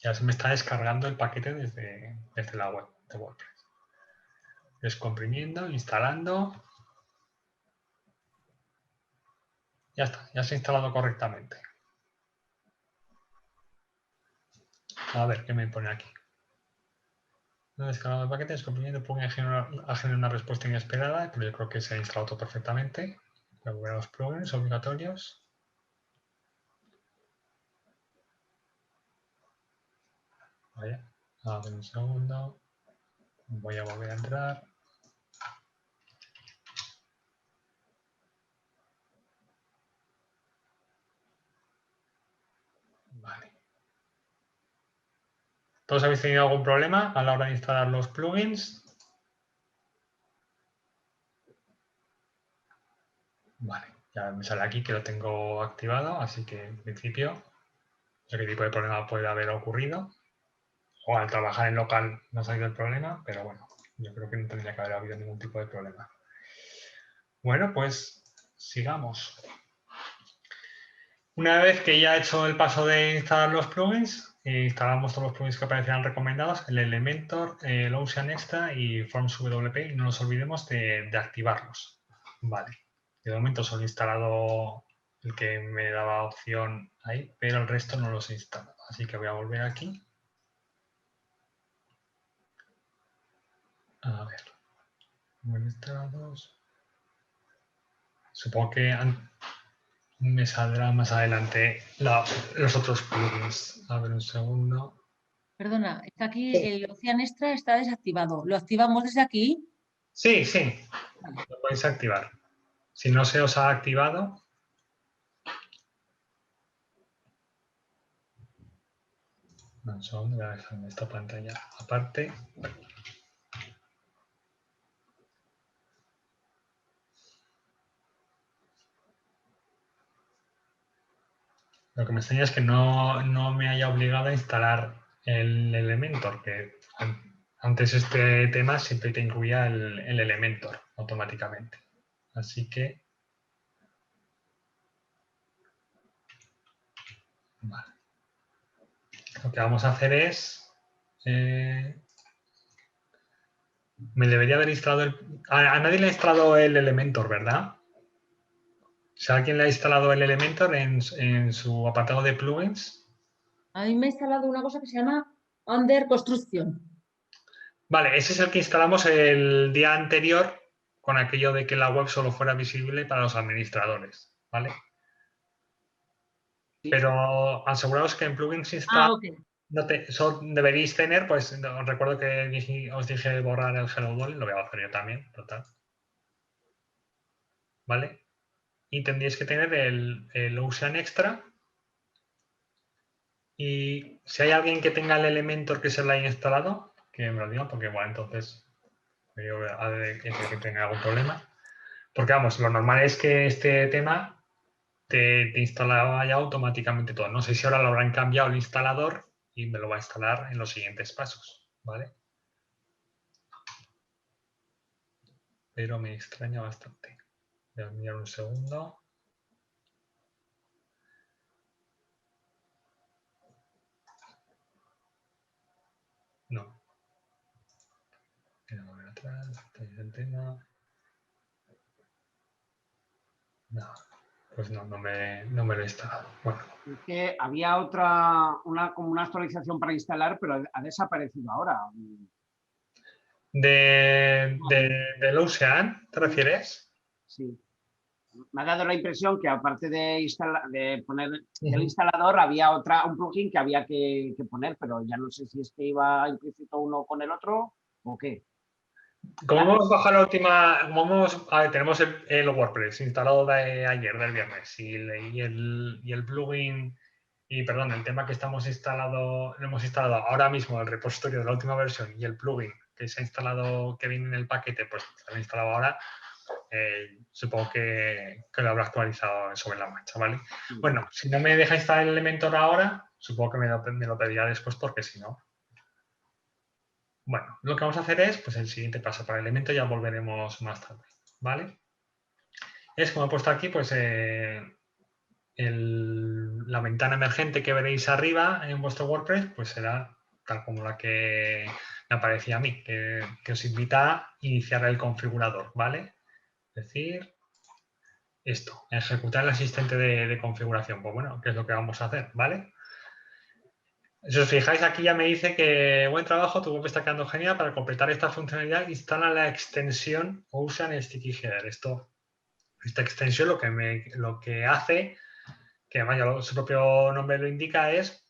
Ya se me está descargando el paquete desde la web de WordPress. Descomprimiendo, instalando. Ya está, ya se ha instalado correctamente. A ver, ¿qué me pone aquí? No he descargado el paquete, descomprimiendo, plugin ha generado una respuesta inesperada, pero yo creo que se ha instalado todo perfectamente. Voy a volver a los plugins obligatorios. Vaya, a ver un segundo. Voy a volver a entrar. Vale. ¿Todos habéis tenido algún problema a la hora de instalar los plugins? Vale, ya me sale aquí que lo tengo activado, así que en principio no sé qué tipo de problema puede haber ocurrido. O al trabajar en local no ha salido el problema, pero bueno, yo creo que no tendría que haber habido ningún tipo de problema. Bueno, pues sigamos. Una vez que ya he hecho el paso de instalar los plugins, instalamos todos los plugins que aparecían recomendados, el Elementor, el Ocean Extra y Forms WP, y no nos olvidemos de activarlos. Vale, de momento solo he instalado el que me daba opción ahí, pero el resto no los he instalado. Así que voy a volver aquí. A ver, administrados. Supongo que me saldrá más adelante los otros plugins. A ver, un segundo. Perdona, está aquí el Ocean Extra está desactivado. ¿Lo activamos desde aquí? Sí, sí, Vale. lo podéis activar. Si no se os ha activado, un segundo, voy a dejar esta pantalla aparte. Lo que me extraña es que no me haya obligado a instalar el Elementor, que antes este tema siempre te incluía el Elementor automáticamente. Así que... Vale. Lo que vamos a hacer es... me debería haber instalado el... A nadie le ha instalado el Elementor, ¿verdad? Si alguien le ha instalado el Elementor en su apartado de plugins. A mí me ha instalado una cosa que se llama Under Construction. Vale, ese es el que instalamos el día anterior con aquello de que la web solo fuera visible para los administradores, ¿vale? Pero aseguraos que en plugins está... Ok. Eso deberíais tener, pues os recuerdo que os dije borrar el Hello World, lo voy a hacer yo también, total. ¿Vale? Y tendríais que tener el Ocean Extra. Y si hay alguien que tenga el Elementor que se lo haya instalado, que me lo digan, porque bueno, entonces yo a ver que tenga algún problema. Porque vamos, lo normal es que este tema te instalaba ya automáticamente todo. No sé si ahora lo habrán cambiado el instalador y me lo va a instalar en los siguientes pasos, ¿vale? Pero me extraña bastante. Voy a mirar un segundo. No. Voy a volver atrás. No, pues no me lo he instalado. Bueno. Es que había como una actualización para instalar, pero ha desaparecido ahora. ¿Del Ocean te refieres? Sí. Me ha dado la impresión que aparte de poner el instalador, había un plugin que había que poner, pero ya no sé si es que iba implícito uno con el otro o qué. Como hemos bajado la última, a ver, tenemos el WordPress instalado de ayer, del viernes, y el plugin, y perdón, el tema que lo hemos instalado ahora mismo, el repositorio de la última versión y el plugin que se ha instalado, que viene en el paquete, pues lo he instalado ahora. Supongo que lo habrá actualizado sobre la marcha, ¿vale? Bueno, si no me deja instalar el Elementor ahora, supongo que me lo pedirá después, porque si no... Bueno, lo que vamos a hacer es, pues el siguiente paso para el Elementor, ya volveremos más tarde, ¿vale? Es como he puesto aquí, pues la ventana emergente que veréis arriba en vuestro WordPress, pues será tal como la que me aparecía a mí, que os invita a iniciar el configurador, ¿vale? Es decir, esto, ejecutar el asistente de configuración. Pues bueno, ¿qué es lo que vamos a hacer? ¿Vale? Si os fijáis, aquí ya me dice que buen trabajo, tu web está quedando genial. Para completar esta funcionalidad, instala la extensión Ocean Sticky Header. Esta extensión lo que hace, que vaya, su propio nombre lo indica, es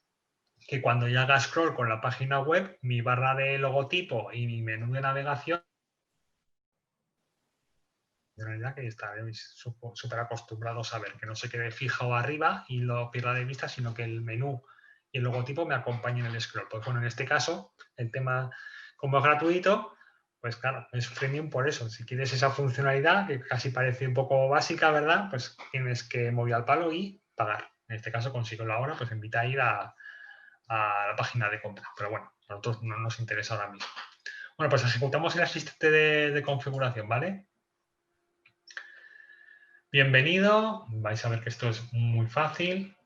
que cuando yo haga scroll con la página web, mi barra de logotipo y mi menú de navegación, de realidad que estaréis súper acostumbrados a ver que no se quede fijado arriba y lo pierda de vista, sino que el menú y el logotipo me acompañen en el scroll. Pues bueno, en este caso, el tema como es gratuito, pues claro, es freemium por eso. Si quieres esa funcionalidad, que casi parece un poco básica, ¿verdad? Pues tienes que mover al palo y pagar. En este caso, consigo la hora, pues me invita a ir a la página de compra. Pero bueno, a nosotros no nos interesa ahora mismo. Bueno, pues ejecutamos el asistente de configuración, ¿vale? Bienvenido, vais a ver que esto es muy fácil.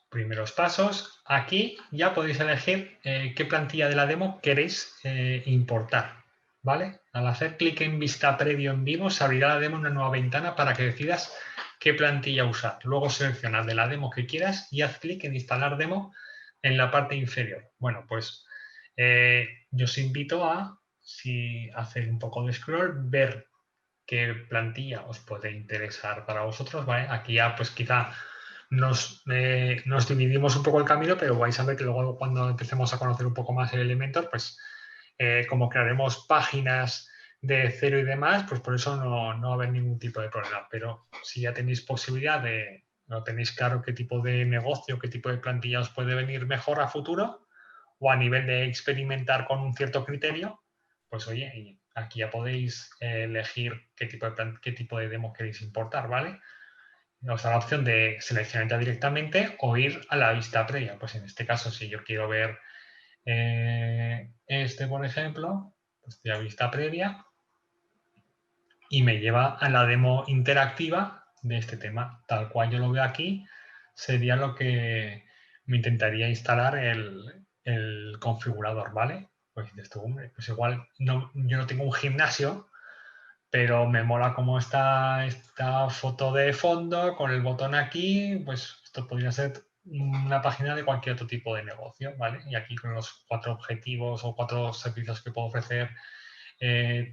Primeros pasos. Aquí ya podéis elegir qué plantilla de la demo queréis importar, ¿vale? Al hacer clic en vista previo en vivo, se abrirá la demo en una nueva ventana para que decidas qué plantilla usar. Luego selecciona de la demo que quieras y haz clic en instalar demo en la parte inferior. Bueno, pues yo os invito a hacer un poco de scroll, ver qué plantilla os puede interesar para vosotros, ¿vale? Aquí ya pues quizá nos dividimos un poco el camino, pero vais a ver que luego cuando empecemos a conocer un poco más el Elementor, pues como crearemos páginas de cero y demás, pues por eso no va a haber ningún tipo de problema. Pero si ya tenéis posibilidad no tenéis claro qué tipo de negocio, qué tipo de plantilla os puede venir mejor a futuro, o a nivel de experimentar con un cierto criterio, pues oye, aquí ya podéis elegir qué tipo de demo queréis importar, ¿vale? os da la opción de seleccionar ya directamente o ir a la vista previa. Pues en este caso, si yo quiero ver este, por ejemplo, pues voy a vista previa y me lleva a la demo interactiva de este tema. Tal cual yo lo veo aquí, sería lo que me intentaría instalar el configurador, ¿vale? Pues dices tú, hombre, pues igual yo no tengo un gimnasio, pero me mola cómo está esta foto de fondo con el botón aquí, pues esto podría ser una página de cualquier otro tipo de negocio, ¿vale? Y aquí con los 4 objetivos o 4 servicios que puedo ofrecer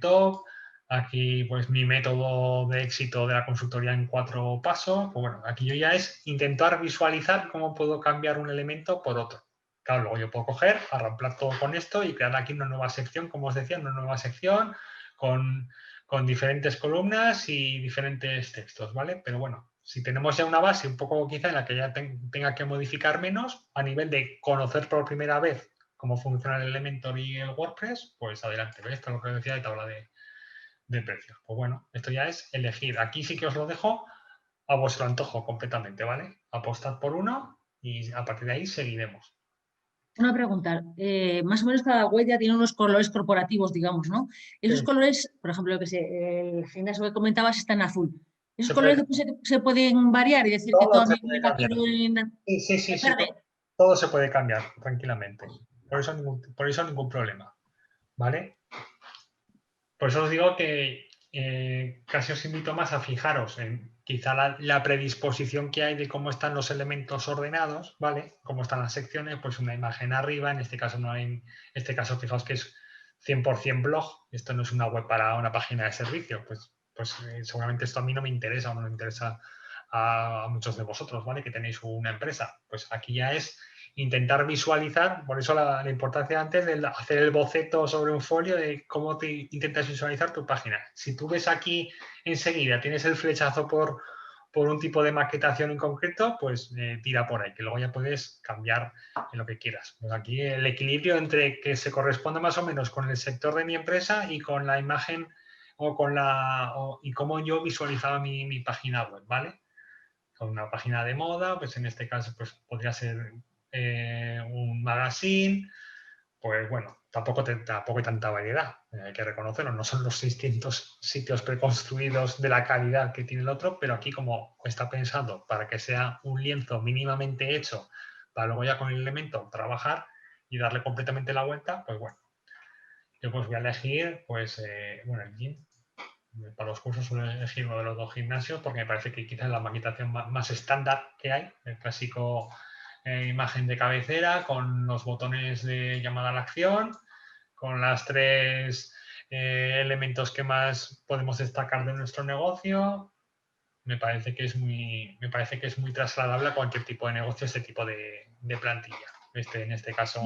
top, aquí pues mi método de éxito de la consultoría en 4 pasos, pues bueno, aquí yo ya es intentar visualizar cómo puedo cambiar un elemento por otro. Claro, luego yo puedo coger, arramplar todo con esto y crear aquí una nueva sección, como os decía, una nueva sección con diferentes columnas y diferentes textos, ¿vale? Pero bueno, si tenemos ya una base un poco quizá en la que ya tenga que modificar menos, a nivel de conocer por primera vez cómo funciona el Elementor y el WordPress, pues adelante. ¿Ves? Esto es lo que os decía de tabla de precios. Pues bueno, esto ya es elegir. Aquí sí que os lo dejo a vuestro antojo completamente, ¿vale? Apostad por uno y a partir de ahí seguiremos. Una pregunta, más o menos cada web ya tiene unos colores corporativos, digamos, ¿no? Esos Sí. colores, por ejemplo, lo que sé, el gimnasio que comentabas está en azul. ¿Esos Se colores puede- después se pueden variar y decir que Todo toda se mi puede web la cambiar. quiero en Sí, verde? todo se puede cambiar tranquilamente. Por eso ningún problema, ¿vale? Por eso os digo que casi os invito más a fijaros en quizá la predisposición que hay de cómo están los elementos ordenados, ¿vale? Cómo están las secciones, pues una imagen arriba, en este caso no hay, en este caso fijaos que es 100% blog, esto no es una web para una página de servicio, pues seguramente esto a mí no me interesa o no me interesa a muchos de vosotros, ¿vale? Que tenéis una empresa, pues aquí ya es intentar visualizar, por eso la importancia antes de hacer el boceto sobre un folio de cómo te intentas visualizar tu página. Si tú ves aquí enseguida, tienes el flechazo por un tipo de maquetación en concreto, pues tira por ahí, que luego ya puedes cambiar en lo que quieras. Pues aquí el equilibrio entre que se corresponda más o menos con el sector de mi empresa y con la imagen o con y cómo yo visualizaba mi página web, ¿vale? Con una página de moda, pues en este caso pues podría ser un magazine, pues bueno, tampoco hay tanta variedad, hay que reconocerlo, no son los 600 sitios preconstruidos de la calidad que tiene el otro, pero aquí como está pensado para que sea un lienzo mínimamente hecho, para luego ya con el elemento trabajar y darle completamente la vuelta, pues bueno, yo pues voy a elegir, pues, bueno, el gym. Para los cursos suelo elegir uno de los 2 gimnasios porque me parece que quizás es la maquetación más estándar que hay, el clásico imagen de cabecera con los botones de llamada a la acción, con las 3 elementos que más podemos destacar de nuestro negocio. Me parece que es muy trasladable a cualquier tipo de negocio este tipo de plantilla. En este caso.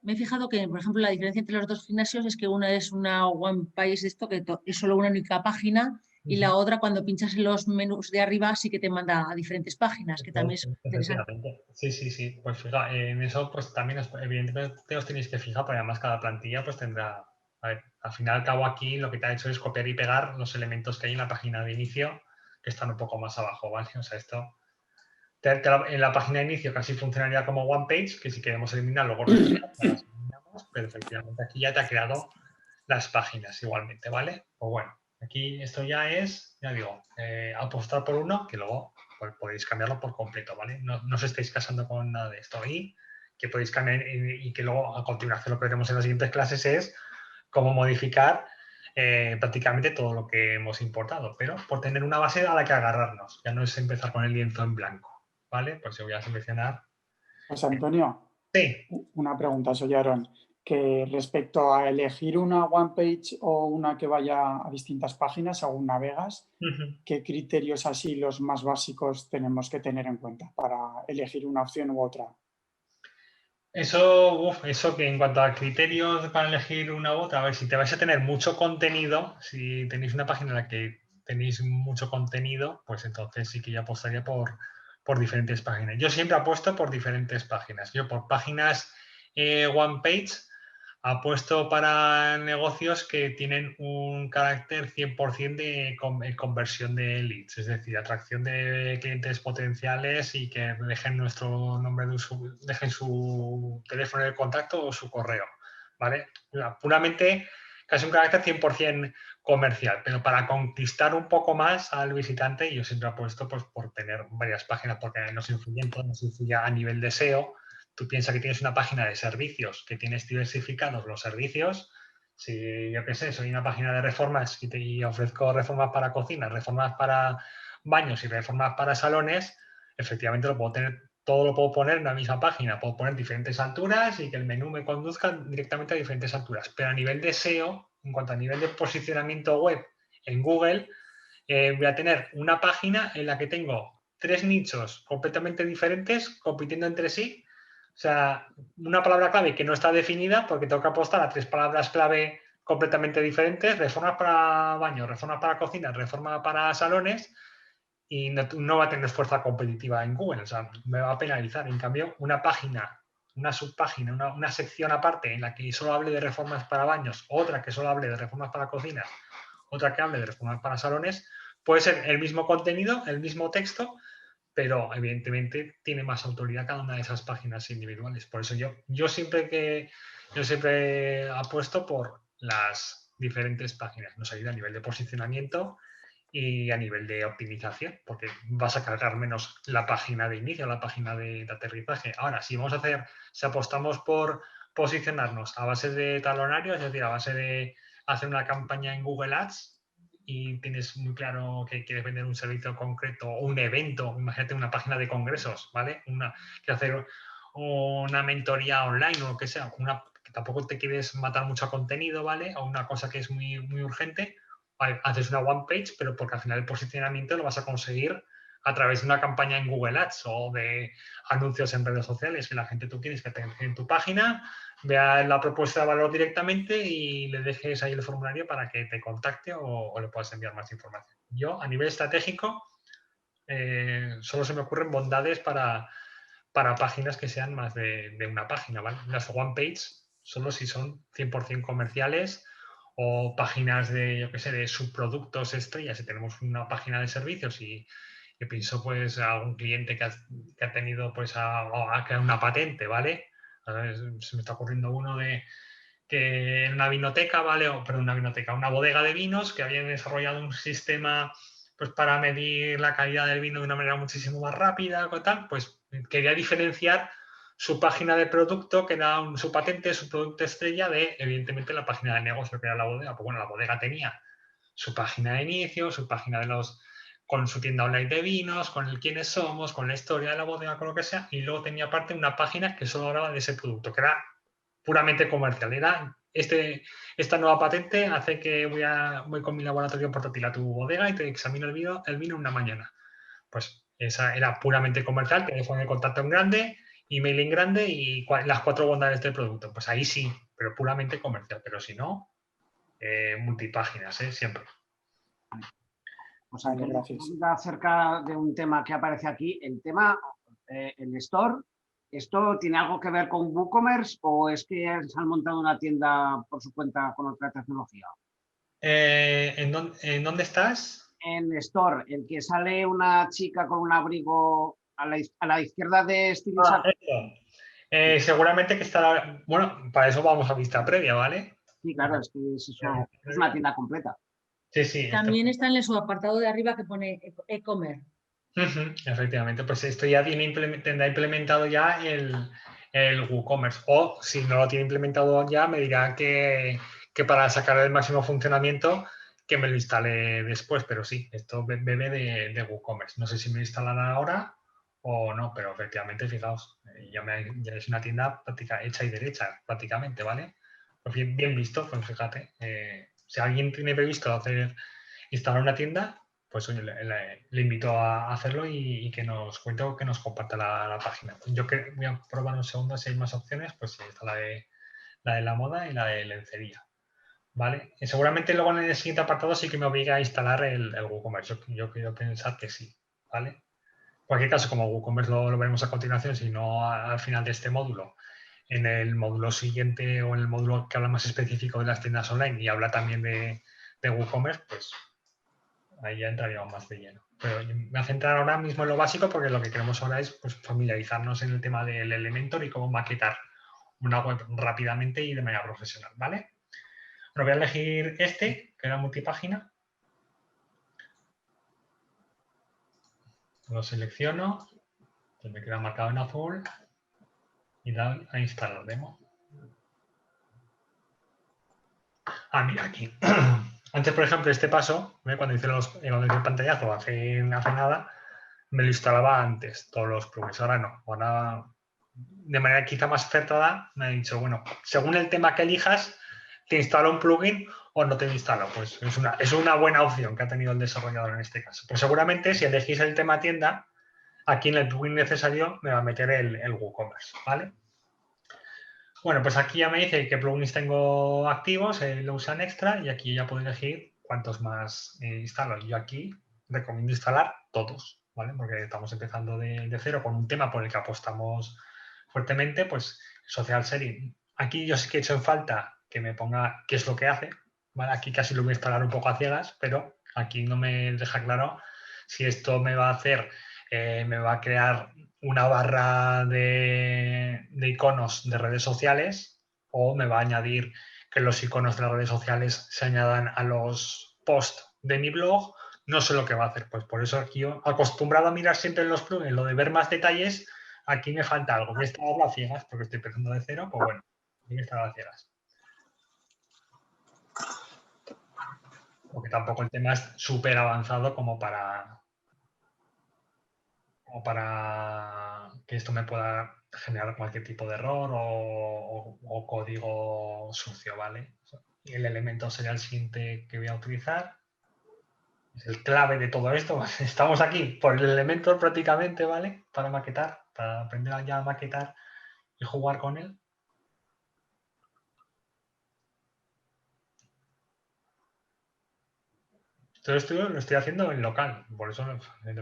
Me he fijado que, por ejemplo, la diferencia entre los 2 gimnasios es que una es una one page de esto, que es solo una única página, y la otra, cuando pinchas en los menús de arriba, sí que te manda a diferentes páginas, que también es interesante. Efectivamente. Sí. Pues fija, en eso pues también evidentemente os tenéis que fijar, porque además cada plantilla pues tendrá, a ver, al final y al cabo aquí lo que te ha hecho es copiar y pegar los elementos que hay en la página de inicio, que están un poco más abajo, ¿vale? O sea, esto en la página de inicio casi funcionaría como one page, que si queremos eliminar luego las eliminamos, pero efectivamente aquí ya te ha creado las páginas igualmente, ¿vale? Pues bueno, aquí esto ya es, ya digo, apostar por uno que luego pues, podéis cambiarlo por completo, ¿vale? No os estáis casando con nada de esto y que podéis cambiar y que luego a continuación lo que veremos en las siguientes clases es cómo modificar prácticamente todo lo que hemos importado, pero por tener una base a la que agarrarnos, ya no es empezar con el lienzo en blanco, ¿vale? Pues yo voy a seleccionar. José Antonio, Sí. Una pregunta, soy Aaron, que respecto a elegir una one page o una que vaya a distintas páginas según navegas, ¿qué criterios así los más básicos tenemos que tener en cuenta para elegir una opción u otra? Eso que en cuanto a criterios para elegir una u otra, a ver, si te vais a tener mucho contenido, si tenéis una página en la que tenéis mucho contenido, pues entonces sí que yo apostaría por diferentes páginas. Yo siempre apuesto por diferentes páginas. Yo por páginas one page apuesto para negocios que tienen un carácter 100% de conversión de leads, es decir, atracción de clientes potenciales y que dejen nuestro nombre de usuario, dejen su teléfono de contacto o su correo, ¿vale? Puramente casi un carácter 100% comercial, pero para conquistar un poco más al visitante yo siempre apuesto pues, por tener varias páginas porque nos influyen, nos influye a nivel de SEO. Tú piensas que tienes una página de servicios, que tienes diversificados los servicios. Si yo qué sé, soy una página de reformas y ofrezco reformas para cocinas, reformas para baños y reformas para salones, efectivamente todo lo puedo poner en la misma página. Puedo poner diferentes alturas y que el menú me conduzca directamente a diferentes alturas. Pero a nivel de SEO, en cuanto a nivel de posicionamiento web en Google, voy a tener una página en la que tengo 3 nichos completamente diferentes compitiendo entre sí. O sea, una palabra clave que no está definida porque tengo que apostar a 3 palabras clave completamente diferentes, reformas para baños, reformas para cocinas, reforma para salones, y no va a tener fuerza competitiva en Google, o sea, me va a penalizar. En cambio, una página, una subpágina, una sección aparte en la que solo hable de reformas para baños, otra que solo hable de reformas para cocinas, otra que hable de reformas para salones, puede ser el mismo contenido, el mismo texto, pero evidentemente tiene más autoridad cada una de esas páginas individuales. Por eso yo siempre apuesto por las diferentes páginas. Nos ayuda a nivel de posicionamiento y a nivel de optimización, porque vas a cargar menos la página de inicio, la página de aterrizaje. Ahora, si apostamos por posicionarnos a base de talonarios, es decir, a base de hacer una campaña en Google Ads, y tienes muy claro que quieres vender un servicio concreto o un evento, imagínate una página de congresos, ¿vale? Que hacer una mentoría online o lo que sea, que tampoco te quieres matar mucho contenido, ¿vale? O una cosa que es muy, muy urgente, ¿vale? Haces una one page, pero porque al final el posicionamiento lo vas a conseguir a través de una campaña en Google Ads o de anuncios en redes sociales, que la gente tú quieres que te entre en tu página, vea la propuesta de valor directamente y le dejes ahí el formulario para que te contacte o le puedas enviar más información. Yo, a nivel estratégico, solo se me ocurren bondades para páginas que sean más de una página, ¿vale? Las one page solo si son 100% comerciales o páginas de, yo qué sé, de subproductos estrellas. Si tenemos una página de servicios y pienso pues a algún cliente que ha tenido pues a crear una patente, ¿vale? Se me está ocurriendo uno de que en una vinoteca, ¿vale? Una bodega de vinos que habían desarrollado un sistema pues para medir la calidad del vino de una manera muchísimo más rápida, tal, pues quería diferenciar su página de producto, que era su patente, su producto estrella, de evidentemente la página de negocio que era la bodega. Pues bueno, la bodega tenía su página de inicio, su página con su tienda online de vinos, con el quiénes somos, con la historia de la bodega, con lo que sea, y luego tenía aparte una página que solo hablaba de ese producto, que era puramente comercial. Era esta nueva patente hace que voy con mi laboratorio portátil a tu bodega y te examino el vino una mañana. Pues esa era puramente comercial, teléfono de contacto en grande, email en grande y las 4 bondades del producto. Pues ahí sí, pero puramente comercial. Pero si no, multipáginas, siempre. Pues Vale, aquí gracias. acerca de un tema que aparece aquí, el tema, el store, ¿esto tiene algo que ver con WooCommerce o es que se han montado una tienda por su cuenta con otra tecnología? ¿En dónde estás? En Store, el que sale una chica con un abrigo a la izquierda de Estilizar. Seguramente que estará. Bueno, para eso vamos a vista previa, ¿vale? Sí, claro, es que es una tienda completa. Sí, sí. También está en su apartado de arriba que pone e-commerce. Efectivamente, pues esto ya tendrá implementado ya el WooCommerce. O si no lo tiene implementado ya, me dirá que para sacar el máximo funcionamiento que me lo instale después. Pero sí, esto bebe de WooCommerce. No sé si me lo instalará ahora o no, pero efectivamente, fijaos, ya es una tienda hecha y derecha, prácticamente, ¿vale? Pues bien visto, pues fíjate. Si alguien tiene previsto instalar una tienda, pues oye, le invito a hacerlo y que nos cuente o que nos comparta la página. Yo voy a probar un segundo si hay más opciones, pues sí, está la de la moda y la de lencería. ¿Vale? Y seguramente luego en el siguiente apartado sí que me obliga a instalar el WooCommerce. Yo quiero pensar que sí, ¿vale? En cualquier caso, como WooCommerce lo veremos a continuación, si no al final de este módulo, en el módulo siguiente o en el módulo que habla más específico de las tiendas online y habla también de WooCommerce, pues ahí ya entraríamos más de lleno. Pero me voy a centrar ahora mismo en lo básico porque lo que queremos ahora es pues, familiarizarnos en el tema del Elementor y cómo maquetar una web rápidamente y de manera profesional, ¿vale? Bueno, voy a elegir este, que era multipágina. Lo selecciono, pues me queda marcado en azul y doy a instalar demo. Ah, mira aquí. Antes, por ejemplo, este paso, cuando hice el pantallazo hace nada, me lo instalaba antes, todos los plugins. Ahora no. Ahora, de manera quizá más acertada, me ha dicho, bueno, según el tema que elijas, te instalo un plugin o no te lo instalo. Pues es una buena opción que ha tenido el desarrollador en este caso. Pues seguramente si elegís el tema tienda, aquí en el plugin necesario me va a meter el WooCommerce, ¿vale? Bueno, pues aquí ya me dice qué plugins tengo activos, lo usan extra y aquí ya puedo elegir cuántos más instalo. Yo aquí recomiendo instalar todos, ¿vale? Porque estamos empezando de cero con un tema por el que apostamos fuertemente, pues Social Sharing. Aquí yo sí que he hecho en falta que me ponga qué es lo que hace, ¿vale? Aquí casi lo voy a instalar un poco a ciegas, pero aquí no me deja claro si esto me va a hacer, me va a crear una barra de iconos de redes sociales o me va a añadir que los iconos de las redes sociales se añadan a los posts de mi blog. No sé lo que va a hacer, pues por eso aquí yo, acostumbrado a mirar siempre en los plugins, lo de ver más detalles, aquí me falta algo. Voy a instalarlo a ciegas porque estoy empezando de cero, pues bueno, voy a instalarlo a ciegas. Porque tampoco el tema es súper avanzado como para que esto me pueda generar cualquier tipo de error o código sucio, ¿vale? El elemento sería el siguiente que voy a utilizar. Es el clave de todo esto. Estamos aquí por el elemento prácticamente, ¿vale? Para maquetar, para aprender ya a maquetar y jugar con él. Todo esto lo estoy haciendo en local, por eso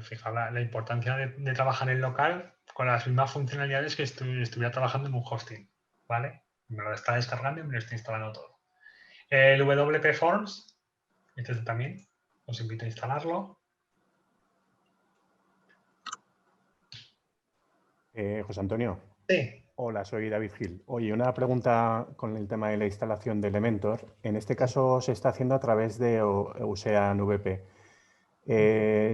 fijar la importancia de trabajar en local con las mismas funcionalidades que estuviera trabajando en un hosting, ¿vale? Me lo está descargando y me lo está instalando todo. El WP Forms, este también, os invito a instalarlo. José Antonio. Sí. Hola, soy David Gil. Oye, una pregunta con el tema de la instalación de Elementor. En este caso se está haciendo a través de Ocean VP.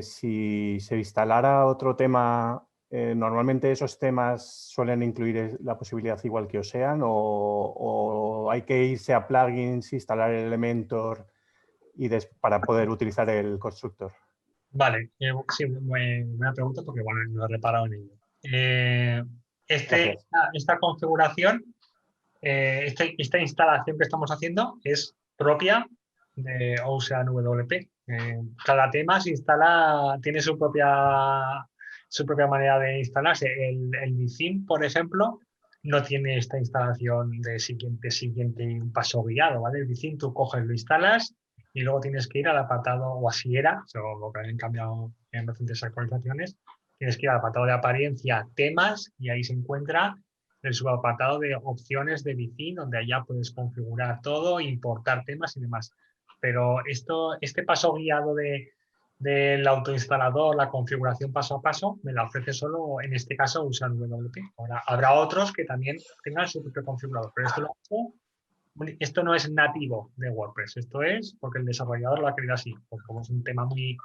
Si se instalara otro tema, normalmente esos temas suelen incluir la posibilidad igual que Ocean o hay que irse a plugins, instalar el Elementor para poder utilizar el constructor. Vale, sí, buena pregunta porque bueno, no he reparado en ello. Esta configuración, esta instalación que estamos haciendo es propia de Ocean WP. Cada tema se instala, tiene su propia manera de instalarse. El Vtheme, por ejemplo, no tiene esta instalación de siguiente un paso guiado, ¿vale? El Vtheme tú coges, lo instalas y luego tienes que ir al apartado, o así era, lo que han cambiado en recientes actualizaciones, tienes que ir al apartado de apariencia, temas, y ahí se encuentra el subapartado de opciones de Vtheme, donde allá puedes configurar todo, importar temas y demás. Pero este paso guiado del autoinstalador, la configuración paso a paso, me la ofrece solo, en este caso, Ocean WP. Ahora, habrá otros que también tengan su propio configurador, pero esto no es nativo de WordPress, esto es porque el desarrollador lo ha querido así, porque como es un tema muy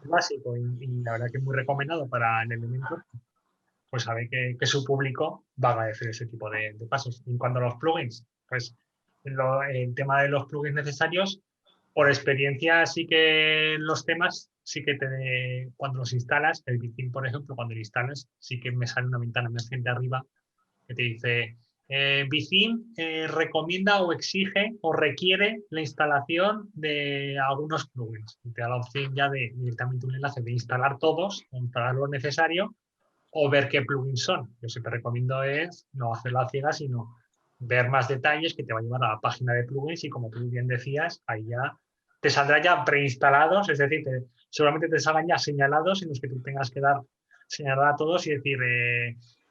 básico y la verdad que es muy recomendado para el Elementor, pues sabe que su público va a agradecer ese tipo de pasos. Y en cuanto a los plugins, pues el tema de los plugins necesarios, por experiencia sí que los temas, sí que cuando los instalas, el Vtheme, por ejemplo, cuando lo instalas, sí que me sale una ventana emergente arriba que te dice Vtheme recomienda o exige o requiere la instalación de algunos plugins. Te da la opción ya de directamente un enlace de instalar todos, instalar lo necesario o ver qué plugins son. Yo siempre recomiendo es no hacerlo a ciegas, sino ver más detalles que te va a llevar a la página de plugins y como tú bien decías, ahí ya te saldrá ya preinstalados, es decir, seguramente te salgan ya señalados en los que tú tengas que señalar a todos y decir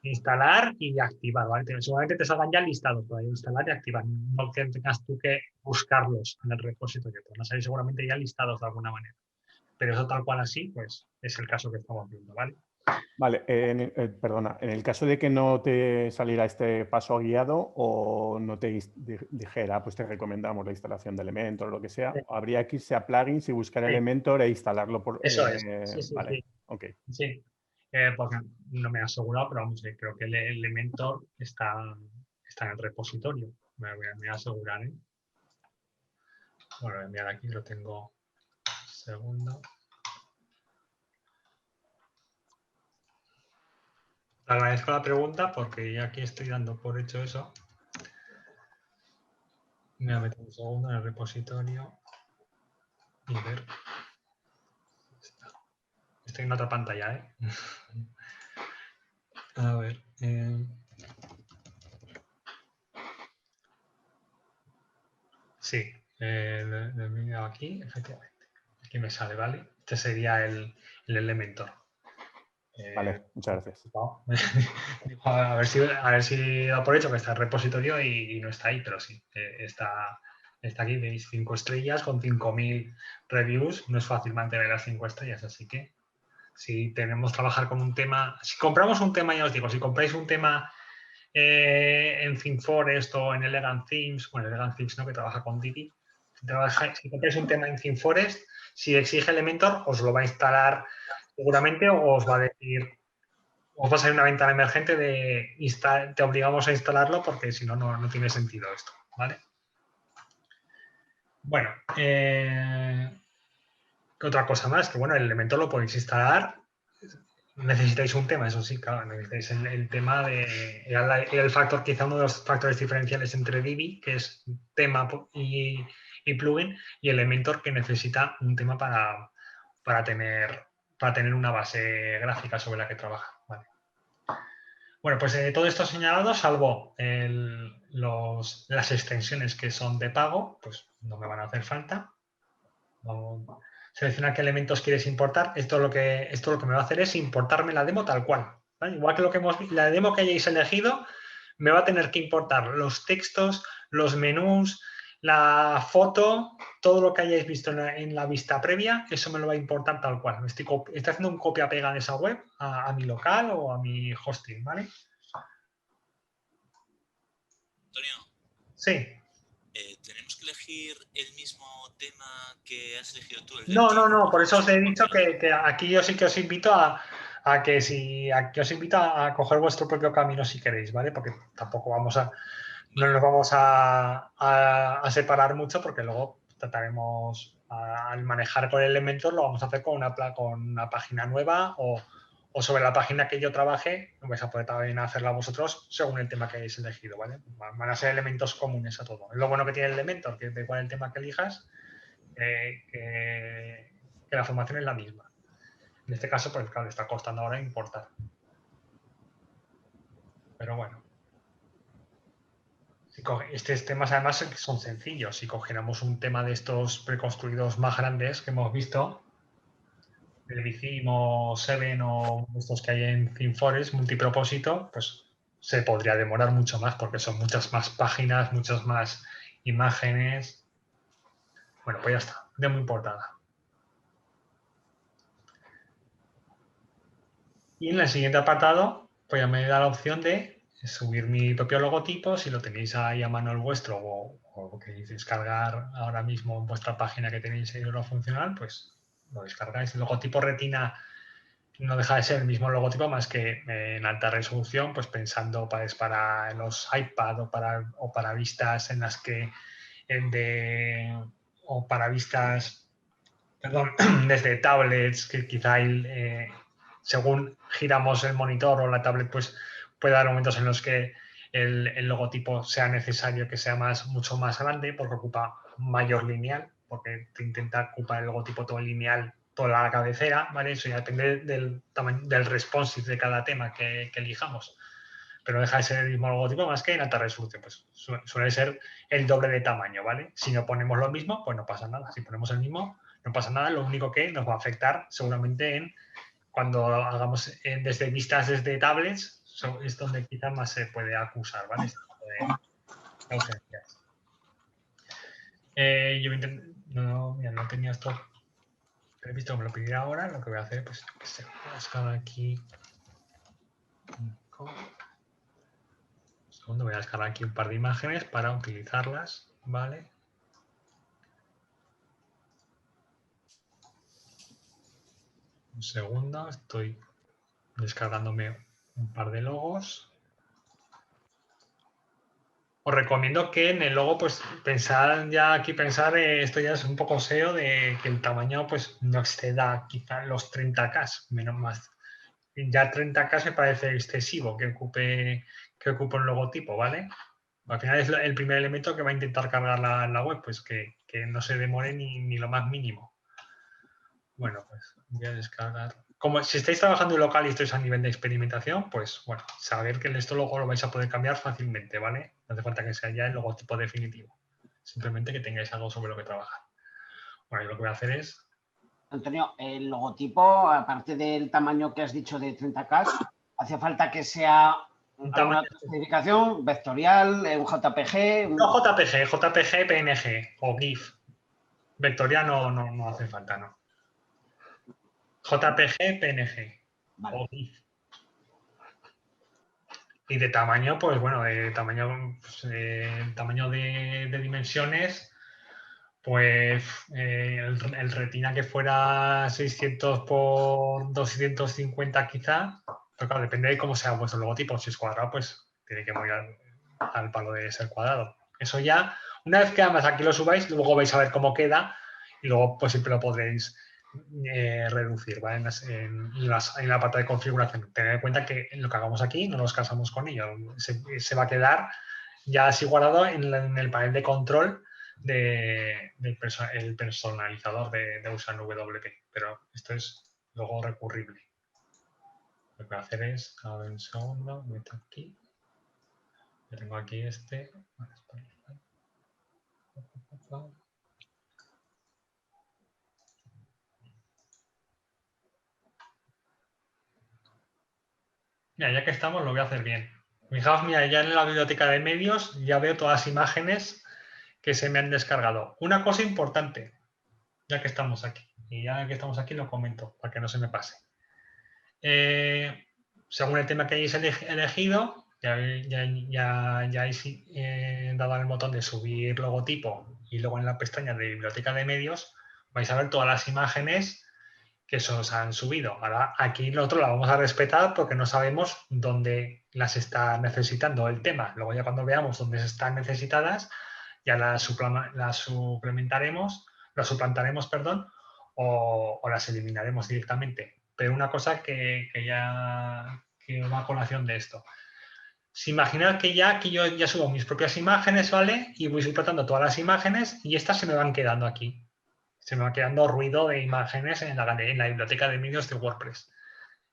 instalar y activar, ¿vale? Seguramente te salgan ya listados, pero instalar y activar. No que tengas tú que buscarlos en el repositorio, te van a salir seguramente ya listados de alguna manera. Pero eso tal cual así, pues es el caso que estamos viendo, ¿vale? Vale, perdona, en el caso de que no te saliera este paso guiado o no te dijera, pues te recomendamos la instalación de Elementor o lo que sea, Sí. habría que irse a plugins y buscar Sí. Elementor e instalarlo por... Eso es. Sí, sí, vale, sí. ok. Sí. Porque no me he asegurado, pero vamos, creo que el Elementor está en el repositorio. Me voy a asegurar, ¿eh? Bueno, voy a enviar aquí, lo tengo. Segundo. Te agradezco la pregunta porque ya aquí estoy dando por hecho eso. Me voy a meter un segundo en el repositorio y ver. Estoy en otra pantalla, ¿eh? A ver. Sí, lo he mirado aquí, efectivamente. Aquí me sale, ¿vale? Este sería el Elementor. Vale, muchas gracias. A ver si da por hecho que está el repositorio y no está ahí, pero sí, está aquí, veis 5 estrellas con 5.000 reviews. No es fácil mantener las 5 estrellas, así que si tenemos que trabajar con un tema, si compramos un tema, ya os digo, si compráis un tema en ThemeForest o en Elegant Themes, bueno, Elegant Themes no, que trabaja con Divi, si compráis un tema en ThemeForest, si exige Elementor, os lo va a instalar seguramente o os va a decir, os va a salir una ventana emergente de te obligamos a instalarlo porque si no, no tiene sentido esto, ¿vale? Bueno, otra cosa más, que bueno, el Elementor lo podéis instalar. Necesitáis un tema, eso sí, claro, necesitáis el tema de... Era el factor, quizá uno de los factores diferenciales entre Divi, que es tema y plugin, y Elementor, que necesita un tema para tener una base gráfica sobre la que trabaja. Vale. Bueno, pues todo esto señalado, salvo las extensiones que son de pago, pues no me van a hacer falta. Vamos a seleccionar qué elementos quieres importar. Esto lo que me va a hacer es importarme la demo tal cual, ¿vale? Igual que lo que la demo que hayáis elegido, me va a tener que importar los textos, los menús, la foto, todo lo que hayáis visto en la vista previa, eso me lo va a importar tal cual. Estoy haciendo un copia-pega de esa web a mi local o a mi hosting, ¿vale? Antonio. Sí. ¿Tenemos que elegir el mismo tema que has elegido tú? No, por eso os he dicho que aquí yo sí que os invito a coger vuestro propio camino si queréis, ¿vale? Porque tampoco no nos vamos a separar mucho porque luego trataremos al manejar con Elementor lo vamos a hacer con una página nueva o sobre la página que yo trabaje, vais a poder también hacerla vosotros según el tema que hayáis elegido, ¿vale? Van a ser elementos comunes a todo. Es lo bueno que tiene el Elementor, que da igual el tema que elijas, que la formación es la misma. En este caso, pues claro, le está costando ahora importar. Pero bueno. Estos temas además son sencillos. Si cogiéramos un tema de estos preconstruidos más grandes que hemos visto, el Vizim o Seven o estos que hay en ThemeForest, multipropósito, pues se podría demorar mucho más porque son muchas más páginas, muchas más imágenes. Bueno, pues ya está, demo importada. Y en el siguiente apartado, pues ya me da la opción de subir mi propio logotipo, si lo tenéis ahí a mano el vuestro o queréis descargar ahora mismo en vuestra página que tenéis en Eurofuncional, pues lo descargáis. El logotipo Retina no deja de ser el mismo logotipo, más que en alta resolución, pues pensando para los iPad o para vistas en las que o para vistas, perdón, desde tablets, que quizá según giramos el monitor o la tablet, pues puede dar momentos en los que el logotipo sea necesario que sea mucho más grande porque ocupa mayor lineal, porque te intenta ocupar el logotipo todo lineal, toda la cabecera, ¿vale? Eso ya depende del responsive de cada tema que elijamos. Pero deja de ser el mismo logotipo más que en alta resolución, pues suele ser el doble de tamaño, ¿vale? Si no ponemos lo mismo, pues no pasa nada. Si ponemos el mismo, no pasa nada. Lo único que nos va a afectar seguramente cuando hagamos desde vistas desde tablets, es donde quizás más se puede acusar, ¿vale? Este tipo de ausencias. Yo no tenía esto previsto que me lo pidiera ahora. Lo que voy a hacer, pues, que se voy a buscar aquí. Un segundo, voy a descargar aquí un par de imágenes para utilizarlas, ¿vale? Un segundo, estoy descargándome un par de logos. Os recomiendo que en el logo, pues pensar, esto ya es un poco SEO, de que el tamaño pues no exceda quizá los 30K, menos más. Ya 30K me parece excesivo que ocupe un logotipo, ¿vale? Al final es el primer elemento que va a intentar cargar la web, pues que no se demore ni lo más mínimo. Bueno, pues voy a descargar. Como si estáis trabajando en local y estáis a nivel de experimentación, pues bueno, saber que esto luego lo vais a poder cambiar fácilmente, ¿vale? No hace falta que sea ya el logotipo definitivo. Simplemente que tengáis algo sobre lo que trabajar. Bueno, yo lo que voy a hacer es... Antonio, el logotipo, aparte del tamaño que has dicho de 30K, ¿hace falta que sea alguna otra especificación? ¿Vectorial? ¿Un JPG? No, JPG, PNG o GIF. Vectorial no hace falta, ¿no? JPG, PNG o GIF. Y de tamaño, pues bueno, de tamaño, de dimensiones, pues el retina que fuera 600 por 250 quizá, pero claro, depende de cómo sea vuestro logotipo. Si es cuadrado, pues tiene que mover al palo de ser cuadrado. Eso ya, una vez que además aquí lo subáis, luego vais a ver cómo queda y luego pues siempre lo podréis reducir, ¿vale? En la parte de configuración. Tened en cuenta que lo que hagamos aquí no nos casamos con ello. Se va a quedar ya así guardado en el panel de control del personalizador de Usan WP. Pero esto es luego recurrible. Lo que voy a hacer es, a ver un segundo, meto aquí. Yo tengo aquí este. Mira, ya que estamos, lo voy a hacer bien. Fijaos, mira, ya en la biblioteca de medios ya veo todas las imágenes que se me han descargado. Una cosa importante, ya que estamos aquí, y ya que estamos aquí lo comento para que no se me pase. Según el tema que hayáis elegido, ya habéis dado al botón de subir logotipo y luego en la pestaña de biblioteca de medios vais a ver todas las imágenes que se os han subido. Ahora aquí nosotros la vamos a respetar porque no sabemos dónde las está necesitando el tema. Luego ya cuando veamos dónde están necesitadas, ya las suplantaremos, o las eliminaremos directamente. Pero una cosa que va a colación de esto. Si imaginad que yo ya subo mis propias imágenes, ¿vale? Y voy suplantando todas las imágenes y estas se me van quedando aquí. Se me va quedando ruido de imágenes en la biblioteca de medios de WordPress.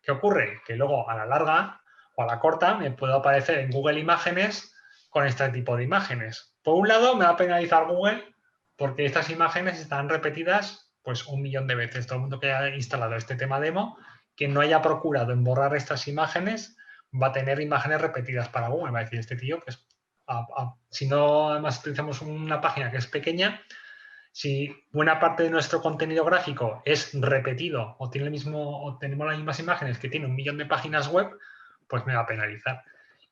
¿Qué ocurre? Que luego a la larga o a la corta me puedo aparecer en Google Imágenes con este tipo de imágenes. Por un lado me va a penalizar Google porque estas imágenes están repetidas pues 1 millón de veces. Todo el mundo que haya instalado este tema demo, que no haya procurado en borrar estas imágenes, va a tener imágenes repetidas para Google. Va a decir este tío, pues si no además utilizamos una página que es pequeña, si buena parte de nuestro contenido gráfico es repetido o tenemos las mismas imágenes que tiene 1 millón de páginas web, pues me va a penalizar.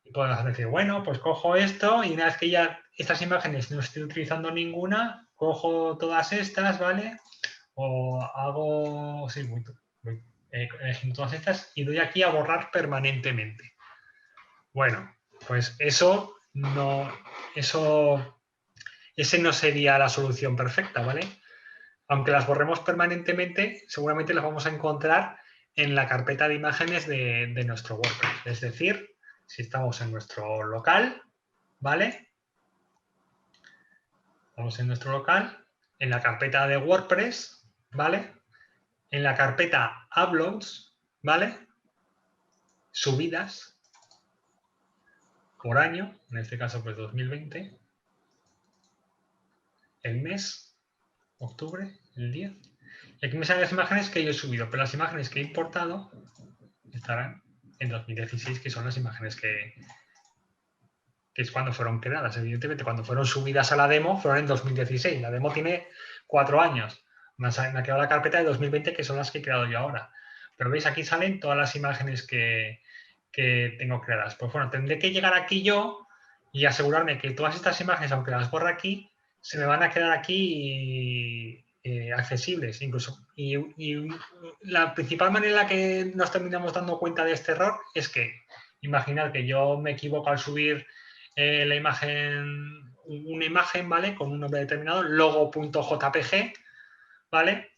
Y podemos decir, bueno, pues cojo esto y una vez que ya estas imágenes no estoy utilizando ninguna, cojo todas estas, ¿vale? O hago, sí, eligiendo todas estas y doy aquí a borrar permanentemente. Bueno, pues ese no sería la solución perfecta, ¿vale? Aunque las borremos permanentemente, seguramente las vamos a encontrar en la carpeta de imágenes de nuestro WordPress. Es decir, si estamos en nuestro local, ¿vale? Estamos en nuestro local, en la carpeta de WordPress, ¿vale? En la carpeta Uploads, ¿vale? Subidas por año, en este caso pues 2020. El mes, octubre, el 10. Y aquí me salen las imágenes que yo he subido, pero las imágenes que he importado estarán en 2016, que son las imágenes que es cuando fueron creadas. Evidentemente, cuando fueron subidas a la demo, fueron en 2016. La demo tiene 4 años. Me ha quedado la carpeta de 2020, que son las que he creado yo ahora. Pero veis, aquí salen todas las imágenes que tengo creadas. Pues bueno, tendré que llegar aquí yo y asegurarme que todas estas imágenes, aunque las borre aquí, se me van a quedar aquí accesibles incluso. Y la principal manera en la que nos terminamos dando cuenta de este error es que, imaginad que yo me equivoco al subir la imagen, una imagen, ¿vale? Con un nombre determinado, logo.jpg, ¿vale?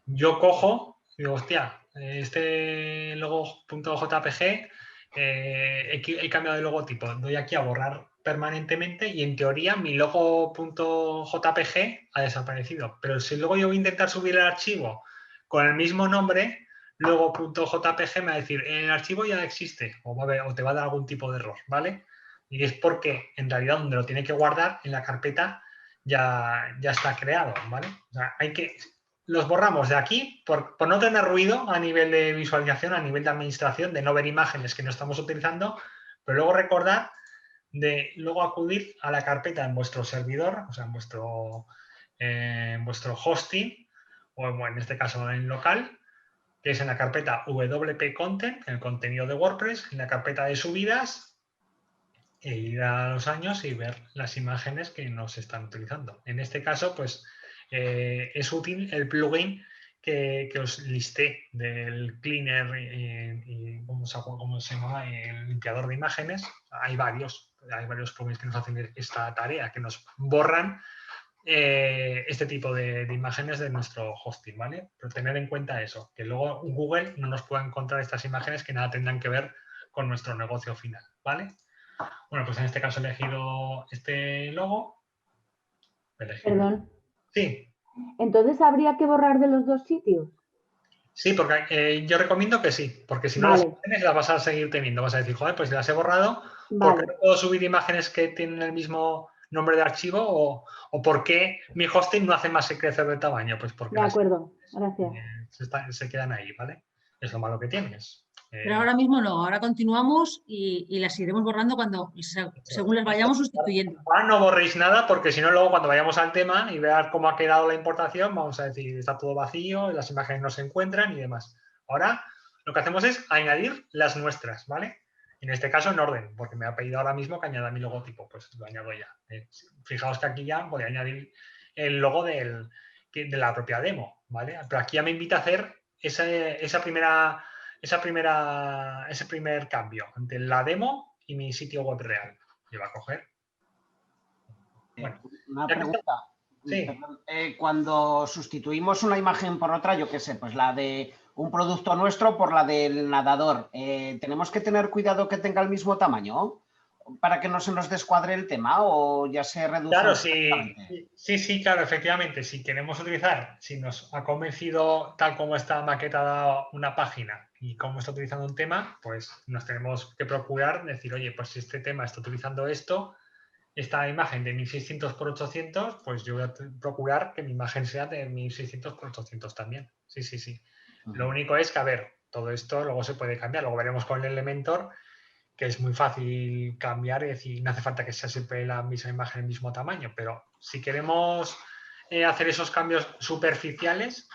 Yo cojo y digo, hostia, este logo.jpg he cambiado de logotipo, doy aquí a borrar permanentemente y en teoría mi logo.jpg ha desaparecido. Pero si luego yo voy a intentar subir el archivo con el mismo nombre, logo.jpg me va a decir, el archivo ya existe o te va a dar algún tipo de error, ¿vale? Y es porque en realidad donde lo tiene que guardar en la carpeta ya está creado, ¿vale? O sea, los borramos de aquí por no tener ruido a nivel de visualización, a nivel de administración, de no ver imágenes que no estamos utilizando, pero luego recordar de luego acudir a la carpeta en vuestro servidor, o sea, en vuestro hosting, o en este caso en local, que es en la carpeta WP Content, el contenido de WordPress, en la carpeta de subidas, e ir a los años y ver las imágenes que nos están utilizando. En este caso, pues es útil el plugin que os listé del Cleaner y ¿cómo se llama? El limpiador de imágenes. Hay varios plugins que nos hacen esta tarea, que nos borran este tipo de imágenes de nuestro hosting, ¿vale? Pero tener en cuenta eso, que luego Google no nos pueda encontrar estas imágenes que nada tendrán que ver con nuestro negocio final, ¿vale? Bueno, pues en este caso he elegido este logo. Perdón. Sí. Entonces, ¿habría que borrar de los dos sitios? Sí, porque yo recomiendo que sí, porque si no Vale. las imágenes las vas a seguir teniendo. Vas a decir, joder, pues si las he borrado, ¿por Vale. qué no puedo subir imágenes que tienen el mismo nombre de archivo? ¿O por qué mi hosting no hace más que crecer de tamaño? Pues porque De acuerdo, gracias. se quedan ahí, ¿vale? Es lo malo que tienes. Pero ahora mismo no, ahora continuamos y las iremos borrando según las vayamos sustituyendo. Ahora no borréis nada porque si no luego cuando vayamos al tema y vean cómo ha quedado la importación, vamos a decir, está todo vacío, las imágenes no se encuentran y demás. Ahora lo que hacemos es añadir las nuestras, ¿vale? En este caso en orden, porque me ha pedido ahora mismo que añada mi logotipo, pues lo añado ya. Fijaos que aquí ya voy a añadir el logo de la propia demo, ¿vale? Pero aquí ya me invita a hacer ese primer cambio entre la demo y mi sitio web real. Yo voy a coger. Bueno, una pregunta. Sí. Cuando sustituimos una imagen por otra, yo qué sé, pues la de un producto nuestro por la del nadador, ¿tenemos que tener cuidado que tenga el mismo tamaño para que no se nos descuadre el tema o ya se reduce? Claro, sí, claro, efectivamente. Si queremos utilizar, si nos ha convencido tal como está maquetada una página y cómo está utilizando un tema, pues nos tenemos que procurar decir, oye, pues si este tema está utilizando esta imagen de 1600 por 800, pues yo voy a procurar que mi imagen sea de 1600 por 800 también. Sí. Lo único es que, a ver, todo esto luego se puede cambiar. Luego veremos con el Elementor, que es muy fácil cambiar, es decir, no hace falta que sea siempre la misma imagen, el mismo tamaño, pero si queremos hacer esos cambios superficiales,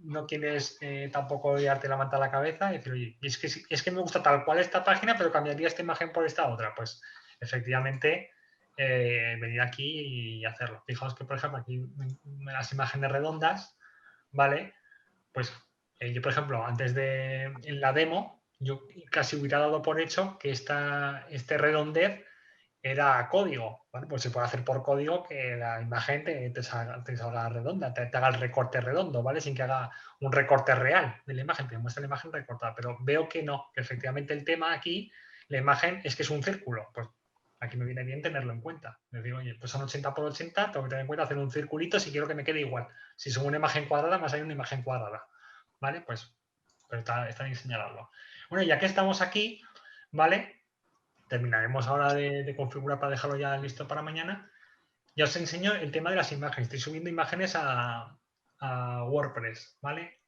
no quieres tampoco liarte la manta a la cabeza y decir, oye, es que me gusta tal cual esta página, pero cambiaría esta imagen por esta otra. Pues efectivamente, venir aquí y hacerlo. Fijaos que, por ejemplo, aquí las imágenes redondas, ¿vale? Pues yo, por ejemplo, en la demo, yo casi hubiera dado por hecho que este redondez era código, ¿vale? Pues se puede hacer por código que la imagen te salga redonda, te haga el recorte redondo, ¿vale? Sin que haga un recorte real de la imagen, te muestra la imagen recortada, pero veo que no, que efectivamente el tema aquí, la imagen es que es un círculo, pues aquí me viene bien tenerlo en cuenta. Les digo, oye, pues son 80 por 80, tengo que tener en cuenta hacer un circulito si quiero que me quede igual. Si son una imagen cuadrada, más hay una imagen cuadrada, ¿vale? Pues está bien señalarlo. Bueno, ya que estamos aquí, ¿vale? Terminaremos ahora de configurar para dejarlo ya listo para mañana. Ya os enseño el tema de las imágenes. Estoy subiendo imágenes a WordPress, ¿vale?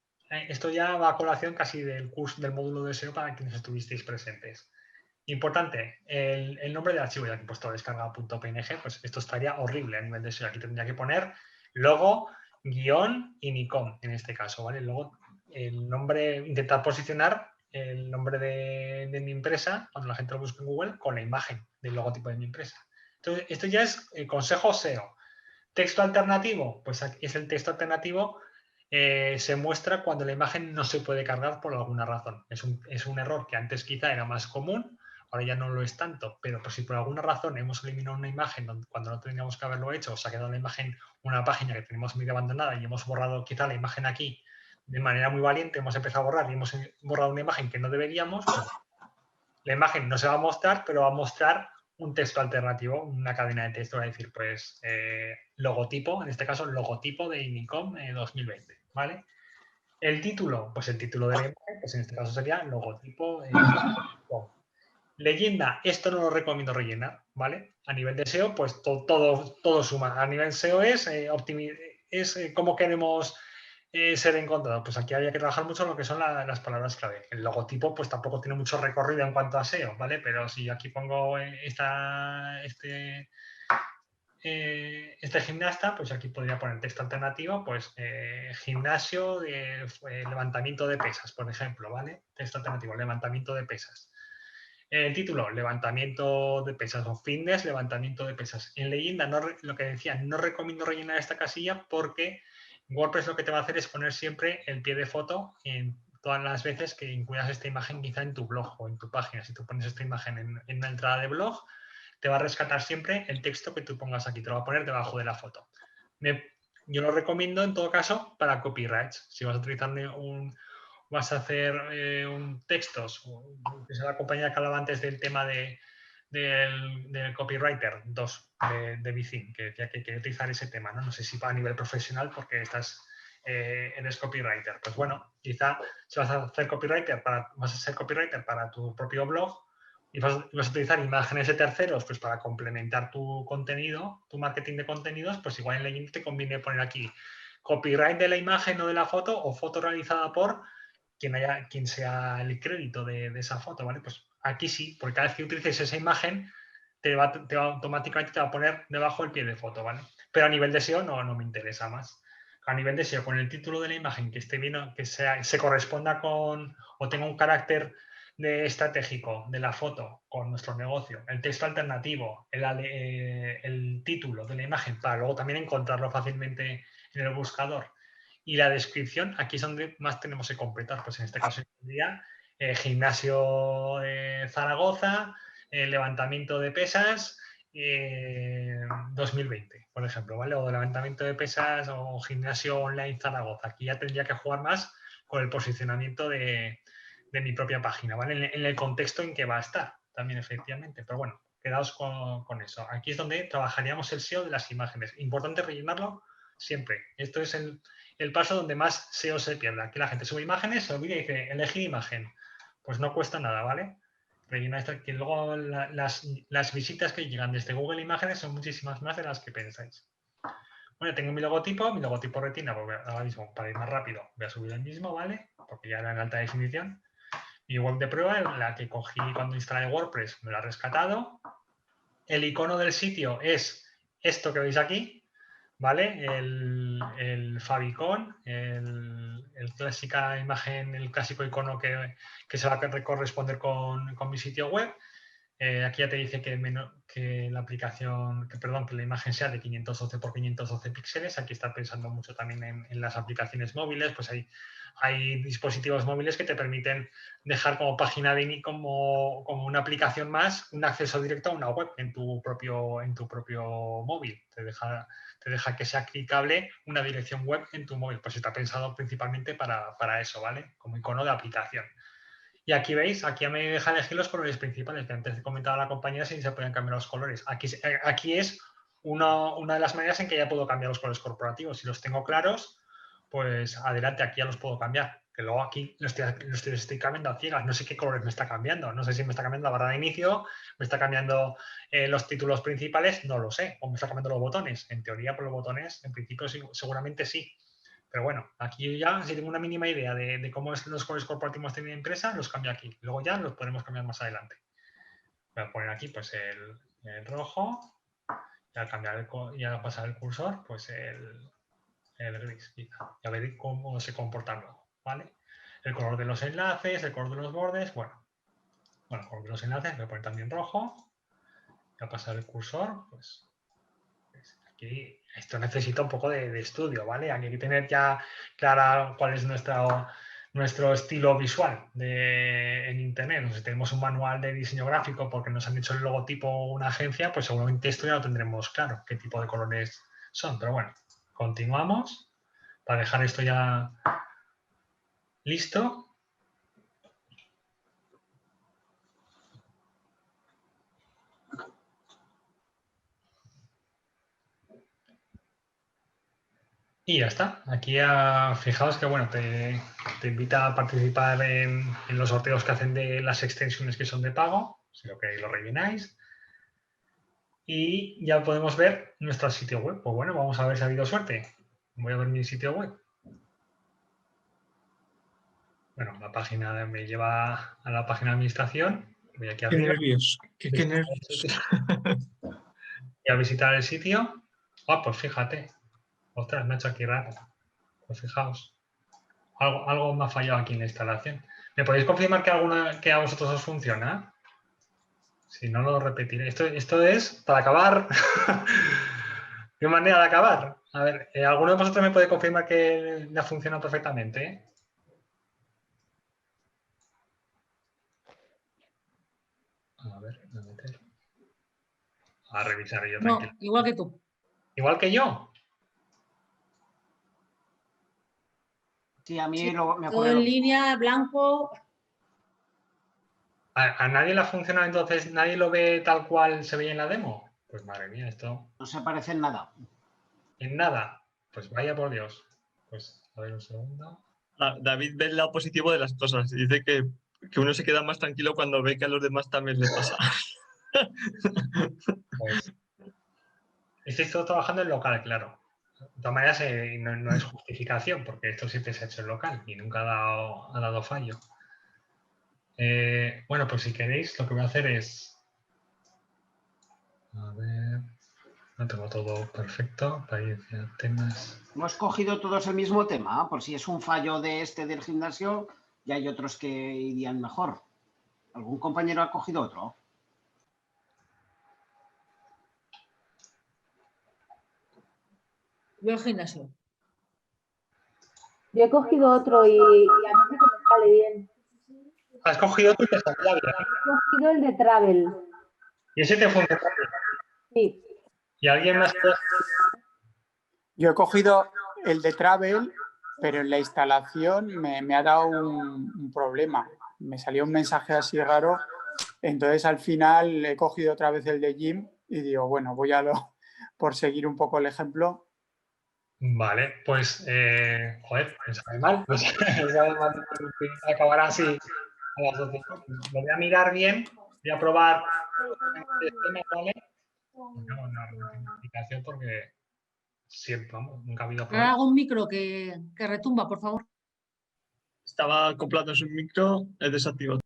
esto ya va a colación casi del curso del módulo de SEO para quienes estuvisteis presentes. Importante, el nombre del archivo, ya que he puesto descarga.png, pues esto estaría horrible a nivel de SEO. Aquí tendría que poner logo, guión y Nicom, en este caso, ¿vale? Luego, el nombre, intentar posicionar el nombre de mi empresa, cuando la gente lo busca en Google, con la imagen del logotipo de mi empresa. Entonces, esto ya es el consejo SEO. Texto alternativo, pues aquí es el texto alternativo. Se muestra cuando la imagen no se puede cargar por alguna razón. Es un error que antes quizá era más común, ahora ya no lo es tanto, pero pues si por alguna razón hemos eliminado una imagen cuando no tendríamos que haberlo hecho, o se ha quedado la imagen una página que tenemos medio abandonada y hemos borrado quizá la imagen aquí de manera muy valiente, hemos empezado a borrar y hemos borrado una imagen que no deberíamos, pues la imagen no se va a mostrar, pero va a mostrar un texto alternativo, una cadena de texto, va a decir, pues, logotipo, en este caso, logotipo de Inicom 2020, ¿vale? El título, pues el título de la imagen, pues en este caso sería logotipo Inicom. Leyenda, esto no lo recomiendo rellenar, ¿vale? A nivel de SEO, pues todo suma. A nivel SEO es cómo queremos ser encontrados. Pues aquí había que trabajar mucho lo que son las palabras clave. El logotipo, pues tampoco tiene mucho recorrido en cuanto a SEO, ¿vale? Pero si aquí pongo este gimnasta, pues aquí podría poner texto alternativo, pues gimnasio de levantamiento de pesas, por ejemplo, ¿vale? Texto alternativo, levantamiento de pesas. El título, levantamiento de pesas o fitness, levantamiento de pesas. En leyenda, lo que decía, no recomiendo rellenar esta casilla porque WordPress lo que te va a hacer es poner siempre el pie de foto en todas las veces que incluyas esta imagen quizá en tu blog o en tu página. Si tú pones esta imagen en una entrada de blog, te va a rescatar siempre el texto que tú pongas aquí, te lo va a poner debajo de la foto. Yo lo recomiendo en todo caso para copyrights. Si vas a utilizar vas a hacer un textos, que sea la compañía que hablaba antes del tema del copywriter 2 de Vicin, que decía que quiere utilizar ese tema, ¿no? No sé si a nivel profesional porque eres copywriter. Pues bueno, quizá si vas a ser copywriter para tu propio blog y vas a utilizar imágenes de terceros pues para complementar tu contenido, tu marketing de contenidos, pues igual en LinkedIn te conviene poner aquí copyright de la imagen o de la foto o foto realizada por quien sea el crédito de esa foto, ¿vale? Pues aquí sí, porque cada vez que utilices esa imagen, automáticamente te va a poner debajo el pie de foto, ¿vale? Pero a nivel de SEO no me interesa más. A nivel de SEO, con el título de la imagen que esté bien, que se corresponda con o tenga un carácter estratégico de la foto con nuestro negocio, el texto alternativo, el título de la imagen para luego también encontrarlo fácilmente en el buscador. Y la descripción, aquí es donde más tenemos que completar. Pues en este caso sería gimnasio Zaragoza, levantamiento de pesas 2020, por ejemplo, ¿vale? O levantamiento de pesas o gimnasio online Zaragoza. Aquí ya tendría que jugar más con el posicionamiento de mi propia página, ¿vale? En el contexto en que va a estar también, efectivamente. Pero bueno, quedaos con eso. Aquí es donde trabajaríamos el SEO de las imágenes. Importante rellenarlo siempre. Esto es el paso donde más SEO se pierde. Aquí la gente sube imágenes, se olvida y dice elegir imagen. Pues no cuesta nada, ¿vale? Rellena esto, que luego las visitas que llegan desde Google Imágenes son muchísimas más de las que pensáis. Bueno, tengo mi logotipo retina, porque ahora mismo, para ir más rápido, voy a subir el mismo, ¿vale? Porque ya era en alta definición. Mi web de prueba, la que cogí cuando instalé WordPress, me lo ha rescatado. El icono del sitio es esto que veis aquí, ¿vale? El favicon, el clásica imagen, el clásico icono que se va a corresponder con mi sitio web. Aquí ya te dice que la aplicación, que la imagen sea de 512 por 512 píxeles. Aquí está pensando mucho también en las aplicaciones móviles, pues hay dispositivos móviles que te permiten dejar como página de como una aplicación más, un acceso directo a una web en tu propio móvil. Te deja que sea clicable una dirección web en tu móvil. Pues está pensado principalmente para eso, ¿vale? Como icono de aplicación. Y aquí veis, aquí me deja elegir los colores principales, que antes comentaba la compañía si se pueden cambiar los colores. Aquí es una de las maneras en que ya puedo cambiar los colores corporativos. Si los tengo claros, pues adelante, aquí ya los puedo cambiar. Que luego aquí los estoy cambiando a ciegas. No sé qué colores me está cambiando. No sé si me está cambiando la barra de inicio, me está cambiando los títulos principales, no lo sé. O me está cambiando los botones. En teoría, por los botones, en principio seguramente sí. Pero bueno, aquí ya si tengo una mínima idea de cómo es los colores corporativos de mi empresa, los cambio aquí. Luego ya los podremos cambiar más adelante. Voy a poner aquí pues el rojo y al cambiar y al pasar el cursor, pues el gris. Ya veréis cómo se comporta luego, ¿vale? El color de los enlaces, el color de los bordes, bueno, el color de los enlaces voy a poner también rojo. Y al pasar el cursor, pues aquí esto necesita un poco de estudio, ¿vale? Aquí hay que tener ya clara cuál es nuestro estilo visual en Internet. Si tenemos un manual de diseño gráfico porque nos han hecho el logotipo una agencia, pues seguramente esto ya lo tendremos claro, qué tipo de colores son. Pero bueno, continuamos para dejar esto ya listo. Y ya está. Aquí fijaos que bueno, te invita a participar en los sorteos que hacen de las extensiones que son de pago, si lo queréis lo rellenáis. Y ya podemos ver nuestro sitio web. Pues bueno, vamos a ver si ha habido suerte. Voy a ver mi sitio web. Bueno, la página me lleva a la página de administración. Voy aquí arriba. Qué nervios, qué nervios. Y a visitar el sitio. Ah, pues fíjate. Ostras, me ha hecho aquí raro. Pues fijaos. Algo me ha fallado aquí en la instalación. ¿Me podéis confirmar que a vosotros os funciona? Si no, lo repetiré. Esto es para acabar. ¿Qué manera de acabar? A ver, ¿alguno de vosotros me puede confirmar que le ha funcionado perfectamente? A ver, voy a meter. A revisar yo tranquilo. No, igual que tú. ¿Igual que yo? Sí, a mí Sí, me todo ocurre en lo línea, blanco. ¿A nadie le ha funcionado entonces? ¿Nadie lo ve tal cual se veía en la demo? Pues madre mía, esto... No se parece en nada. En nada. Pues vaya por Dios. Pues a ver un segundo. David ve el lado positivo de las cosas. Dice que uno se queda más tranquilo cuando ve que a los demás también les pasa. Pues, estáis todos trabajando en local, claro. De todas maneras, no es justificación, porque esto siempre se ha hecho en local y nunca ha dado fallo. Bueno, pues si queréis, lo que voy a hacer es... A ver... No tengo todo perfecto. Apariencia, temas... Hemos cogido todos el mismo tema, por si es un fallo de del gimnasio, y hay otros que irían mejor. ¿Algún compañero ha cogido otro? Yo el gimnasio. Yo he cogido otro y a mí sí que me sale bien. ¿Has cogido tú y te salía bien? He cogido el de Travel. ¿Y ese te funciona bien? Sí. ¿Y alguien más? Yo he cogido el de Travel, pero en la instalación me ha dado un problema. Me salió un mensaje así raro. Entonces, al final, he cogido otra vez el de Gym y digo, bueno, por seguir un poco el ejemplo. Vale, pues, joder, me sabe mal. Pues, acabará así a las 12. Lo voy a mirar bien, voy a probar el sistema, ¿vale? No, no notificación porque siempre, vamos, nunca ha habido Ahora problema. hago un micro que retumba, por favor. Estaba acoplando su micro, es desactivado.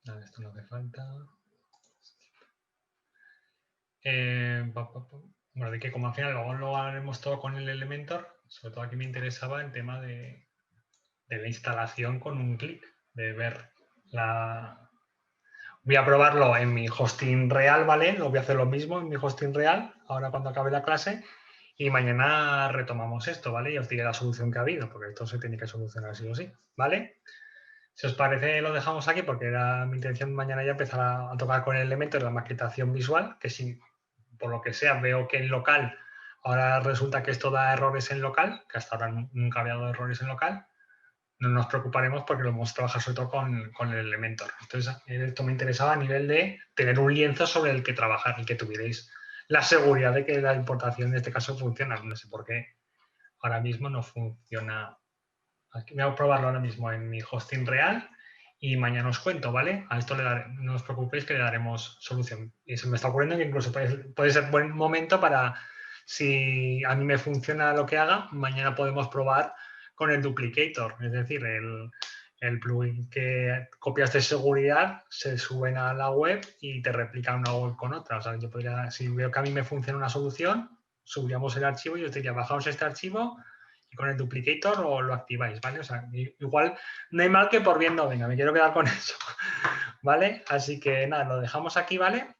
A ver, esto no hace falta. Bueno, de que como al final luego lo haremos todo con el Elementor, sobre todo aquí me interesaba el tema de la instalación con un clic, de ver la... Voy a probarlo en mi hosting real, ¿vale? Lo voy a hacer lo mismo en mi hosting real, ahora cuando acabe la clase, y mañana retomamos esto, ¿vale? Y os diré la solución que ha habido, porque esto se tiene que solucionar sí o sí, ¿vale? Si os parece, lo dejamos aquí, porque era mi intención mañana ya empezar a tocar con el elemento de la maquetación visual, que si por lo que sea veo que en local ahora resulta que esto da errores en local, que hasta ahora nunca había dado errores en local, no nos preocuparemos porque lo hemos trabajado sobre todo con el Elementor. Entonces, esto me interesaba a nivel de tener un lienzo sobre el que trabajar y que tuvierais la seguridad de que la importación en este caso funciona. No sé por qué ahora mismo no funciona. Aquí voy a probarlo ahora mismo en mi hosting real y mañana os cuento, ¿vale? A esto no os preocupéis que le daremos solución. Y se me está ocurriendo que incluso puede ser buen momento para, si a mí me funciona lo que haga, mañana podemos probar con el duplicator, es decir, el plugin que copias de seguridad se suben a la web y te replican una web con otra. O sea, yo podría, si veo que a mí me funciona una solución, subiríamos el archivo y os diría, bajaos este archivo y con el duplicator o lo activáis, ¿vale? O sea, igual no hay mal que por bien no venga, me quiero quedar con eso, ¿vale? Así que nada, lo dejamos aquí, ¿vale?